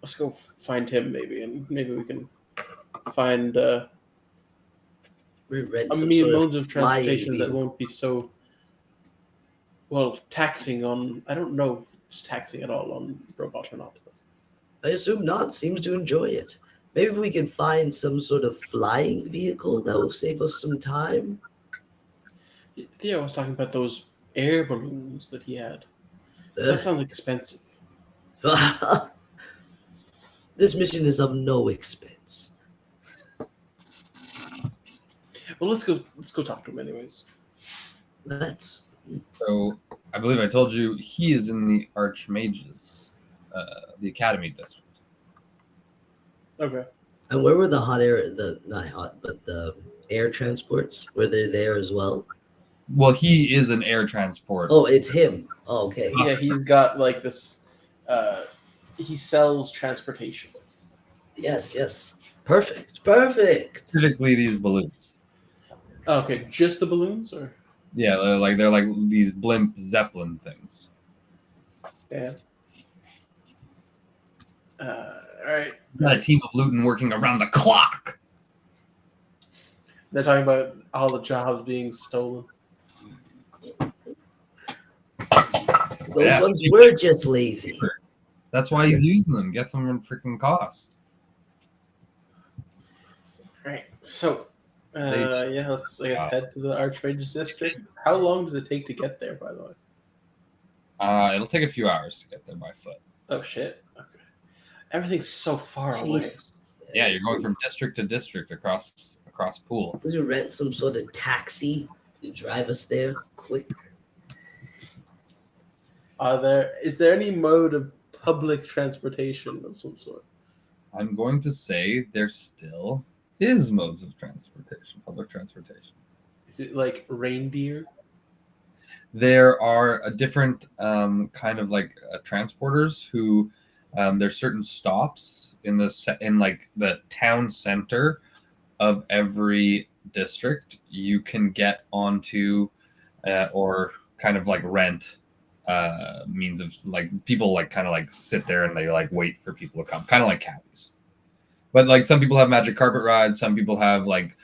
Let's go find him, maybe, and maybe we can find We rent a some modes of flying transportation that vehicle. won't be so taxing on. I don't know if it's taxing at all on robot or not. I assume not. Seems to enjoy it. Maybe we can find some sort of flying vehicle that will save us some time. Theo was talking about those air balloons that he had. That sounds expensive. This mission is of no expense. Well, let's go talk to him anyways. Let's. So I believe I told you he is in the Archmages, the Academy district. Okay. And where were the hot air? Not hot, but the air transports. Were they there as well? Well, he is an air transport. Oh, it's him. Oh, okay. Yeah, he's got like this. He sells transportation. Yes. Perfect. Specifically, these balloons. Okay, just the balloons, or Yeah, they're like these blimp Zeppelin things. yeah. All right. Got a team of Luton working around the clock. They're talking about all the jobs being stolen. Those ones were just lazy. That's why he's using them. Get some freaking cost. Right. So, let's head to the Archmage's district. How long does it take to get there, by the way? It'll take a few hours to get there by foot. Oh shit. Okay. Everything's so far away. Jesus. Yeah, you're going from district to district across pool. Would you rent some sort of taxi to drive us there quick? Is there any mode of public transportation of some sort? I'm going to say there still is modes of transportation, public transportation. Is it like reindeer? There are a different kind of like transporters who there's certain stops in the town center of every district you can get onto or kind of like rent means of like people like kind of like sit there and they like wait for people to come, kind of like cabbies. But like some people have magic carpet rides, some people have like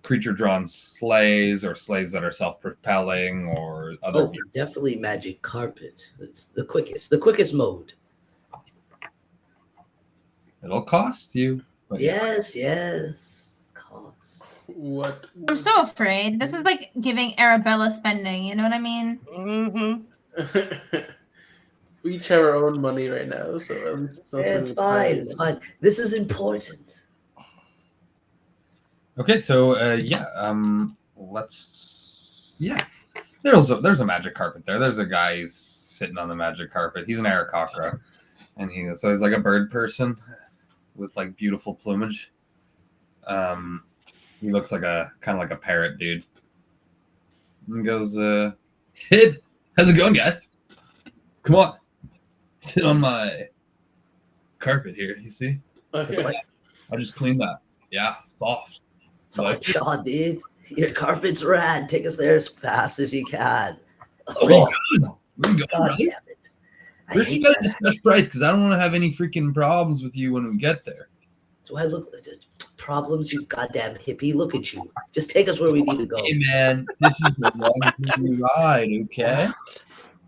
creature drawn sleighs or sleighs that are self-propelling or other. Oh, definitely magic carpet. It's the quickest mode. It'll cost you. But Yes. Cost. What? I'm so afraid. This is like giving Arabella spending. You know what I mean? Mm-hmm. We each have our own money right now, so at least It's fine. It's fine. This is important. Okay, so there's a magic carpet there. There's a guy who's sitting on the magic carpet. He's an Aarakocra, and he's like a bird person with like beautiful plumage. He looks like a kind of like a parrot dude. And goes, "Hey, how's it going, guys? Come on, sit on my carpet here. You see? Okay. I just cleaned that. Yeah, soft." Fuck, Shaw, dude. Your carpet's rad. Take us there as fast as you can. Where you going? God Brother? damn it. I First, hate we gotta that. discuss price because I don't want to have any freaking problems with you when we get there. Do I look problems, you goddamn hippie. Look at you. Just take us where we need to go. Hey man, this is a long ride, okay?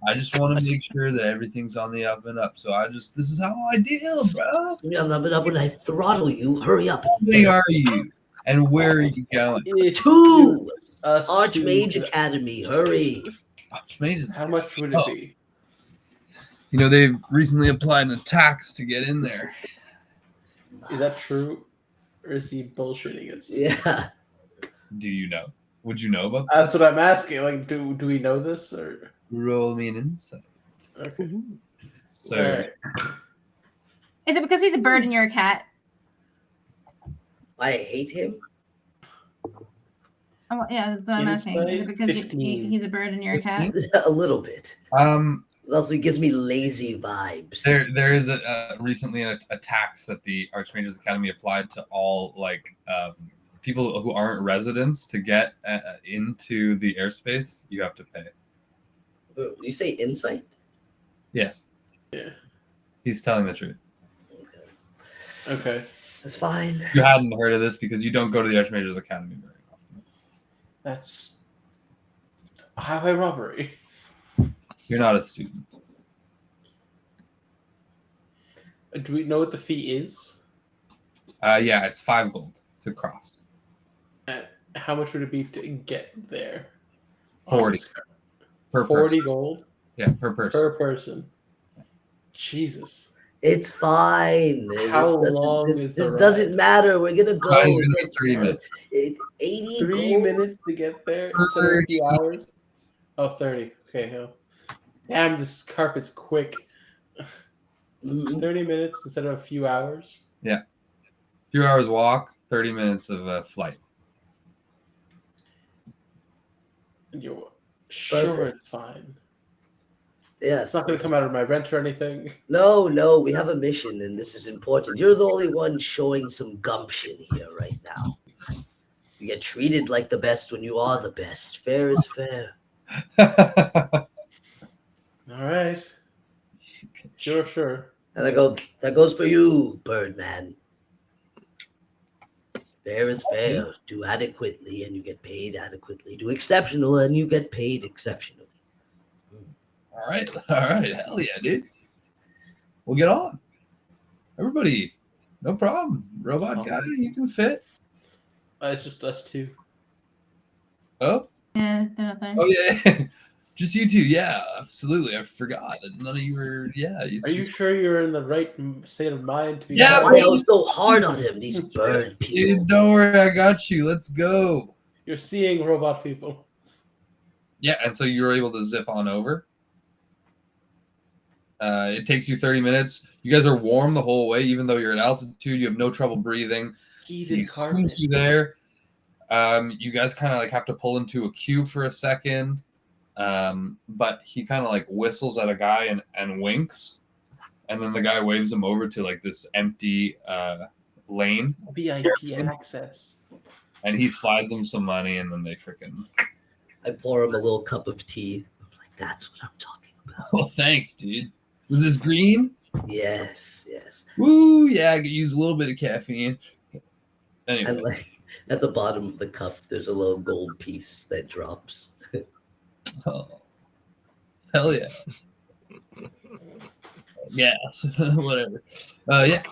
I just want to make sure that everything's on the up and up. So this is how I deal, bro. Yeah, but when I throttle you, hurry up. How big are you? And where are you going? If Two! us Archmage to- Academy, hurry. Archmages. How much would it be? You know, they've recently applied a tax to get in there. Is that true? Or is he bullshitting us? Yeah. Do you know? Would you know about this? That's what I'm asking. Like, do we know this or? Roll me an insight. Okay. So, Alright. Is it because he's a bird and you're a cat? I hate him. Oh, yeah, that's what I'm asking. Is it because 15. he's a bird and you're a cat? A little bit. Also, he gives me lazy vibes. there is recently a tax that the Archmages Academy applied to all people who aren't residents to get into the airspace. You have to pay. You say insight? Yes. Yeah. He's telling the truth. Okay. That's fine. You hadn't heard of this because you don't go to the Archmages Academy very often. That's highway robbery. You're not a student. Do we know what the fee is? Yeah, it's 5 gold to cross. And how much would it be to get there? 40 per 40 person. gold Yeah, per person. per person. Jesus. It's fine. How long is the this ride? doesn't matter. We're gonna go. It's It gonna be doesn't 30 matter. minutes. It's 80 3 gold. minutes to get there instead of a few hours? Oh, 30. Okay, no. Damn, this carpet's quick. 30 minutes instead of a few hours? Yeah. A few hours walk, 30 minutes of flight. You're sure Perfect. it's fine. Yes. It's not going to come out of my rent or anything. No, we have a mission, and this is important. You're the only one showing some gumption here right now. You get treated like the best when you are the best. Fair is fair. All right. Sure. And I go, that goes for you, Birdman. Fair is fair. Do adequately, and you get paid adequately. Do exceptional, and you get paid exceptionally. All right. Hell yeah, dude. We'll get on. Everybody, no problem. Robot guy, you can fit. It's just us two. Oh? Yeah, they're not there. Oh, yeah. Just you two. Yeah, absolutely. I forgot that none of you were. Yeah. Are you sure you're in the right state of mind to be? Yeah, Why are you so hard on him? These bird people. Dude, don't worry. I got you. Let's go. You're seeing robot people. Yeah, and so you were able to zip on over. It takes you 30 minutes. You guys are warm the whole way, even though you're at altitude. You have no trouble breathing. Heated carpet. You there. You guys kind of like have to pull into a queue for a second. But he kind of like whistles at a guy and winks. And then the guy waves him over to like this empty lane. VIP access. And he slides them some money, and then they freaking. I pour him a little cup of tea. I'm like, that's what I'm talking about. Well, thanks, dude. Was this green? Yes. Woo, yeah, I could use a little bit of caffeine. Anyway. And like at the bottom of the cup, there's a little gold piece that drops. Oh, hell yeah. Yes, whatever. Yeah.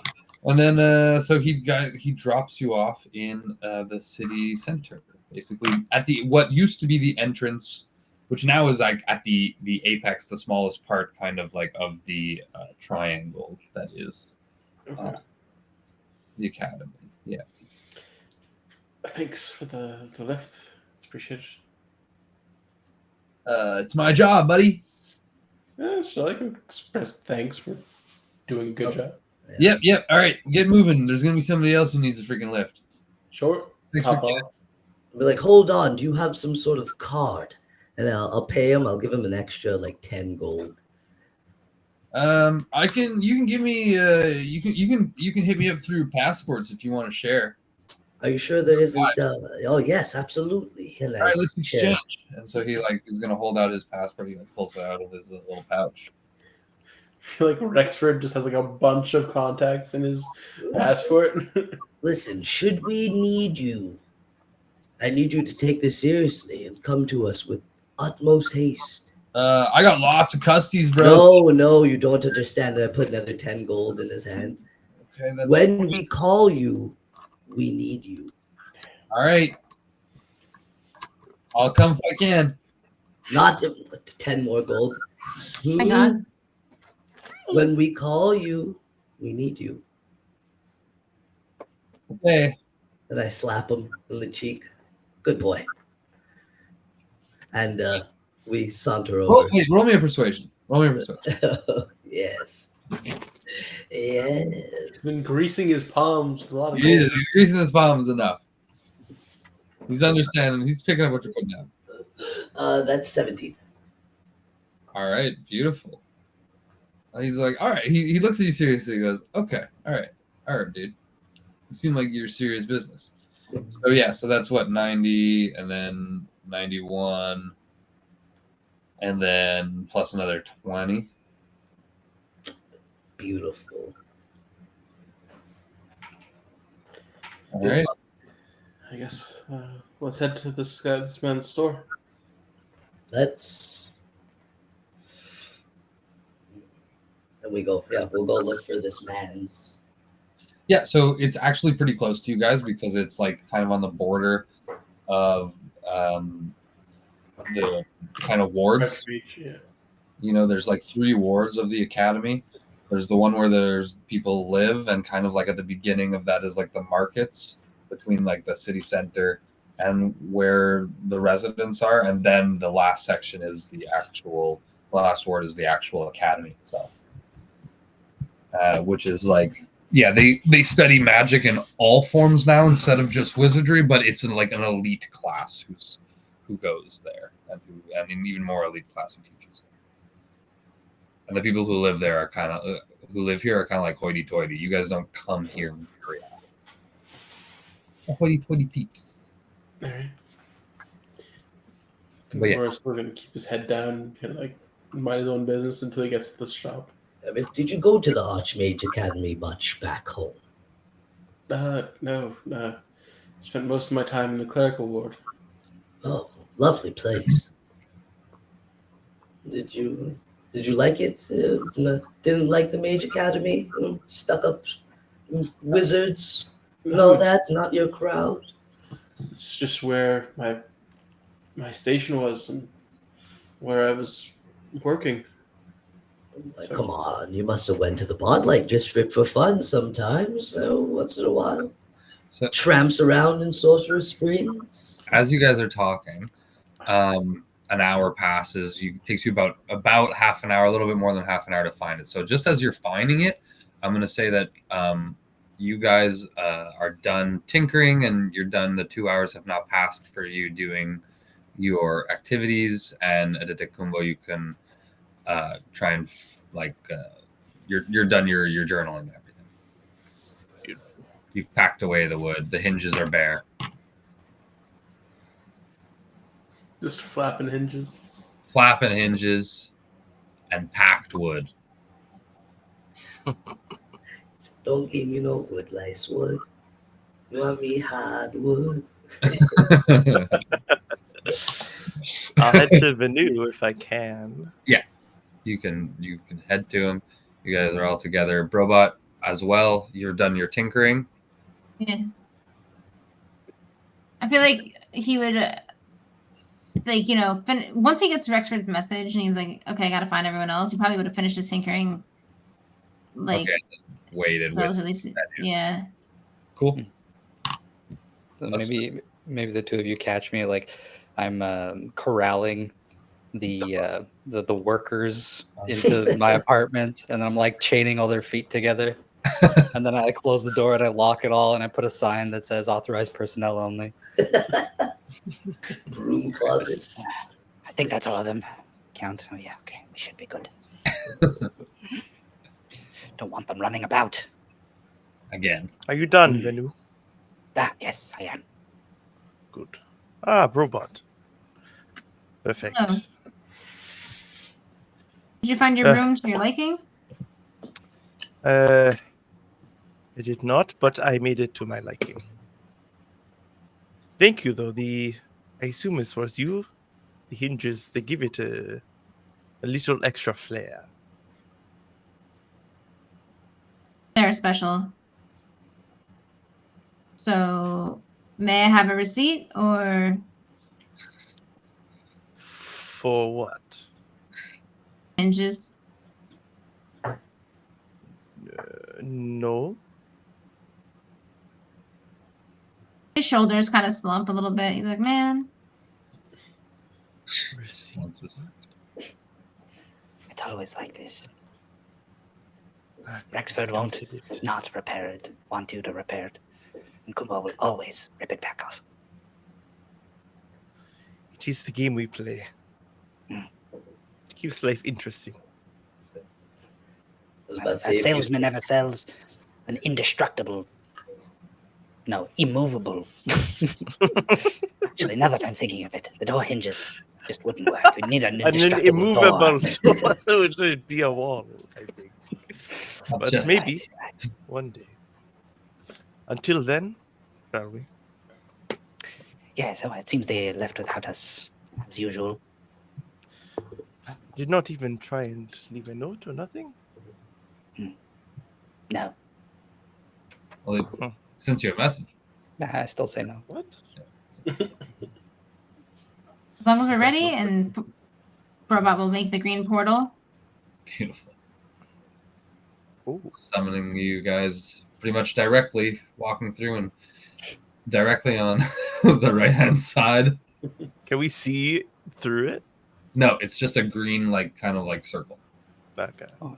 And then so he drops you off in the city center, basically at the what used to be the entrance, which now is like at the apex, the smallest part kind of like of the triangle that is the academy. Yeah. Thanks for the lift. It's appreciated. It's my job, buddy. Yeah, so I can express thanks for doing a good job. Yep. All right, get moving. There's gonna be somebody else who needs a freaking lift. Sure. Thanks Hop for on. I'll be like, hold on, do you have some sort of card? And I'll pay him. I'll give him an extra like 10 gold. You can give me you can hit me up through passports if you want to share. Are you sure there isn't? Oh yes, absolutely. And All right, let's exchange. And so he like is gonna hold out his passport. He like pulls it out of his little pouch. I feel like Rexford just has like a bunch of contacts in his passport. Listen, should we need you, I need you to take this seriously and come to us with utmost haste. I got lots of custies, bro. No, you don't understand. I put another 10 gold in his hand. Okay, that's When we call you, we need you. all right. I'll come if I can. Not 10 more gold. My God. When we call you, we need you. Okay. And I slap him in the cheek. Good boy. And we saunter over. Roll me a persuasion. Roll me a persuasion. Yes. Yes. He's been greasing his palms with a lot of He gold. is. He's greasing his palms enough. He's understanding. He's picking up what you're putting down. That's 17. All right, beautiful. He's like, all right. He looks at you seriously. He goes, okay, all right, dude. It seemed like you're serious business. So yeah, so that's what 90, and then 91, and then plus another 20. Beautiful. All right. I guess let's head to this man's store. Let's. And we go. Yeah, we'll go look for this man's. Yeah, so it's actually pretty close to you guys because it's like kind of on the border of the kind of wards. Yeah. You know, there's like 3 wards of the academy. There's the one where there's people live, and kind of like at the beginning of that is like the markets between like the city center and where the residents are, and then the last section is the last ward is the actual academy itself, which is like, yeah, they study magic in all forms now instead of just wizardry, but it's like an elite class who goes there, and an even more elite class who teaches there. And the people who live there are kind of like hoity-toity. You guys don't come here very often. Hoity-toity peeps. All right. But yeah. Morris, we're gonna keep his head down, kind of like mind his own business until he gets to the shop. I mean, did you go to the Archmage Academy much back home? No. Spent most of my time in the clerical ward. Oh, lovely place. Did you like it? Didn't like the Mage Academy? Stuck up wizards and all that? Not your crowd? It's just where my station was and where I was working. Like, come on, you must have went to the Bondlight District for fun sometimes, once in a while. So Tramps around in Sorcerer Springs. as you guys are talking, an hour passes. It takes you about half an hour, a little bit more than half an hour to find it. So just as you're finding it, I'm going to say that you guys are done tinkering, and you're done. The 2 hours have now passed for you doing your activities, and at Kumbo you can try and you're done your journaling and everything. Beautiful. You've packed away the wood. The hinges are bare. Just flapping hinges. Flapping hinges and packed wood. Don't give me no wood, lice wood. You want me hardwood? I'll head to Venu if I can. You can head to him. You guys are all together. Brobot as well. You've done your tinkering. Yeah. I feel like he would, once he gets Rexford's message and he's like, okay, I got to find everyone else, he probably would have finished his tinkering. Okay. Waited with. Relatively, yeah. Cool. So maybe the two of you catch me like I'm corralling the workers into my apartment, and I'm like chaining all their feet together, and then I close the door and I lock it all, and I put a sign that says authorized personnel only. Broom closet. I think that's all of them. Count. Oh, yeah, okay. We should be good. Don't want them running about. Again. Are you done, Venu? Yes, I am. Good. Robot. Perfect. Oh. Did you find your room to your liking? I did not, but I made it to my liking. Thank you, though. I assume it was you. The hinges, they give it a little extra flair. They're special. So, may I have a receipt or For what? hinges? No. His shoulders kind of slump a little bit. He's like, man, Receipt. It's always like this. Rexford won't not repair it, want you to repair it. And Kumbo will always rip it back off. It is the game we play. Mm. It keeps life interesting. A salesman never sells an indestructible, no, immovable. Actually, now that I'm thinking of it, the door hinges just wouldn't work. We'd need an An indestructible immovable door. door, so it should be a wall, I think. But Just maybe Right. one day. Until then, shall we? Yeah, so it seems they left without us, as usual. Did not even try and leave a note or nothing? No. Well, they sent you a message. Nah, I still say no. What? as long as we're ready and Robot will make the green portal. Beautiful. Oh, Summoning you guys pretty much directly, walking through and directly on the right-hand side. can we see through it? No, it's just a green, like, kind of like circle. Okay. Oh,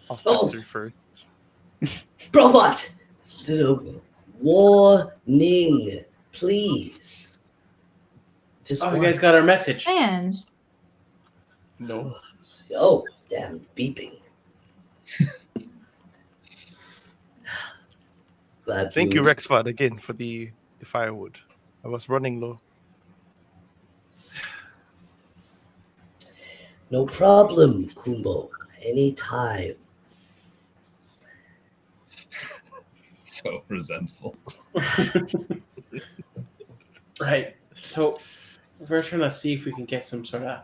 I'll step Oh. through first. Robot! Little warning, please. Just Oh, you guys got our message. And No. Oh, damn beeping. Glad Thank you, Rexford, again for the firewood. I was running low. No problem, Kumbo. Anytime. So resentful. Right. So we're trying to see if we can get some sort of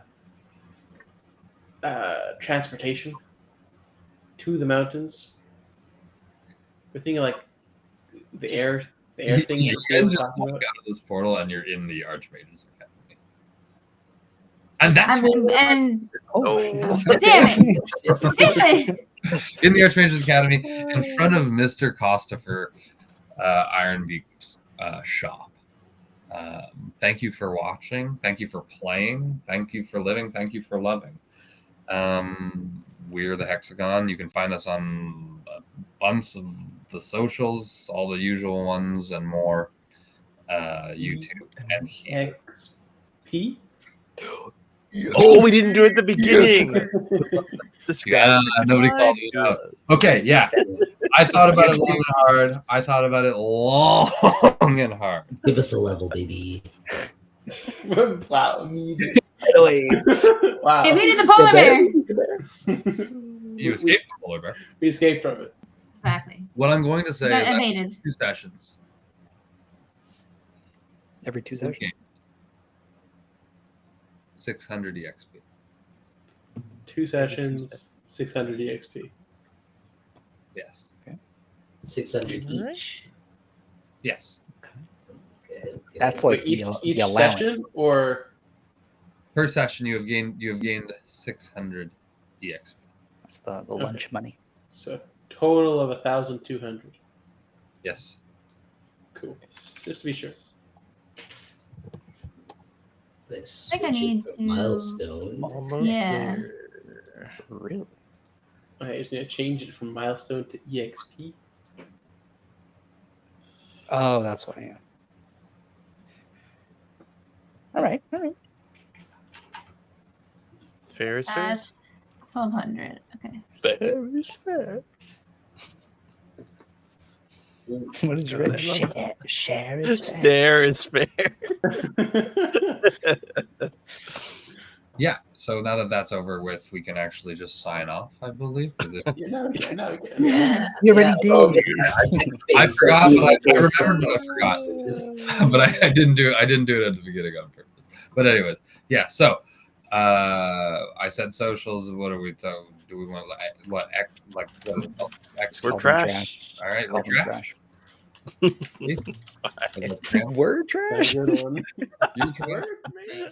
transportation to the mountains. We're thinking like the air thing. You that guys we were just talking walk about. out of this portal and you're in the Archmage's Academy. And that's what and Oh, damn it. in the Archmage's Academy, in front of Mr. Costifer Ironbeak's shop. Thank you for watching. Thank you for playing. Thank you for living. Thank you for loving. We're the Hexagon. You can find us on a bunch of the socials, all the usual ones and more. YouTube and here. XP? oh, we didn't do it at the beginning. This guy. Yeah, nobody called you out. Okay, yeah. I thought about it long and hard. I thought about it long and hard. Give us a level, baby. Wow. me- wow. It made it the polar bear. You escaped from Polar Bear. We escaped from it. Exactly. What I'm going to say Got is after evaded. 2 sessions. every 2 sessions. Okay. 600 EXP. 2 sessions, 600 EXP. Yes. 600 Alright. each. Yes. Okay. That's Wait, like each the allowance. session or Per session, you have gained 600 EXP. That's the lunch money. so total of 1,200. Yes. Cool. Just to be sure. Let's I think I switch it need to to- milestone. Almost Yeah. there. Really? I just need to change it from milestone to EXP. Oh, that's what I am. All right. Fair is fair. At 1,200. Okay. Fair is fair. What did you write? Share is fair. Fair is fair. yeah. So now that that's over with, we can actually just sign off, I believe. Yeah, now we can. You already did. I forgot, but I remembered, but I forgot. But I didn't do it. I didn't do it at the beginning on purpose. But anyways, yeah. So I said socials. What are we talking? Do we want what X like what is X? We're called? trash. All right, Just we're call them trash. trash. Please. Word trash. Good one. You trash. Work, man.